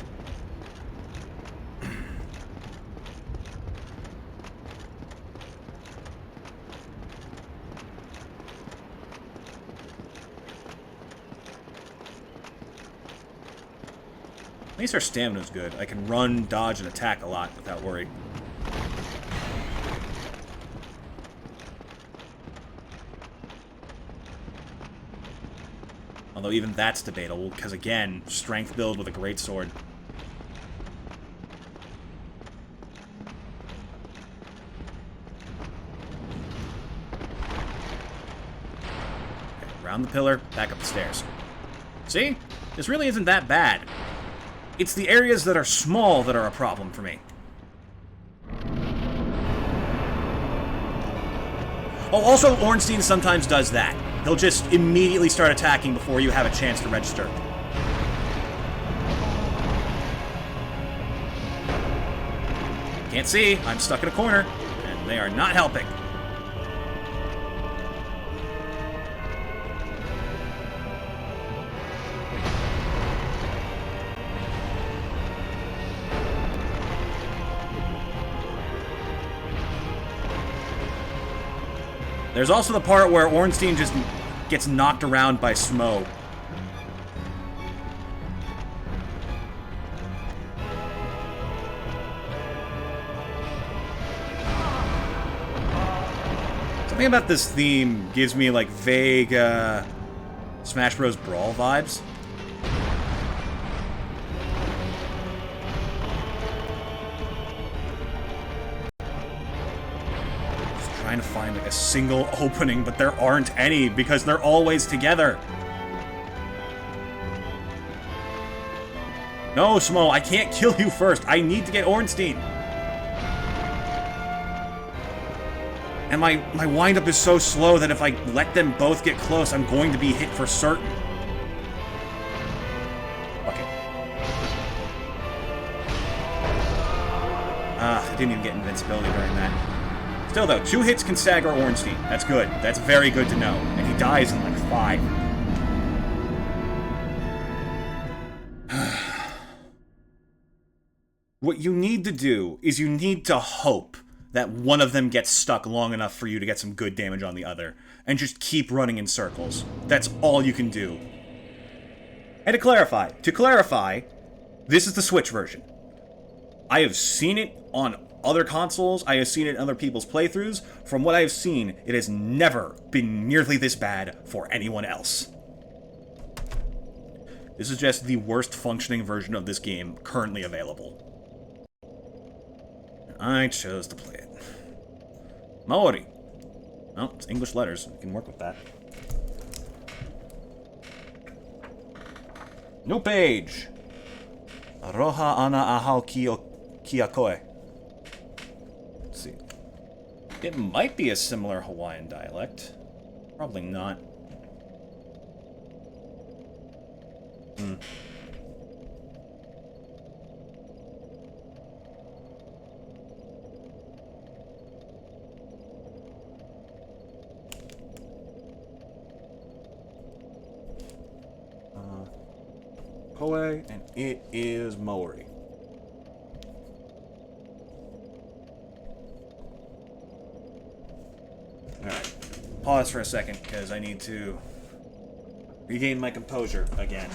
At least our stamina's good. I can run, dodge, and attack a lot without worry. Although even that's debatable, because again, strength build with a great sword. Okay, around the pillar, back up the stairs. See? This really isn't that bad. It's the areas that are small that are a problem for me. Oh, also, Ornstein sometimes does that. He'll just immediately start attacking before you have a chance to register. Can't see, I'm stuck in a corner, and they are not helping. There's also the part where Ornstein just gets knocked around by Smough. Something about this theme gives me, like, vague, Smash Bros. Brawl vibes. Trying to find like a single opening, but there aren't any because they're always together. No, Smough, I can't kill you first. I need to get Ornstein. And my windup is so slow that if I let them both get close, I'm going to be hit for certain. Okay. I didn't even get invincibility during that. Still, though, 2 hits can stagger Ornstein. That's good. That's very good to know. And he dies in, like, 5. What you need to do is you need to hope that one of them gets stuck long enough for you to get some good damage on the other. And just keep running in circles. That's all you can do. And to clarify, this is the Switch version. I have seen it on other consoles, I have seen it in other people's playthroughs. From what I have seen, it has never been nearly this bad for anyone else. This is just the worst functioning version of this game currently available. I chose to play it. Maori. Well, it's English letters. We can work with that. New page. Aroha ana ahau kiakoe. Let's see. It might be a similar Hawaiian dialect. Probably not. away, and it is Maori. Alright. Pause for a second, because I need to regain my composure again.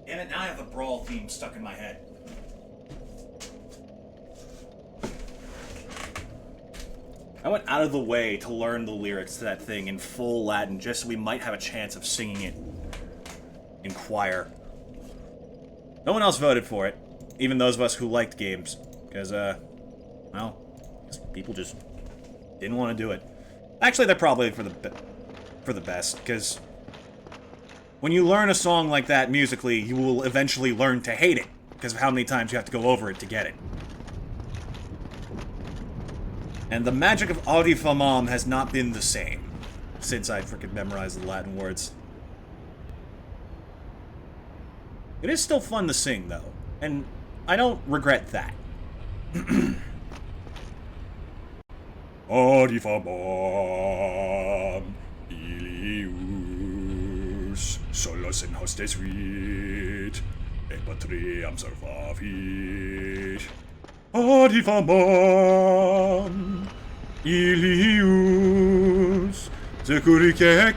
Damn it, now I have the Brawl theme stuck in my head. I went out of the way to learn the lyrics to that thing in full Latin just so we might have a chance of singing it in choir. No one else voted for it, even those of us who liked games, because, well, people just didn't want to do it. Actually, they're probably for the best, because when you learn a song like that musically, you will eventually learn to hate it, because of how many times you have to go over it to get it. And the magic of Audi Famam has not been the same since I freaking memorized the Latin words. It is still fun to sing, though, and I don't regret that. Audi Famam, Ilius, solos in hostes vit, et patriam servavit. Audi Famam, Ilius, securice,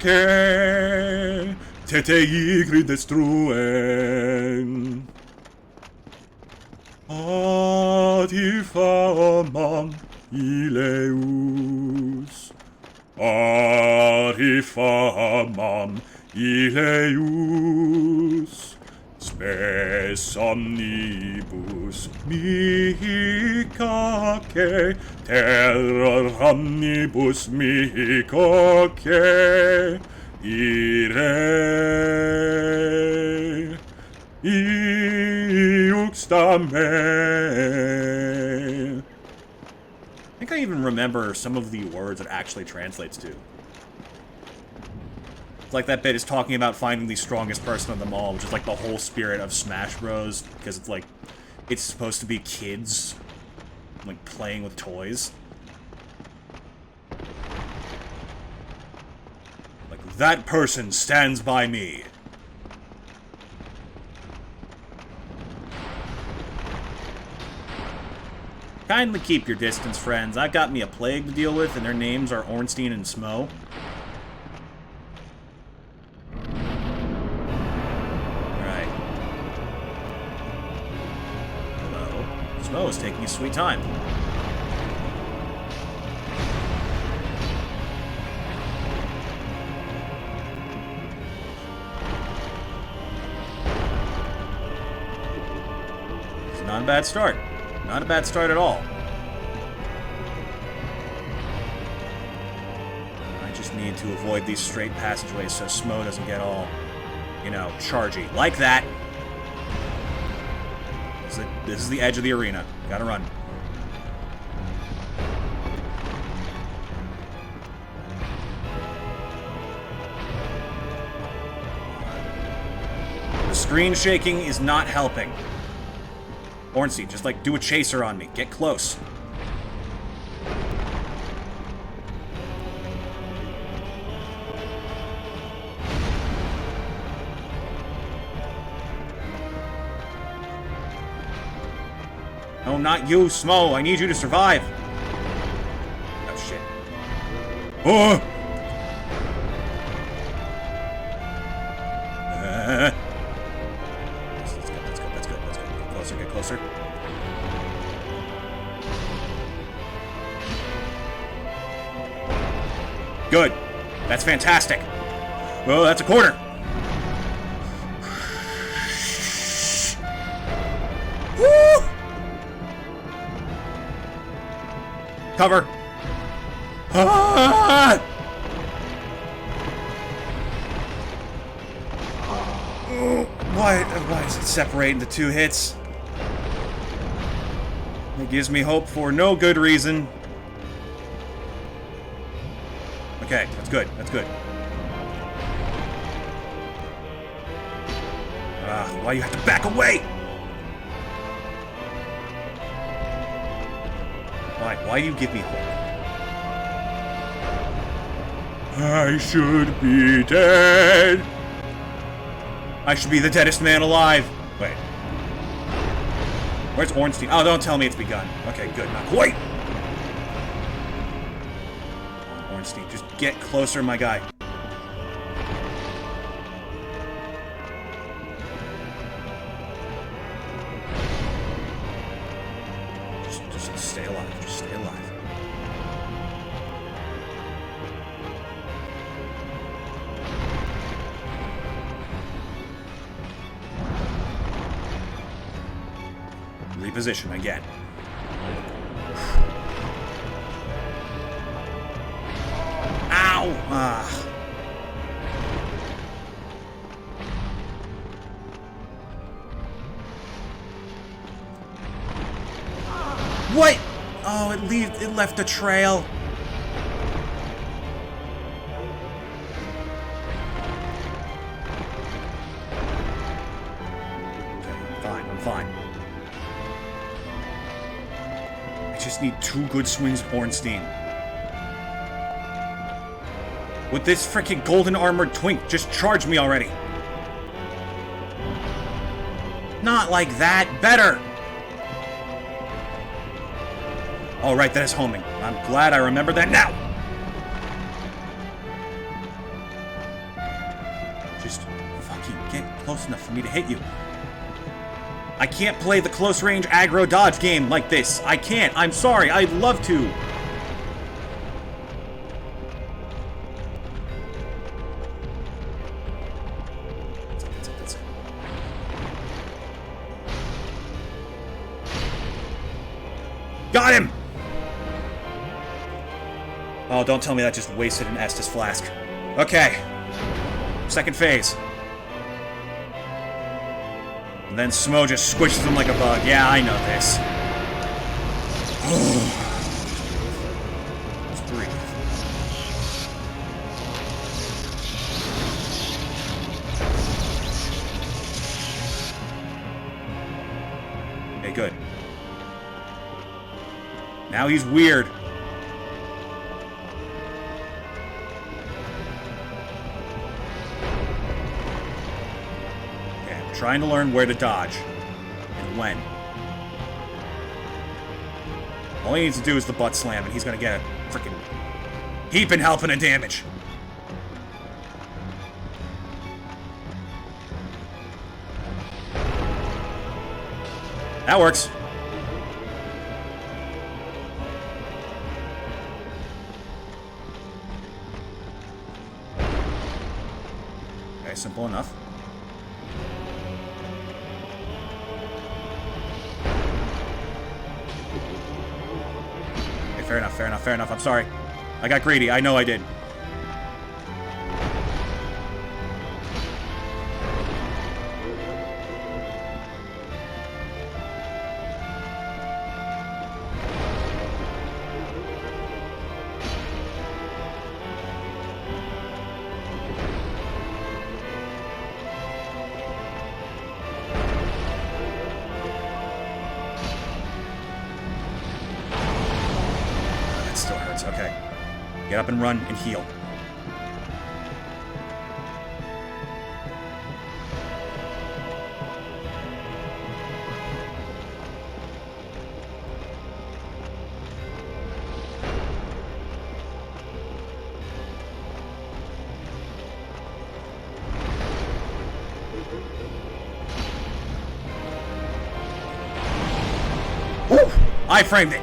tete igri destruen. Audi Famam, Ileus, Audi Famam, Ileus, spes omnibus mihi cace, terror omnibus mihi cace, ire, iuxta me. I think I even remember some of the words it actually translates to. It's like that bit is talking about finding the strongest person of them all, which is like the whole spirit of Smash Bros. Because it's like, it's supposed to be kids, like, playing with toys. Like, that person stands by me. Kindly keep your distance, friends. I've got me a plague to deal with, and their names are Ornstein and Smough. Alright. Hello. Smough is taking his sweet time. It's not a bad start. Not a bad start at all. I just need to avoid these straight passageways so Smough doesn't get all, you know, chargy. Like that! This is the edge of the arena. Gotta run. The screen shaking is not helping. Ornstein, just, like, do a chaser on me. Get close. No, not you, Smough. I need you to survive. Oh, shit. Oh! That's good. Get closer. Good. That's fantastic. Oh, that's a quarter. Woo! Cover. Ah! Why is it separated into 2 hits? It gives me hope for no good reason. Okay, that's good. Why do you have to back away? Why do you give me hope? I should be dead. I should be the deadest man alive. Wait. Where's Ornstein? Oh, don't tell me it's begun. Okay, good. Not quite. Ornstein, just get closer, my guy. Just stay alive. Just stay alive. Reposition again. Ow! What? Oh, it left a trail. Okay, I'm fine. I just need 2 good swings of Ornstein. With this freaking golden armored twink, just charge me already. Not like that. Better. Oh, right, that is homing. I'm glad I remember that now. Just fucking get close enough for me to hit you. I can't play the close-range aggro dodge game like this. I can't. I'm sorry. I'd love to. That's it. Got him! Oh, don't tell me that just wasted an Estus flask. Okay. Second phase. And then Smough just squishes him like a bug. Yeah, I know this. Just breathe. Okay, good. Now he's weird. Trying to learn where to dodge and when. All he needs to do is the butt slam, and he's gonna get a freaking heaping helping of damage. That works. Okay, simple enough. Fair enough. I'm sorry. I got greedy. I know I did. Still hurts. Okay. Get up and run and heal. I framed it.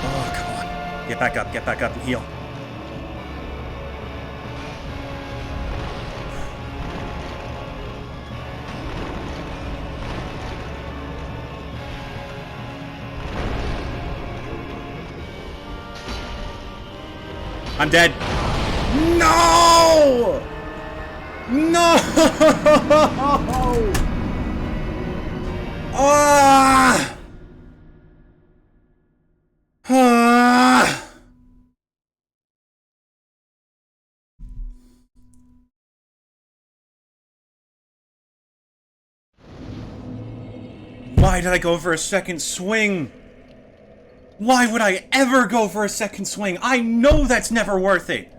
Oh, come on. Get back up and heal. I'm dead. No! No! Ah! Ah! Why did I go for a second swing? Why would I ever go for a second swing? I know that's never worth it.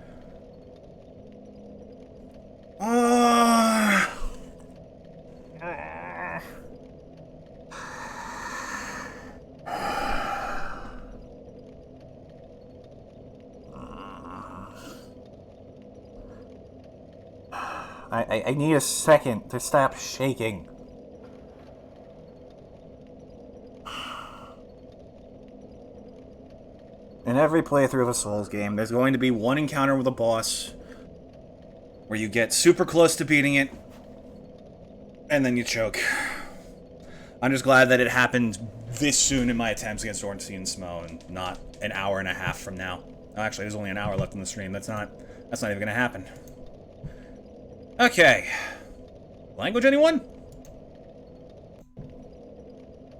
I need a second to stop shaking. In every playthrough of a Souls game, there's going to be one encounter with a boss where you get super close to beating it, and then you choke. I'm just glad that it happened this soon in my attempts against Ornstein and Smough, and not an hour and a half from now. Oh, actually, there's only an hour left in the stream. That's not even gonna happen. Okay. Language, anyone?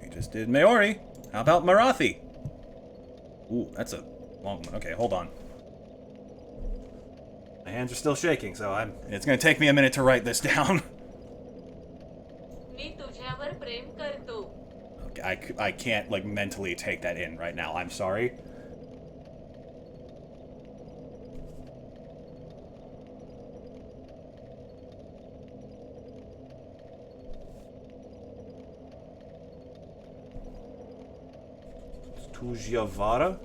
We just did Maori. How about Marathi? Ooh, that's a long one. Okay, hold on. My hands are still shaking, so it's gonna take me a minute to write this down. Okay, I can't, like, mentally take that in right now. I'm sorry. Tujavara?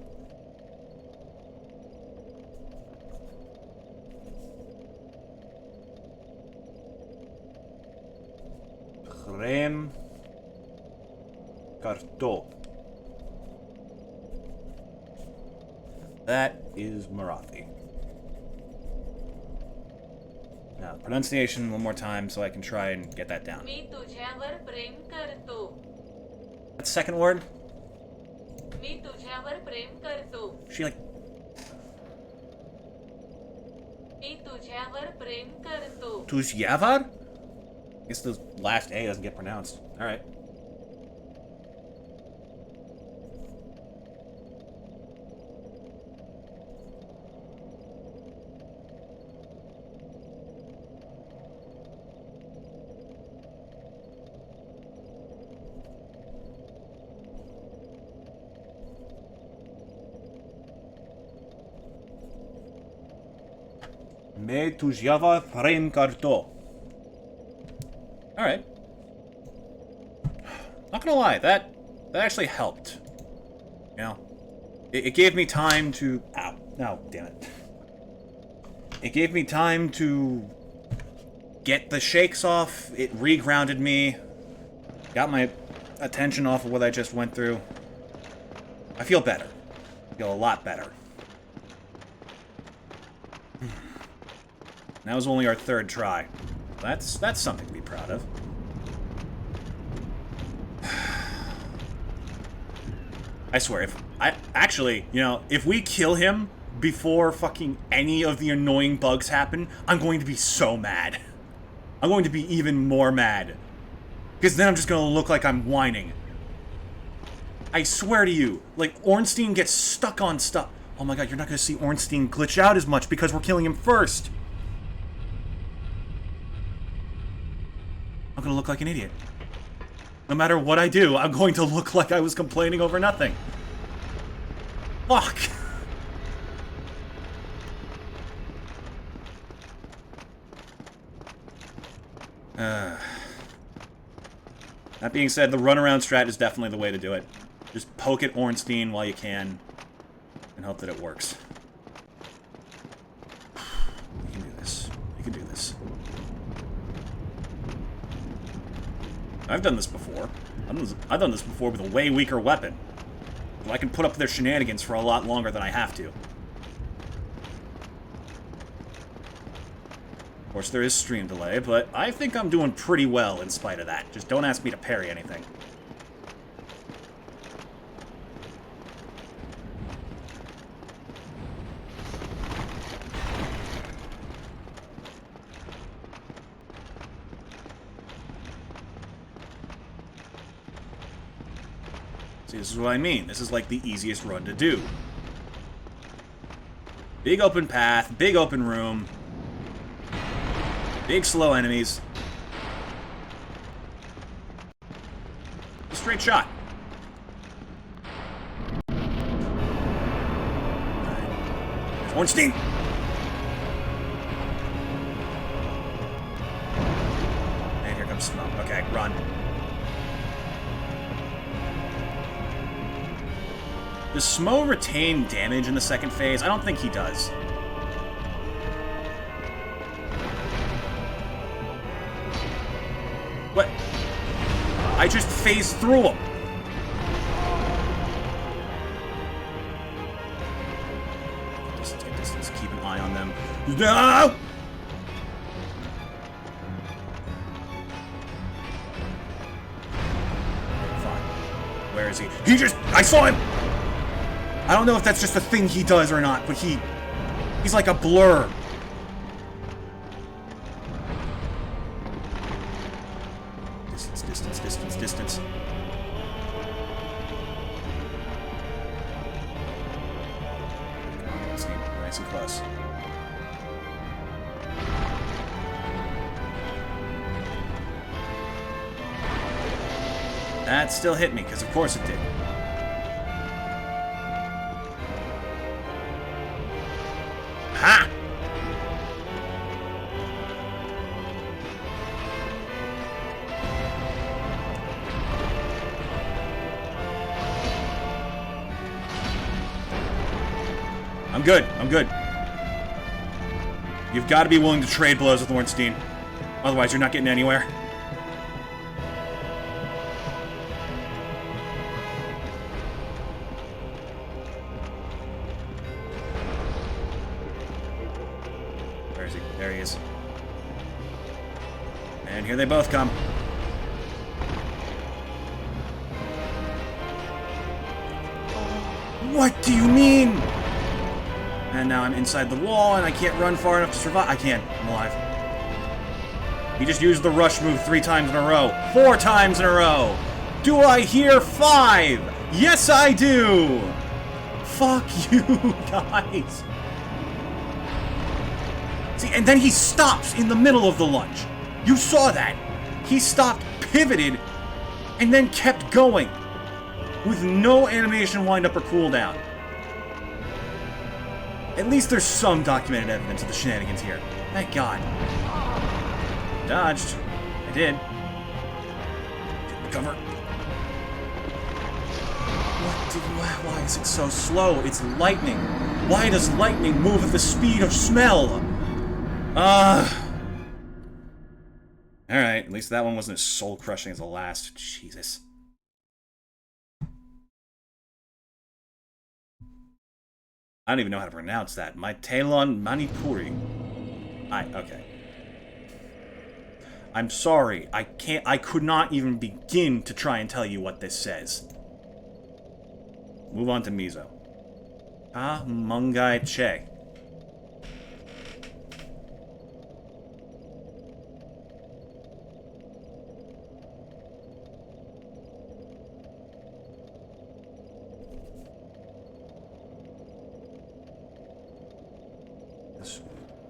Prem Karto. That is Marathi. Now, pronunciation one more time so I can try and get that down. That second word? She like... Tujyavar? I guess the last A doesn't get pronounced. Alright. Me tujava frame karto. Alright. Not gonna lie, that actually helped. You know? It gave me time to... Ow. No, damn it. It gave me time to get the shakes off. It re-grounded me. Got my attention off of what I just went through. I feel better. I feel a lot better. That was only our third try. That's something to be proud of. I swear, if we kill him before fucking any of the annoying bugs happen, I'm going to be so mad. I'm going to be even more mad. Because then I'm just gonna look like I'm whining. I swear to you, like, Ornstein gets stuck on stuff. Oh my god, you're not gonna see Ornstein glitch out as much because we're killing him first. I'm gonna look like an idiot. No matter what I do, I'm going to look like I was complaining over nothing. Fuck! That being said, the runaround strat is definitely the way to do it. Just poke at Ornstein while you can, and hope that it works. You can do this. You can do this. I've done this before. I've done this before with a way weaker weapon. So I can put up their shenanigans for a lot longer than I have to. Of course, there is stream delay, but I think I'm doing pretty well in spite of that. Just don't ask me to parry anything. See, this is what I mean. This is like the easiest run to do. Big open path, big open room. Big slow enemies. A straight shot. There's Ornstein. And here comes Smough. Okay, run. Does Smough retain damage in the second phase? I don't think he does. What? I just phased through him. Get distance. Keep an eye on them. No! Fine. Where is he? He just... I saw him! I don't know if that's just a thing he does or not, but he's like a blur. Distance. Let's see. Nice and close. That still hit me, because of course it did. Ha! I'm good. I'm good. You've got to be willing to trade blows with Ornstein. Otherwise, you're not getting anywhere. Where is he? There he is. And here they both come. What do you mean? And now I'm inside the wall, and I can't run far enough to survive. I can't. I'm alive. He just used the rush move 3 times in a row. 4 times in a row. Do I hear 5? Yes, I do. Fuck you, guys. See, and then he stops in the middle of the lunge. You saw that. He stopped, pivoted, and then kept going. With no animation wind-up or cooldown. At least there's some documented evidence of the shenanigans here. Thank God. Dodged. I did. Cover. Why is it so slow? It's lightning. Why does lightning move at the speed of smell? Alright, at least that one wasn't as soul-crushing as the last. Jesus. I don't even know how to pronounce that. Maitelon Manipuri. Okay. I'm sorry. I could not even begin to try and tell you what this says. Move on to Mizo. Ah, Mungai Che.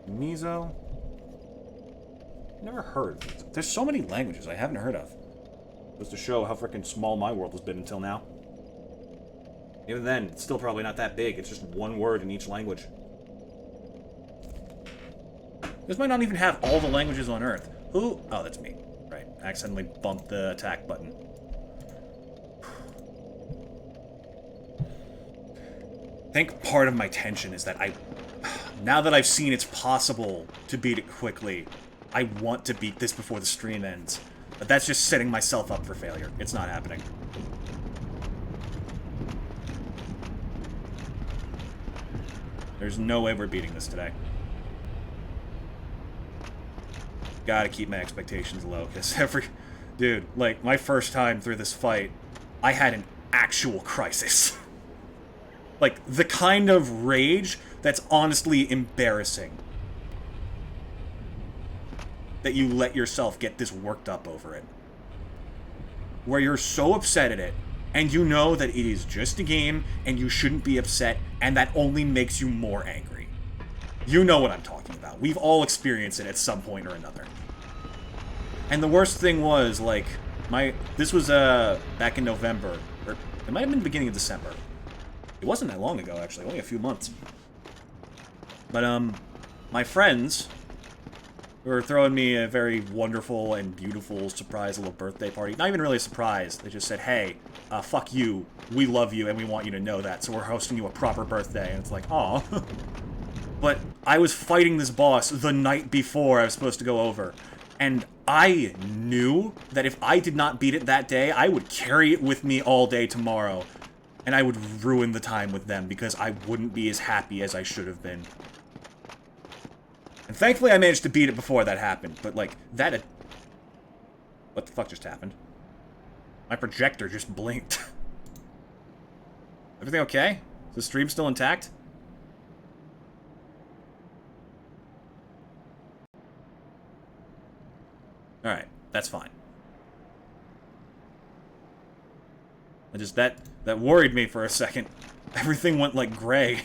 Mizo? Never heard. There's so many languages I haven't heard of. Just to show how freaking small my world has been until now. Even then, it's still probably not that big. It's just one word in each language. This might not even have all the languages on Earth. Who? Oh, that's me. Right. Accidentally bumped the attack button. I think part of my tension is that now that I've seen it's possible to beat it quickly, I want to beat this before the stream ends. But that's just setting myself up for failure. It's not happening. There's no way we're beating this today. Gotta keep my expectations low, because Dude, like, my first time through this fight, I had an actual crisis. Like, the kind of rage that's honestly embarrassing. That you let yourself get this worked up over it. Where you're so upset at it, and you know that it is just a game, and you shouldn't be upset, and that only makes you more angry. You know what I'm talking about. We've all experienced it at some point or another. And the worst thing was, like, this was, back in November, or it might have been the beginning of December. It wasn't that long ago, actually, only a few months. But, my friends were throwing me a very wonderful and beautiful surprise little birthday party. Not even really a surprise. They just said, hey, fuck you, we love you, and we want you to know that, so we're hosting you a proper birthday. And it's like, aw. But I was fighting this boss the night before I was supposed to go over. And I knew that if I did not beat it that day, I would carry it with me all day tomorrow. And I would ruin the time with them because I wouldn't be as happy as I should have been. And thankfully I managed to beat it before that happened, but like, what the fuck just happened? My projector just blinked. Everything okay? Is the stream still intact? Alright, that's fine. That worried me for a second. Everything went like gray.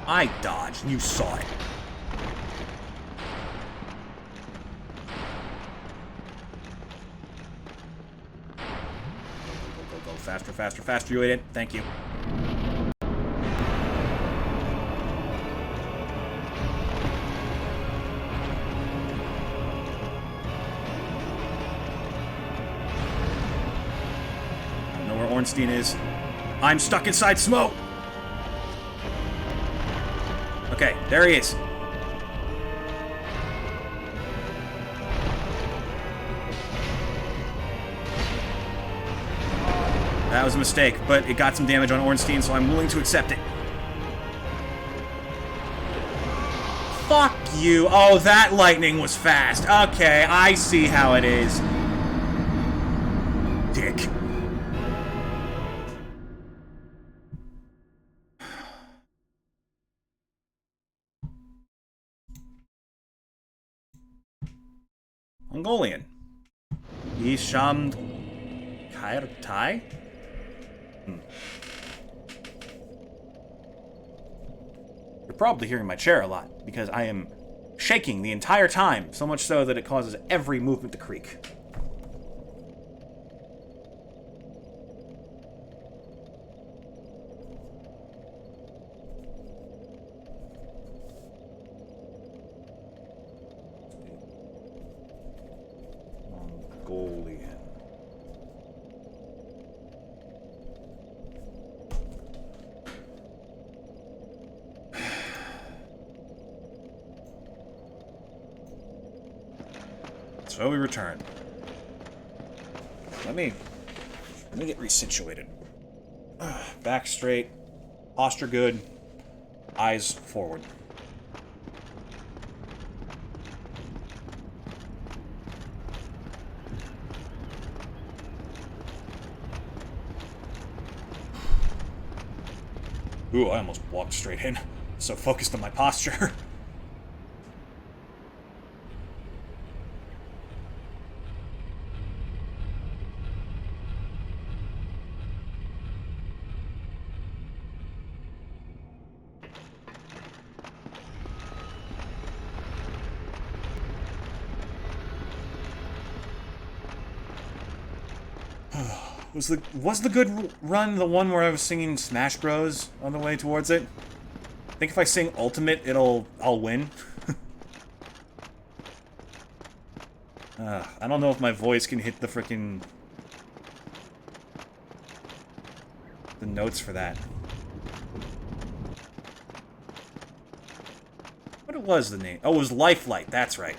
I dodged, and you saw it. Go, faster, faster, faster, you idiot. Thank you. I don't know where Ornstein is. I'm stuck inside Smough! Okay, there he is. That was a mistake, but it got some damage on Ornstein, so I'm willing to accept it. Fuck you. Oh, that lightning was fast. Okay, I see how it is. Dick. Mongolian. Isham Kairtai? You're probably hearing my chair a lot, because I am shaking the entire time, so much so that it causes every movement to creak. Mongolian. So we return. Let me get resituated. Back straight, posture good, eyes forward. Ooh, I almost walked straight in. So focused on my posture. Was the good run the one where I was singing Smash Bros on the way towards it? think if I sing Ultimate, I'll win. I don't know if my voice can hit the frickin' the notes for that. What was the name? Oh, it was Lifelight, that's right.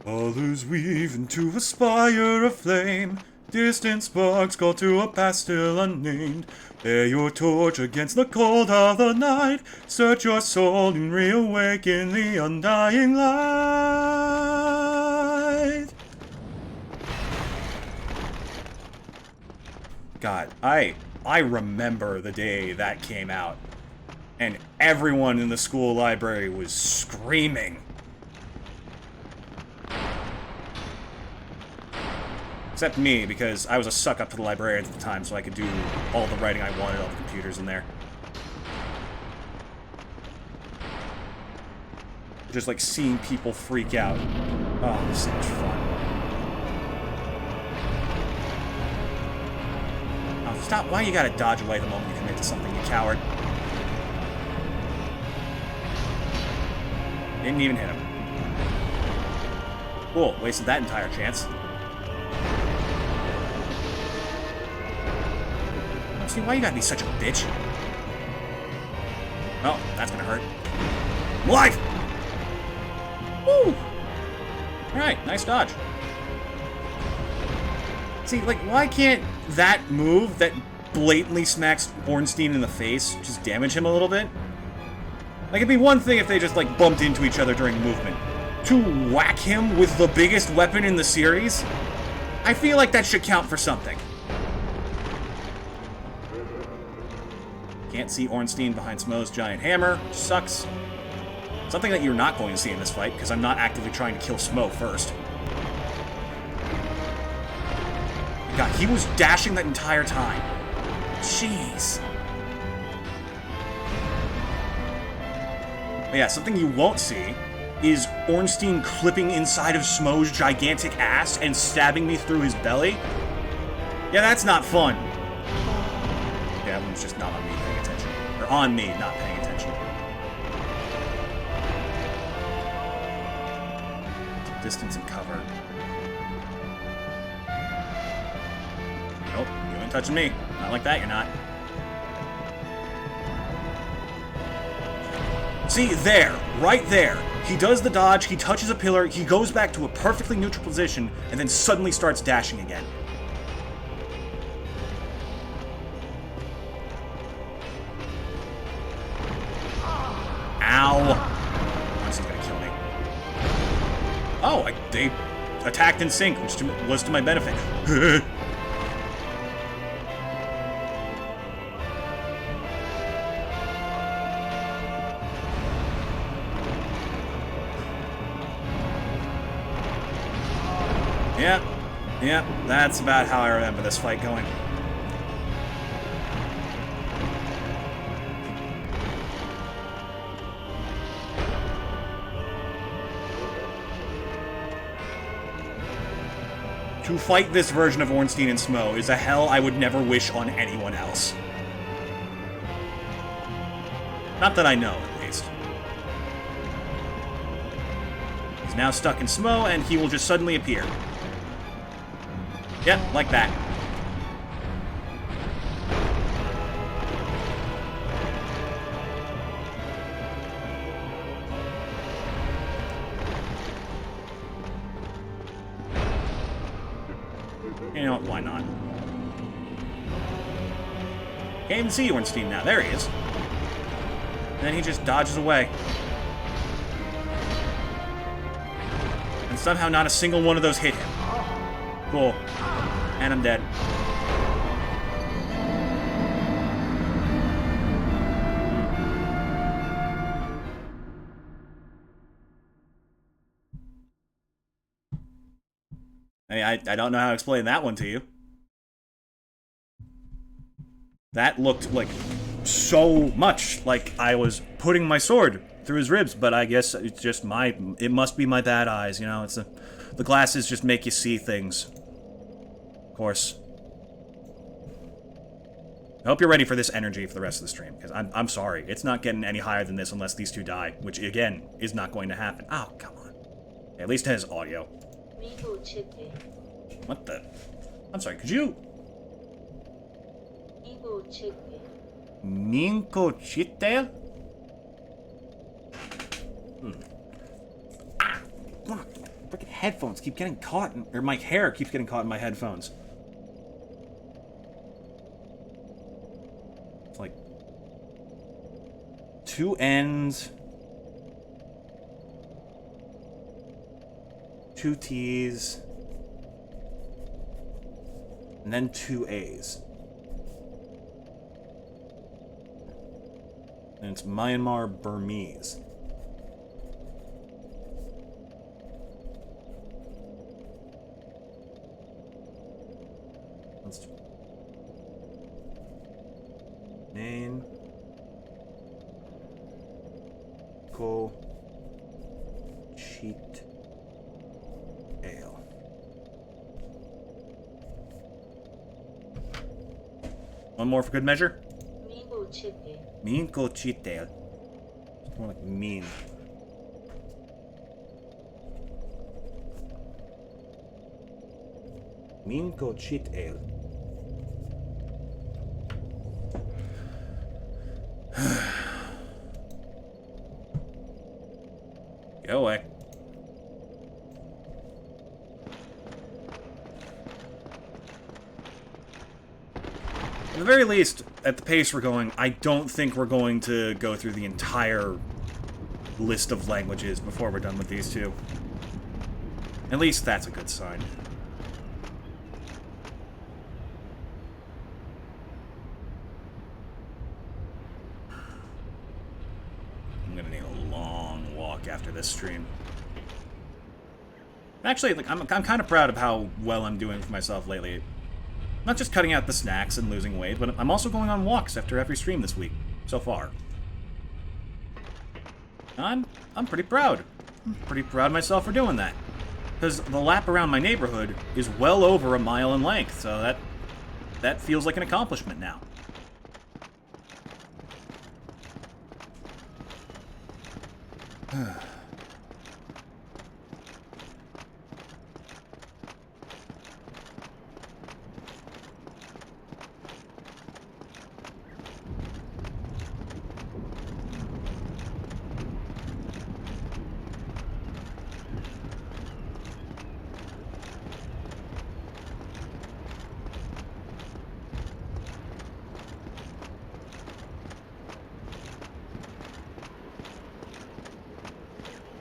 Others weave into a spire of flame. Distant sparks call to a past still unnamed. Bear your torch against the cold of the night. Search your soul and reawaken the undying light. God, I remember the day that came out. And everyone in the school library was screaming. Except me, because I was a suck-up to the librarians at the time, so I could do all the writing I wanted on the computers in there. Just, like, seeing people freak out. Oh, it was so much fun. Oh, stop. Why you gotta dodge away the moment you commit to something, you coward? Didn't even hit him. Cool. Wasted that entire chance. See, why you gotta be such a bitch? Oh, that's gonna hurt. Life! Woo! Alright, nice dodge. See, like, why can't that move that blatantly smacks Ornstein in the face just damage him a little bit? Like, it'd be one thing if they just, like, bumped into each other during movement. To whack him with the biggest weapon in the series? I feel like that should count for something. Can't see Ornstein behind Smough's giant hammer, which sucks. Something that you're not going to see in this fight, because I'm not actively trying to kill Smough first. God, he was dashing that entire time. Jeez. But yeah, something you won't see is Ornstein clipping inside of Smough's gigantic ass and stabbing me through his belly. Yeah, that's not fun. Yeah, that one's just not on me paying attention. Or on me not paying attention. Distance and cover. Nope, you ain't touching me. Not like that, you're not. See, there. Right there. He does the dodge, he touches a pillar, he goes back to a perfectly neutral position, and then suddenly starts dashing again. Ow! Ornstein's gonna kill me. Oh, they attacked in sync, which was to my benefit. Yep, that's about how I remember this fight going. To fight this version of Ornstein and Smough is a hell I would never wish on anyone else. Not that I know, at least. He's now stuck in Smough, and he will just suddenly appear. Yep, like that. You know what, why not? Can't even see Ornstein now. There he is. And then he just dodges away. And somehow not a single one of those hit him. Cool. And I'm dead. I don't know how to explain that one to you. That looked like so much like I was putting my sword through his ribs, but I guess it's just it must be my bad eyes, you know? It's the glasses just make you see things. Of course. I hope you're ready for this energy for the rest of the stream, because I'm sorry. It's not getting any higher than this unless these two die, which, again, is not going to happen. Oh, come on. At least it has audio. What the? I'm sorry, could you... Ninko Chitte? Ah! Freaking headphones keep getting caught, or my hair keeps getting caught in my headphones. It's like... 2 N's... 2 T's... and then 2 A's. And it's Myanmar Burmese. Let's name Ko Cheat Ale. One more for good measure. Mean Ko Cheat Ale. It's more like mean. Mean Ko Cheat Ale. Go away. At the very least, at the pace we're going, I don't think we're going to go through the entire list of languages before we're done with these two. At least that's a good sign. I'm gonna need a long walk after this stream. Actually, like, I'm kind of proud of how well I'm doing for myself lately. Not just cutting out the snacks and losing weight, but I'm also going on walks after every stream this week, so far. I'm pretty proud. I'm pretty proud of myself for doing that. Because the lap around my neighborhood is well over 1 mile in length, so that feels like an accomplishment now.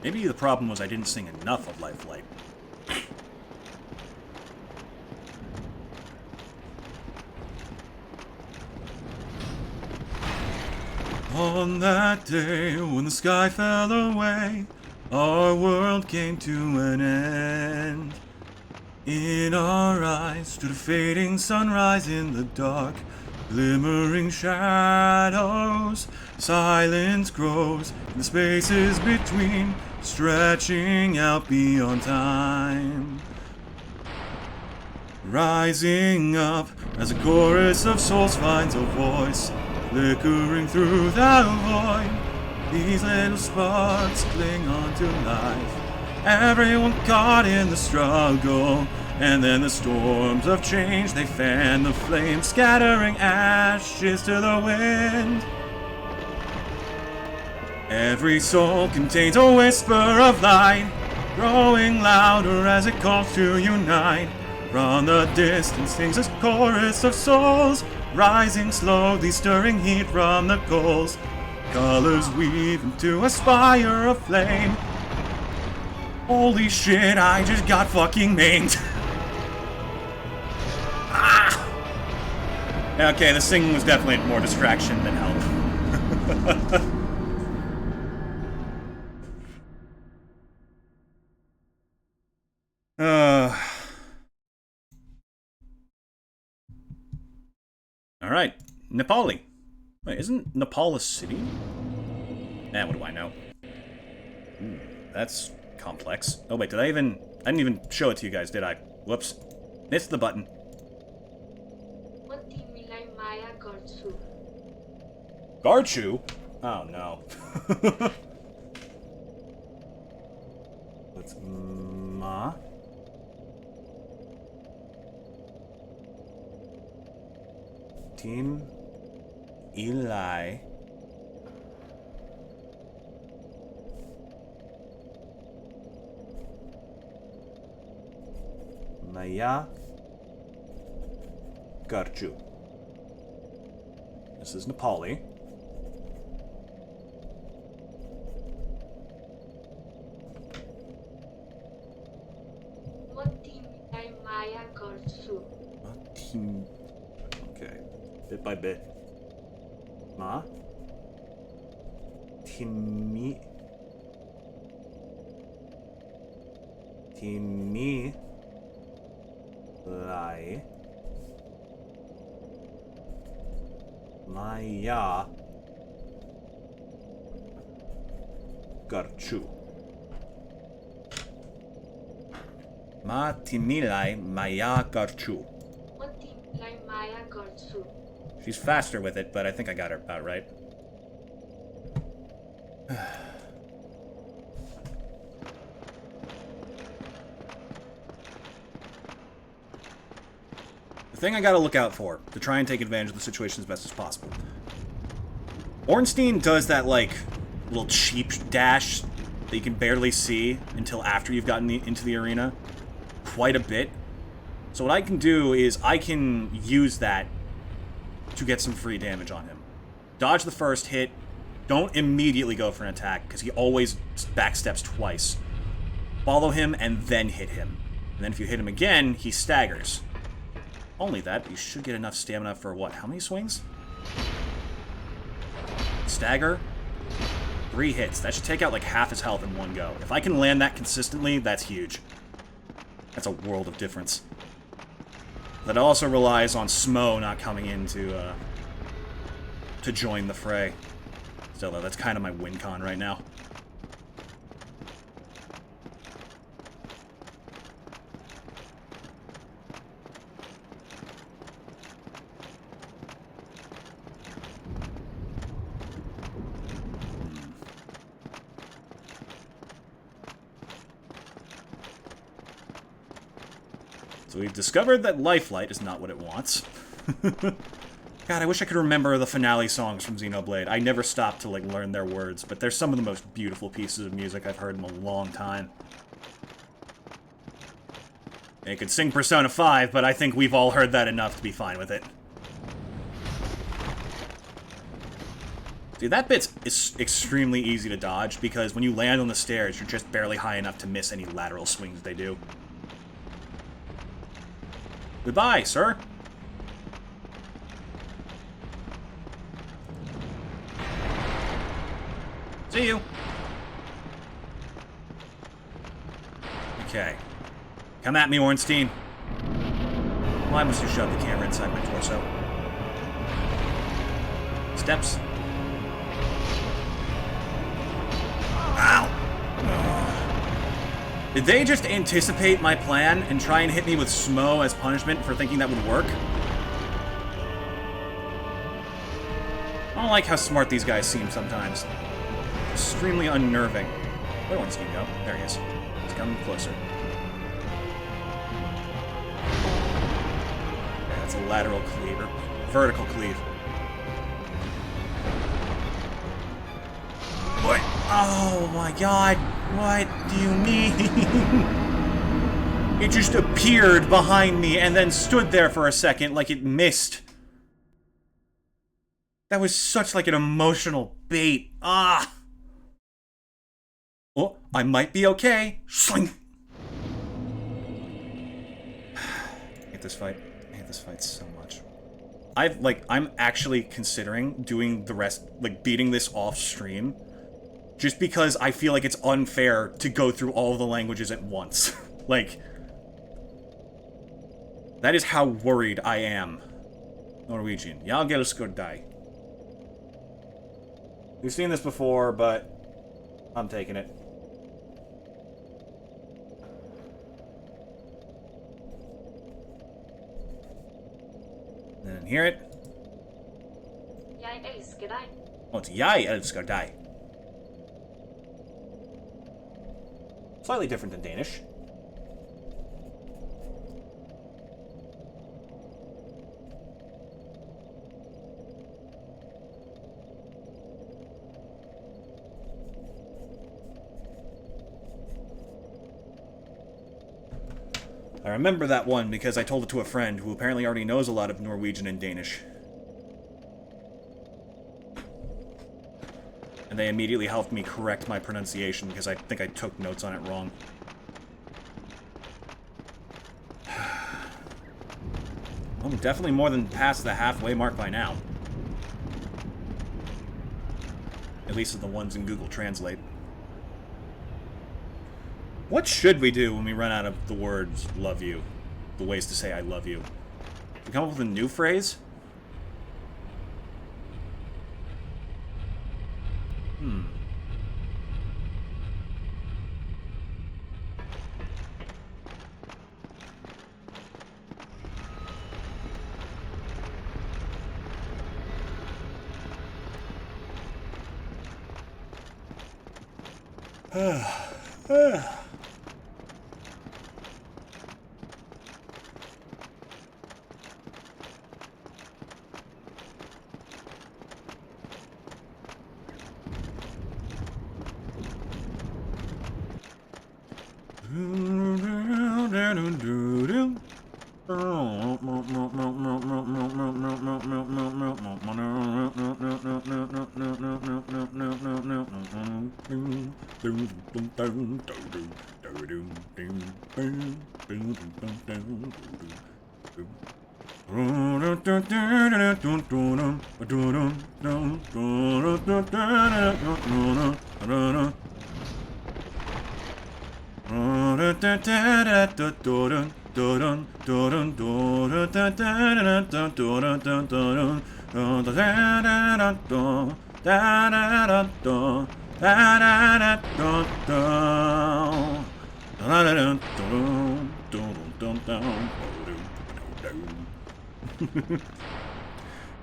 Maybe the problem was I didn't sing enough of Lifeline. On that day when the sky fell away, our world came to an end. In our eyes stood a fading sunrise in the dark, glimmering shadows. Silence grows in the spaces between, stretching out beyond time. Rising up as a chorus of souls finds a voice, flickering through the void. These little sparks cling on to life, everyone caught in the struggle. And then the storms of change, they fan the flames, scattering ashes to the wind. Every soul contains a whisper of light, growing louder as it calls to unite. From the distance sings a chorus of souls, rising slowly, stirring heat from the coals. Colors weave into a spire of flame. Holy shit, I just got fucking maimed. Ah! Okay, the singing was definitely more distraction than help. Alright, Nepali. Wait, isn't Nepal a city? What do I know? Ooh, that's complex. Oh wait, I didn't even show it to you guys, did I? Whoops. Missed the button. Garchu? Oh no. Let's ma. Team Eli. Maya Garchu. This is Nepali. Motimilai Maya गर्छु. Team. Okay, bit by bit. Ma. Timmy. Timmy. Lai. Maya. Garchu. Ma Timilai Maya Garchu. Motimilai Maya गर्छु. She's faster with it, but I think I got her about right. The thing I gotta look out for, to try and take advantage of the situation as best as possible. Ornstein does that, like, little cheap dash that you can barely see until after you've gotten into the arena. Quite a bit. So what I can do is I can use that to get some free damage on him. Dodge the first hit. Don't immediately go for an attack, because he always backsteps twice. Follow him, and then hit him. And then if you hit him again, he staggers. Only that, but you should get enough stamina for what? How many swings? Stagger. 3 hits. That should take out like half his health in one go. If I can land that consistently, that's huge. That's a world of difference. That also relies on Smough not coming in to join the fray. Still, though, that's kind of my win con right now. So we've discovered that Lifelight is not what it wants. God, I wish I could remember the finale songs from Xenoblade. I never stopped to, like, learn their words, but they're some of the most beautiful pieces of music I've heard in a long time. They could sing Persona 5, but I think we've all heard that enough to be fine with it. See, that bit is extremely easy to dodge, because when you land on the stairs, you're just barely high enough to miss any lateral swings they do. Goodbye, sir. See you. Okay. Come at me, Ornstein. Why must you shove the camera inside my torso? Steps. Ow! Did they just anticipate my plan and try and hit me with Smough as punishment for thinking that would work? I don't like how smart these guys seem sometimes. Extremely unnerving. Where did Ornstein go? There he is. He's coming closer. Yeah, that's a lateral cleave, or vertical cleave. What? Oh my god. What do you mean? It just appeared behind me and then stood there for a second like it missed. That was such like an emotional bait. Ah! Oh, I might be okay. Sling! I hate this fight. I hate this fight so much. I'm actually considering doing the rest, like, beating this off stream. Just because I feel like it's unfair to go through all the languages at once. Like, that is how worried I am. Norwegian. Jeg elsker deg. We've seen this before, but I'm taking it. Didn't hear it. Jeg elsker deg. Oh, it's Jeg elsker deg. Slightly different than Danish. I remember that one because I told it to a friend who apparently already knows a lot of Norwegian and Danish. And they immediately helped me correct my pronunciation because I think I took notes on it wrong. I'm definitely more than past the halfway mark by now. At least of the ones in Google Translate. What should we do when we run out of the words love you? The ways to say I love you? We come up with a new phrase?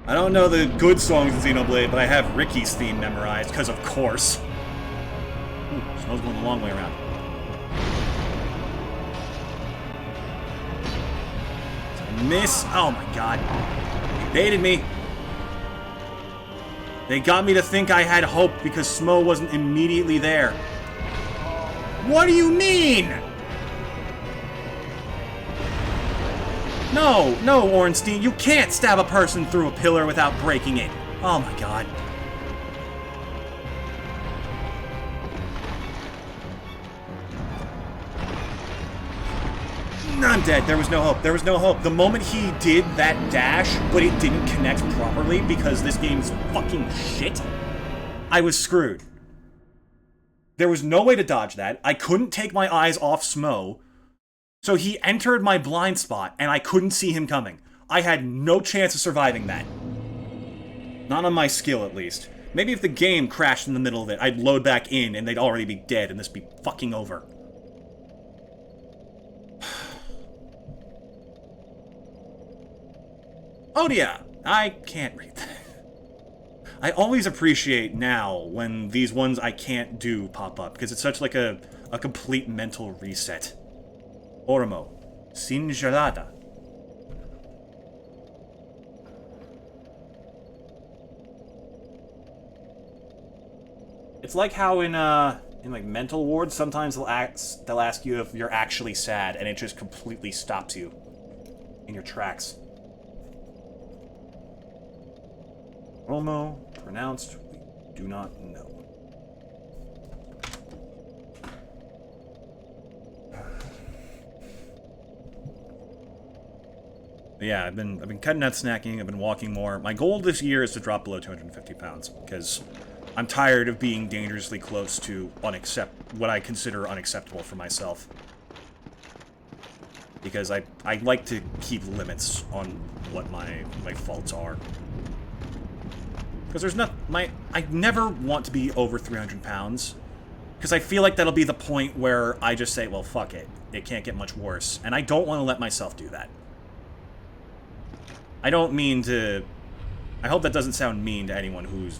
I don't know the good songs in Xenoblade, but I have Ricky's theme memorized, because of course. Ooh, Smough's going the long way around. Miss. Oh my god. They baited me. They got me to think I had hope because Smough wasn't immediately there. What do you mean? No, no, Ornstein, you can't stab a person through a pillar without breaking it. Oh my god. I'm dead. There was no hope. There was no hope. The moment he did that dash, but it didn't connect properly because this game's fucking shit, I was screwed. There was no way to dodge that. I couldn't take my eyes off Smough. So he entered my blind spot, and I couldn't see him coming. I had no chance of surviving that. Not on my skill, at least. Maybe if the game crashed in the middle of it, I'd load back in, and they'd already be dead, and this be fucking over. Oh yeah, I can't read that. I always appreciate now when these ones I can't do pop up, because it's such like a complete mental reset. Ormo. Sin gelada. It's like how in like mental wards, sometimes they'll ask you if you're actually sad, and it just completely stops you in your tracks. Ormo, pronounced, we do not know. Yeah, I've been cutting out snacking, I've been walking more. My goal this year is to drop below 250 pounds, because I'm tired of being dangerously close to what I consider unacceptable for myself. Because I like to keep limits on what my faults are. Because there's I never want to be over 300 pounds. Because I feel like that'll be the point where I just say, well, fuck it. It can't get much worse. And I don't want to let myself do that. I don't mean to... I hope that doesn't sound mean to anyone who's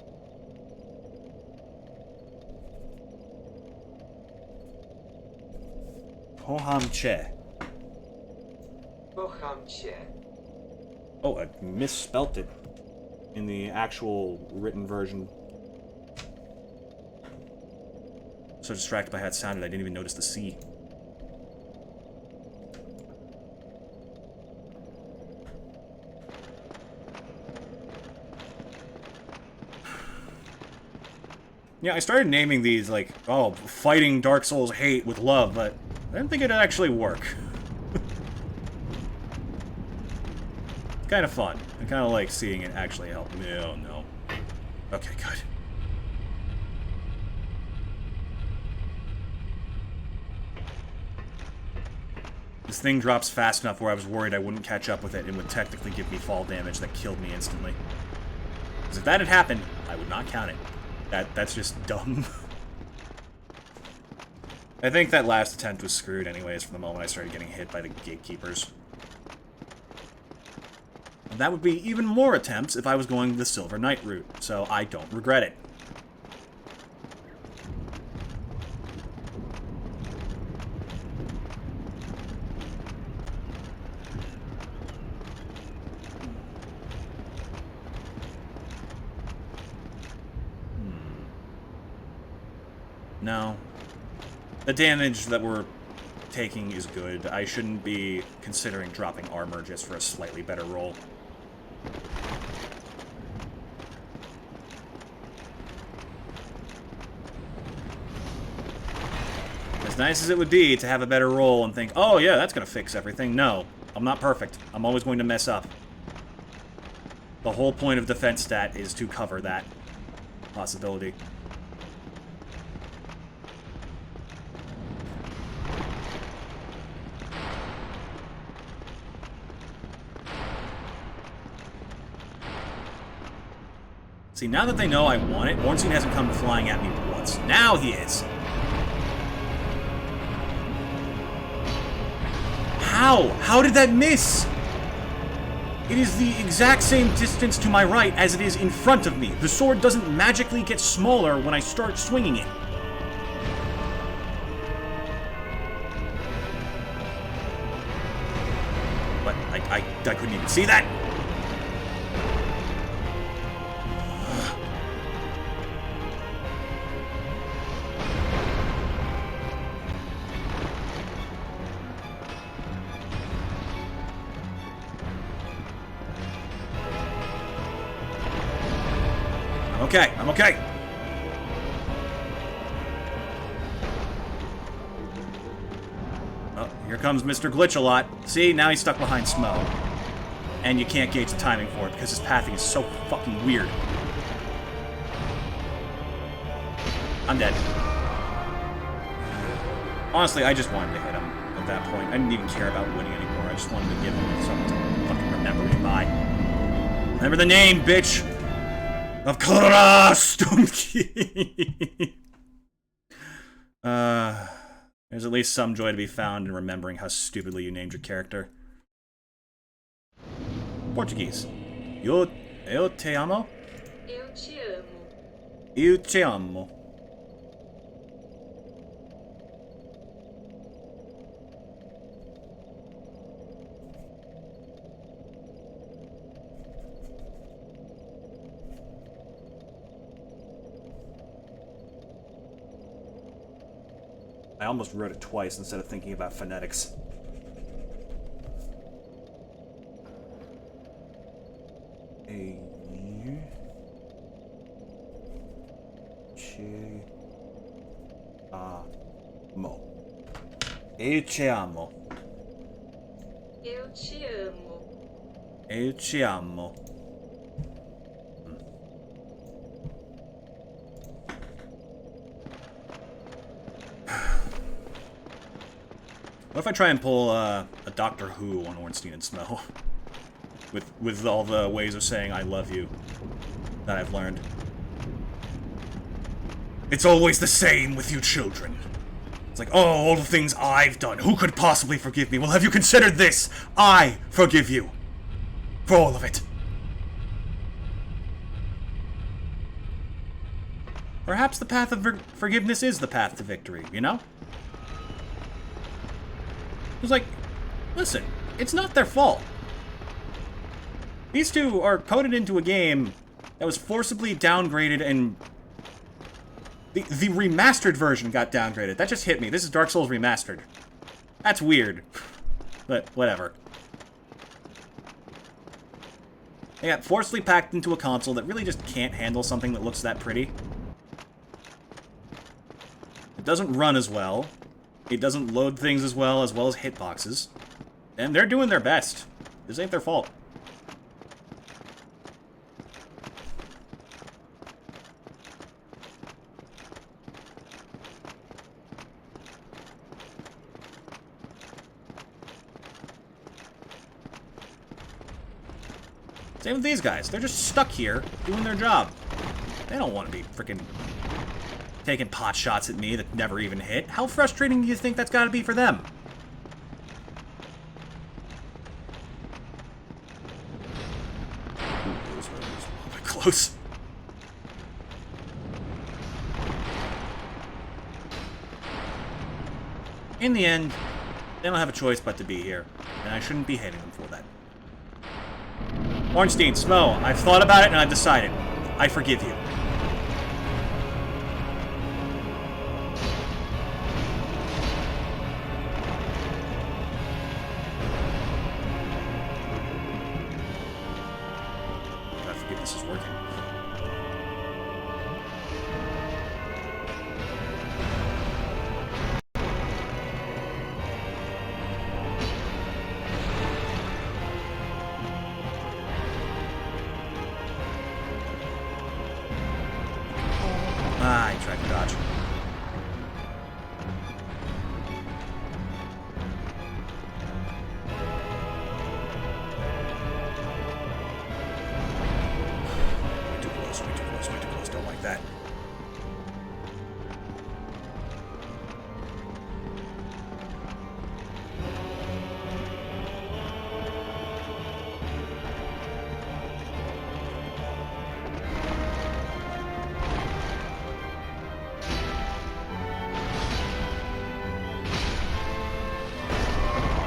Pohamche. Kocham cię. Oh, I misspelt it in the actual written version. So distracted by how it sounded, I didn't even notice the C. Yeah, I started naming these like, oh, fighting Dark Souls hate with love, but I didn't think it'd actually work. It's kind of fun. I kind of like seeing it actually help. No, no. Okay, good. This thing drops fast enough where I was worried I wouldn't catch up with it and would technically give me fall damage that killed me instantly. Because if that had happened, I would not count it. That's just dumb. I think that last attempt was screwed anyways from the moment I started getting hit by the gatekeepers. And that would be even more attempts if I was going the Silver Knight route, so I don't regret it. No. The damage that we're taking is good. I shouldn't be considering dropping armor just for a slightly better roll. As nice as it would be to have a better roll and think, oh yeah, that's gonna fix everything. No, I'm not perfect. I'm always going to mess up. The whole point of defense stat is to cover that possibility. See, now that they know I want it, Ornstein hasn't come flying at me once. Now he is! How? How did that miss? It is the exact same distance to my right as it is in front of me. The sword doesn't magically get smaller when I start swinging it. But I couldn't even see that. Okay, I'm okay. Oh, here comes Mr. Glitch-a-lot. See, now he's stuck behind Smough. And you can't gauge the timing for it because his pathing is so fucking weird. I'm dead. Honestly, I just wanted to hit him at that point. I didn't even care about winning anymore. I just wanted to give him something to fucking remember me by. Remember the name, bitch! Of Clara Stunky. There's at least some joy to be found in remembering how stupidly you named your character. Portuguese. Eu te amo? Eu te amo. Eu te amo. I almost wrote it twice instead of thinking about phonetics. Eu te amo. Eu te amo. Eu te amo. What if I try and pull a Doctor Who on Ornstein and Smough? with all the ways of saying I love you that I've learned. It's always the same with you children. It's like, oh, all the things I've done. Who could possibly forgive me? Well, have you considered this? I forgive you. For all of it. Perhaps the path of forgiveness is the path to victory, you know? It was like, listen, it's not their fault. These two are coded into a game that was forcibly downgraded, and the remastered version got downgraded. That just hit me. This is Dark Souls Remastered. That's weird. But whatever. They got forcibly packed into a console that really just can't handle something that looks that pretty. It doesn't run as well. It doesn't load things as well as hitboxes. And they're doing their best. This ain't their fault. Same with these guys. They're just stuck here doing their job. They don't want to be freaking taking pot shots at me that never even hit. How frustrating do you think that's got to be for them? Ooh, those were a little bit close. In the end, they don't have a choice but to be here, and I shouldn't be hating them for that. Ornstein, Smough, I've thought about it and I've decided. I forgive you. God, forgiveness is working. Ah, I tried to dodge. Way too close, way too close, way too close. Don't like that.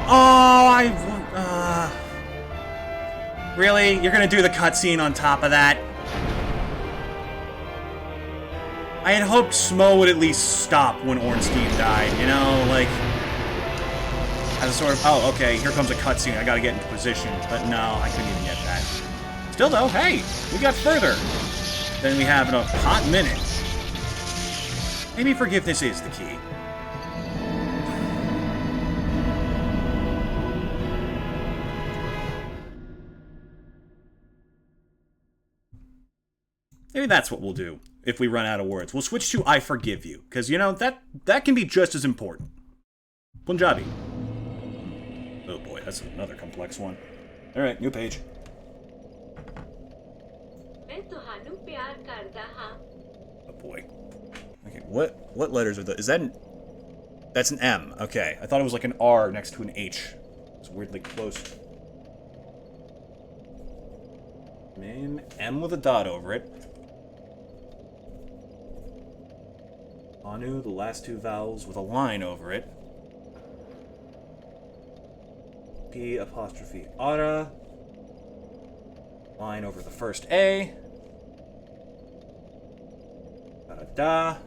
Oh, really? You're gonna do the cutscene on top of that? I had hoped Smough would at least stop when Ornstein died, you know? Like, as a sort of, oh, okay, here comes a cutscene, I gotta get into position. But no, I couldn't even get that. Still though, hey, we got further than we have in a hot minute. Maybe forgiveness is the key. Maybe that's what we'll do if we run out of words. We'll switch to I forgive you, because, you know, that can be just as important. Punjabi. Oh boy, that's another complex one. Alright, new page. Oh boy. Okay, what letters are those? Is that an... That's an M. Okay, I thought it was like an R next to an H. It's weirdly close. Name M with a dot over it. Anu, the last two vowels with a line over it. P apostrophe Ara. Line over the first A. Da.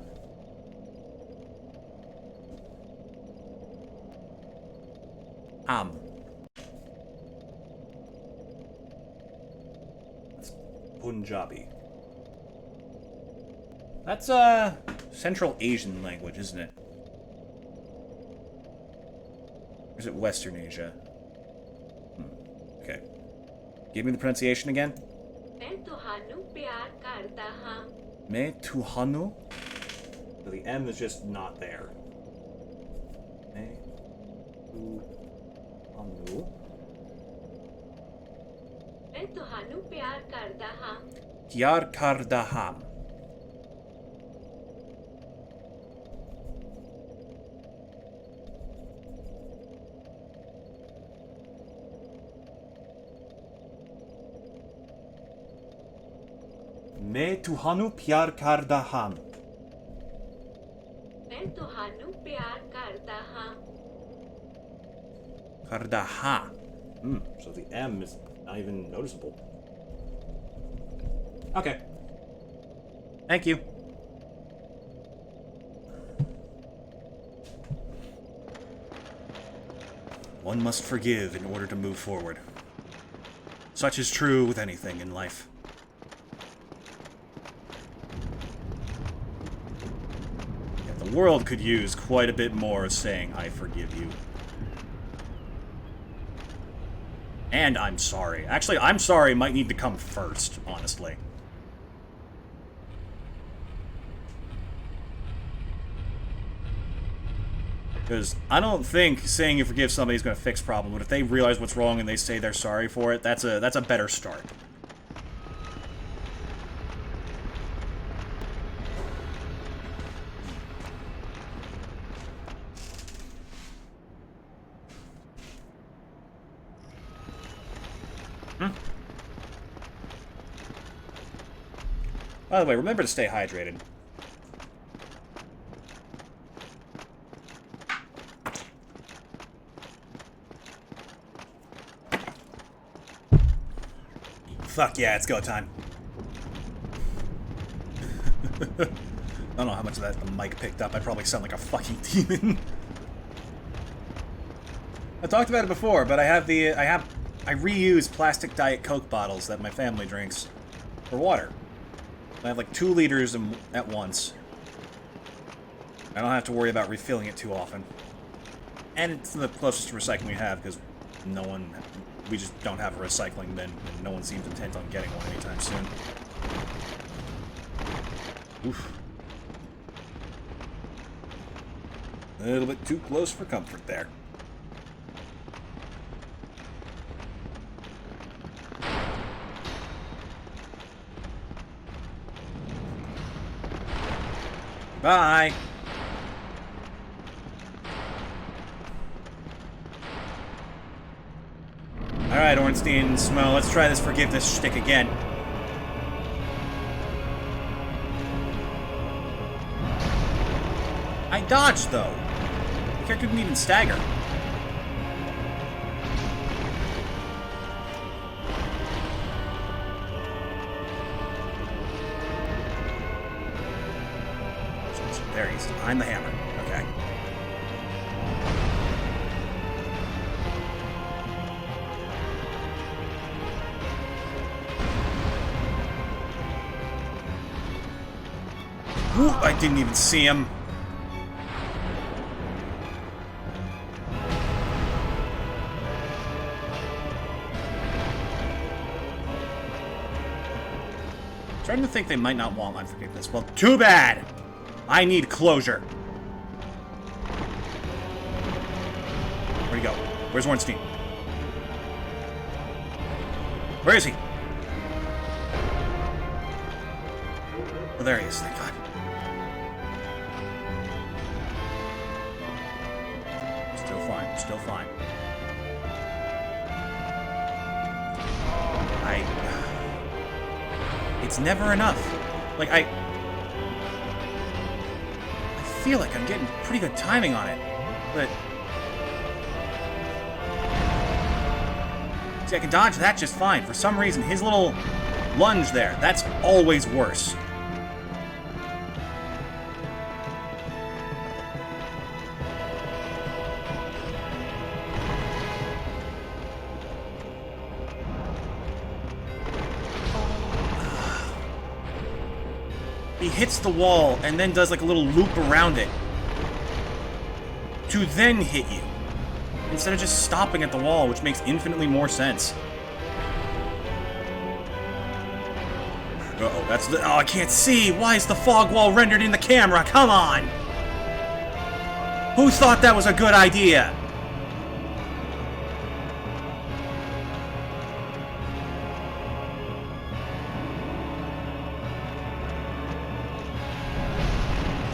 That's Punjabi. That's Central Asian language, isn't it? Or is it Western Asia? Okay. Give me the pronunciation again. Me tuhanu. So the M is just not there. Me tuhanu. Pyar karda ham. मैं तुहानु प्यार करदा हम Kardaha. So the M is not even noticeable. Okay. Thank you. One must forgive in order to move forward. Such is true with anything in life. Yeah, the world could use quite a bit more of saying, I forgive you. And I'm sorry. Actually, I'm sorry might need to come first, honestly. Because I don't think saying you forgive somebody is going to fix problem, but if they realize what's wrong and they say they're sorry for it, that's a better start. By the way, remember to stay hydrated. Fuck yeah, it's go time. I don't know how much of that the mic picked up. I probably sound like a fucking demon. I talked about it before, but I reuse plastic Diet Coke bottles that my family drinks for water. I have like 2 liters at once. I don't have to worry about refilling it too often. And it's the closest to recycling we have, because we just don't have a recycling bin, and no one seems intent on getting one anytime soon. Oof. A little bit too close for comfort there. Bye! Alright, Ornstein and Smough, let's try this forgiveness shtick again. I dodged, though. The character didn't even stagger. There, he's behind the hammer. Okay. Ooh, I didn't even see him. Starting to think they might not want my forgiveness. Well, too bad! I need closure. Where'd he go? Where's Ornstein? Where is he? Oh, there he is. Thank God. Still fine. Still fine. It's never enough. Like, I feel like I'm getting pretty good timing on it, but... See, I can dodge that just fine. For some reason, his little lunge there, that's always worse. He hits the wall and then does like a little loop around it to then hit you, instead of just stopping at the wall, which makes infinitely more sense. Uh-oh, that's the... Oh, I can't see! Why is the fog wall rendered in the camera? Come on! Who thought that was a good idea?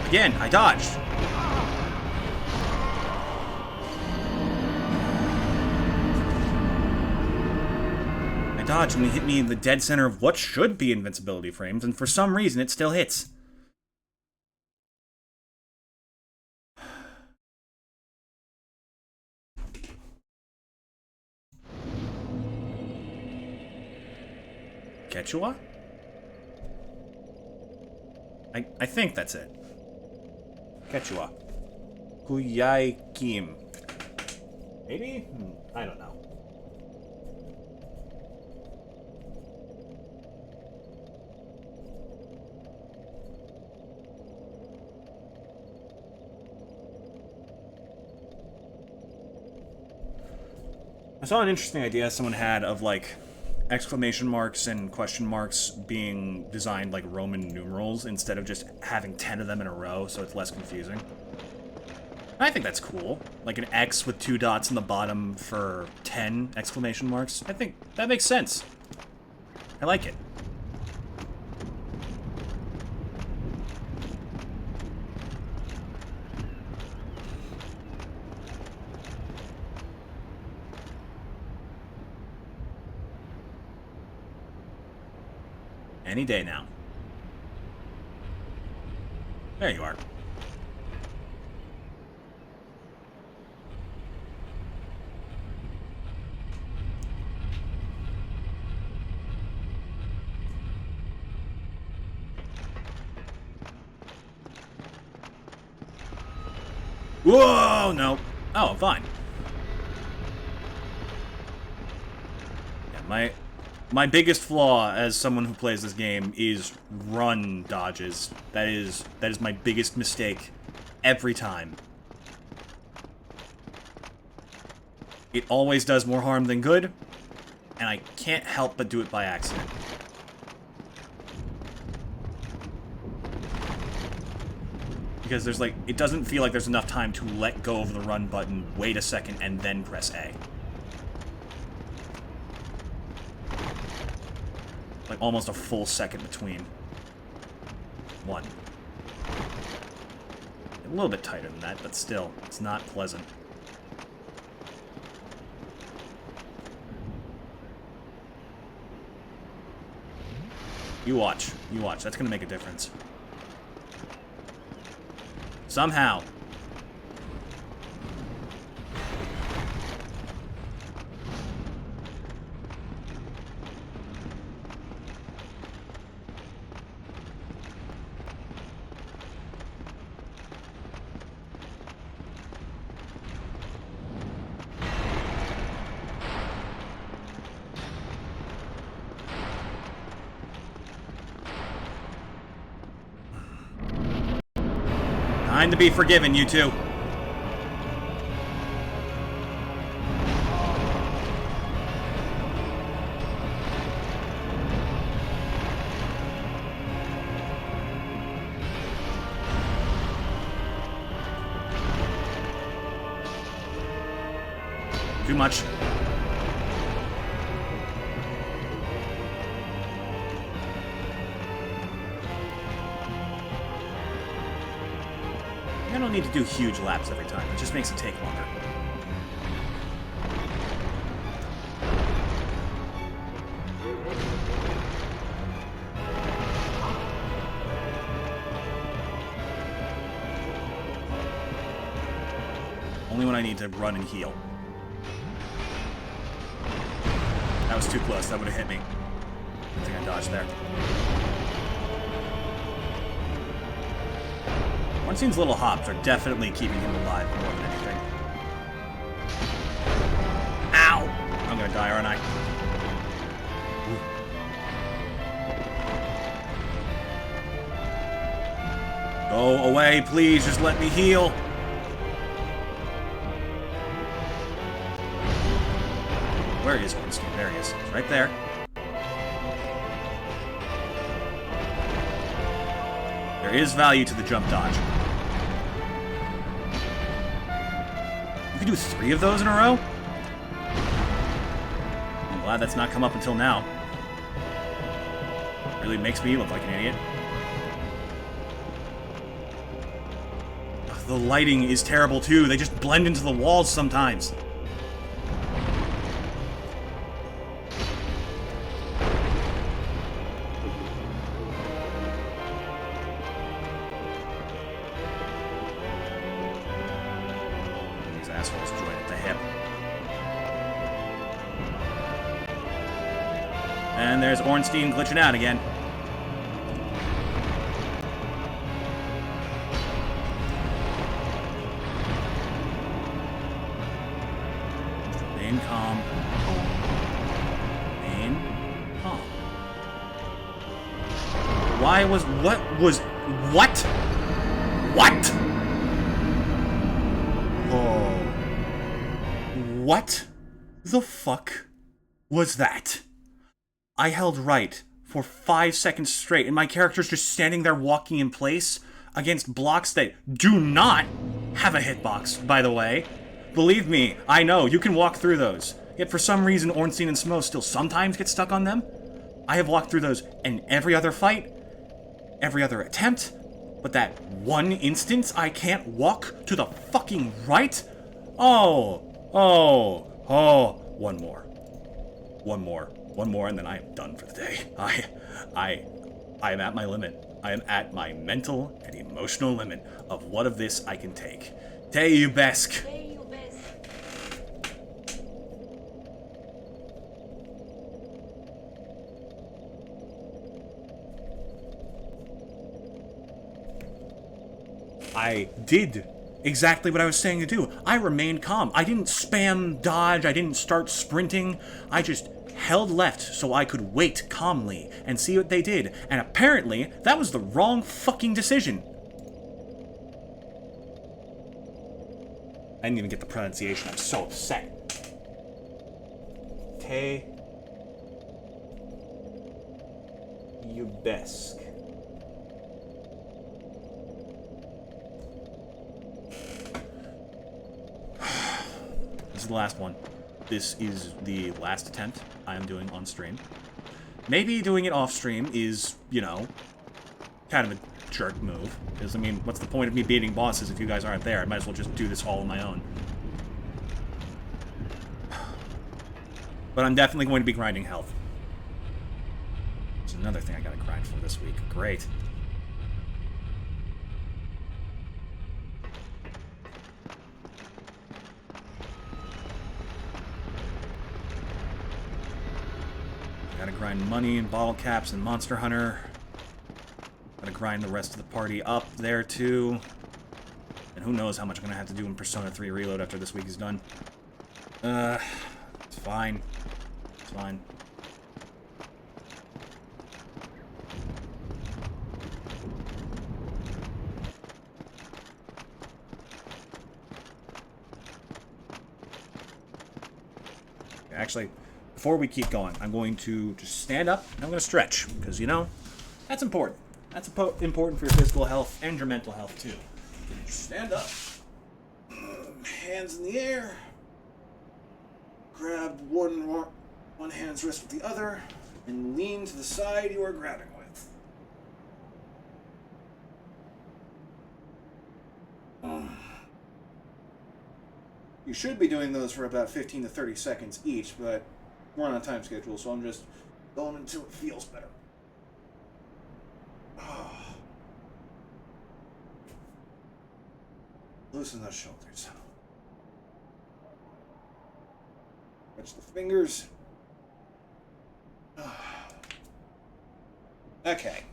Again, I dodged. I dodged when he hit me in the dead center of what should be invincibility frames, and for some reason it still hits. Quechua? I think that's it. Quechua. Kuyaikim. Maybe? I don't know. I saw an interesting idea someone had of, like, exclamation marks and question marks being designed like Roman numerals instead of just having 10 of them in a row, so it's less confusing. I think that's cool. Like an X with 2 dots in the bottom for 10 exclamation marks. I think that makes sense. I like it. Any day now. There you are. Whoa, no. Oh, I'm fine. Yeah, my biggest flaw as someone who plays this game is run dodges. That is my biggest mistake every time. It always does more harm than good, and I can't help but do it by accident. Because there's like, it doesn't feel like there's enough time to let go of the run button, wait a second, and then press A. Like almost a full second between. One. A little bit tighter than that, but still, it's not pleasant. You watch. You watch. That's gonna make a difference. Somehow. Time to be forgiven, you two. Too much. I don't need to do huge laps every time. It just makes it take longer. Only when I need to run and heal. That was too close. That would have hit me. I think I dodged there. Ornstein's little hops are definitely keeping him alive more than anything. Ow! I'm gonna die, aren't I? Go away, please. Just let me heal. Where is Ornstein? There he is. He's right there. There is value to the jump dodge. You can do 3 of those in a row? I'm glad that's not come up until now. It really makes me look like an idiot. Ugh, the lighting is terrible too. They just blend into the walls sometimes. Assholes joined at the hip. And there's Ornstein glitching out again. Main calm. Main calm. Why was... What? What? Oh. What the fuck was that? I held right for 5 seconds straight, and my character's just standing there walking in place against blocks that do not have a hitbox, by the way. Believe me, I know, you can walk through those. Yet for some reason, Ornstein and Smough still sometimes get stuck on them. I have walked through those in every other fight, every other attempt, but that one instance I can't walk to the fucking right? One more, and then I am done for the day. I am at my limit. I am at my mental and emotional limit of what of this I can take. Te ubesk. I did exactly what I was saying to do. I remained calm. I didn't spam dodge. I didn't start sprinting. I just held left so I could wait calmly and see what they did. And apparently, that was the wrong fucking decision. I didn't even get the pronunciation. I'm so upset. Te ubesk. This is the last one. This is the last attempt I am doing on stream. Maybe doing it off stream is, you know, kind of a jerk move. Because, I mean, what's the point of me beating bosses if you guys aren't there? I might as well just do this all on my own. But I'm definitely going to be grinding health. There's another thing I gotta grind for this week. Great. Gotta grind money and bottle caps and Monster Hunter. Gotta grind the rest of the party up there too. And who knows how much I'm gonna have to do in Persona 3 Reload after this week is done. It's fine. It's fine. Actually, before we keep going, I'm going to just stand up and I'm going to stretch, because, you know, that's important. That's important for your physical health and your mental health, too. Just stand up, hands in the air, grab one hand's wrist with the other, and lean to the side you are grabbing with. You should be doing those for about 15 to 30 seconds each, but we're on a time schedule, so I'm just going until it feels better. Loosen those shoulders. Stretch the fingers. Okay.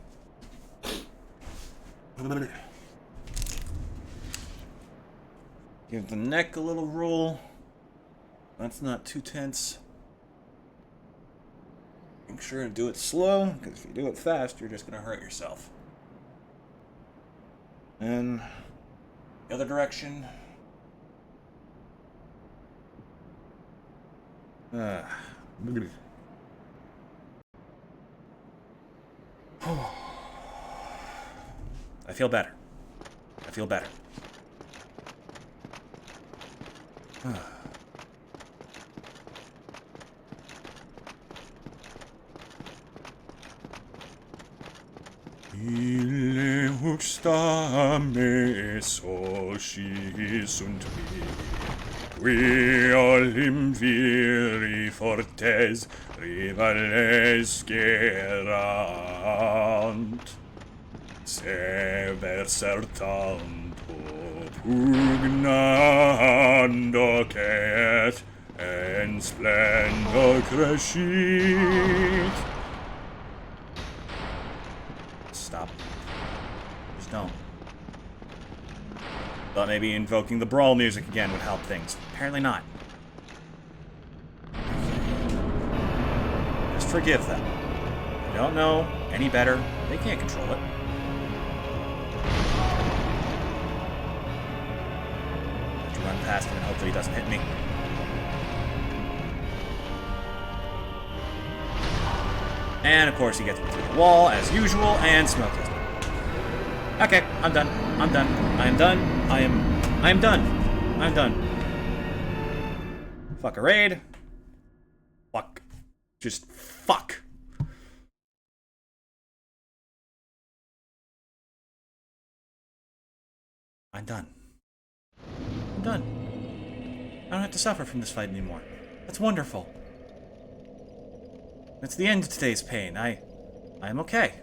Give the neck a little roll. That's not too tense. Make sure to do it slow, because if you do it fast, you're just going to hurt yourself. And the other direction. I feel better. I feel better. Ille huxta me soci sunt vi, qui olim viri fortes rivales gerant, sever tanto pugnando ket en splendo crescit, Thought maybe invoking the brawl music again would help things. Apparently not. Just forgive them. They don't know any better. They can't control it. Have to run past him and hope that he doesn't hit me. And of course he gets me through the wall, as usual, and Smough hits me. Okay, I'm done. I'm done. I am done. I am done. I'm done. Fuck a raid. Fuck. Just fuck. I'm done. I'm done. I don't have to suffer from this fight anymore. That's wonderful. That's the end of today's pain. I am okay.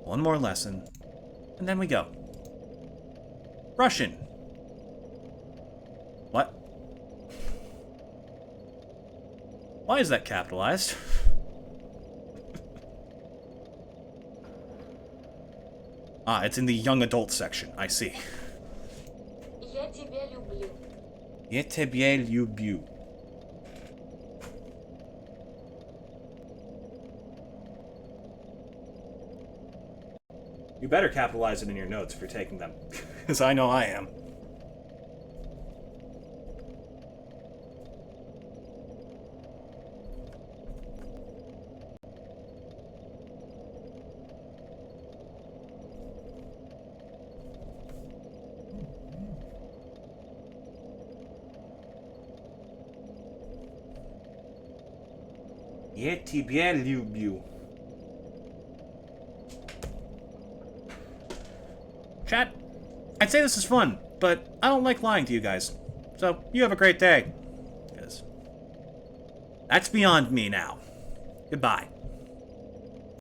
One more lesson, and then we go. Russian. What? Why is that capitalized? Ah, it's in the young adult section. I see. Я тебя люблю. Я тебя люблю. You better capitalize it in your notes if you're taking them, because I know I am. Я тебя люблю. Chat, I'd say this is fun, but I don't like lying to you guys. So, you have a great day. 'Cause that's beyond me now. Goodbye.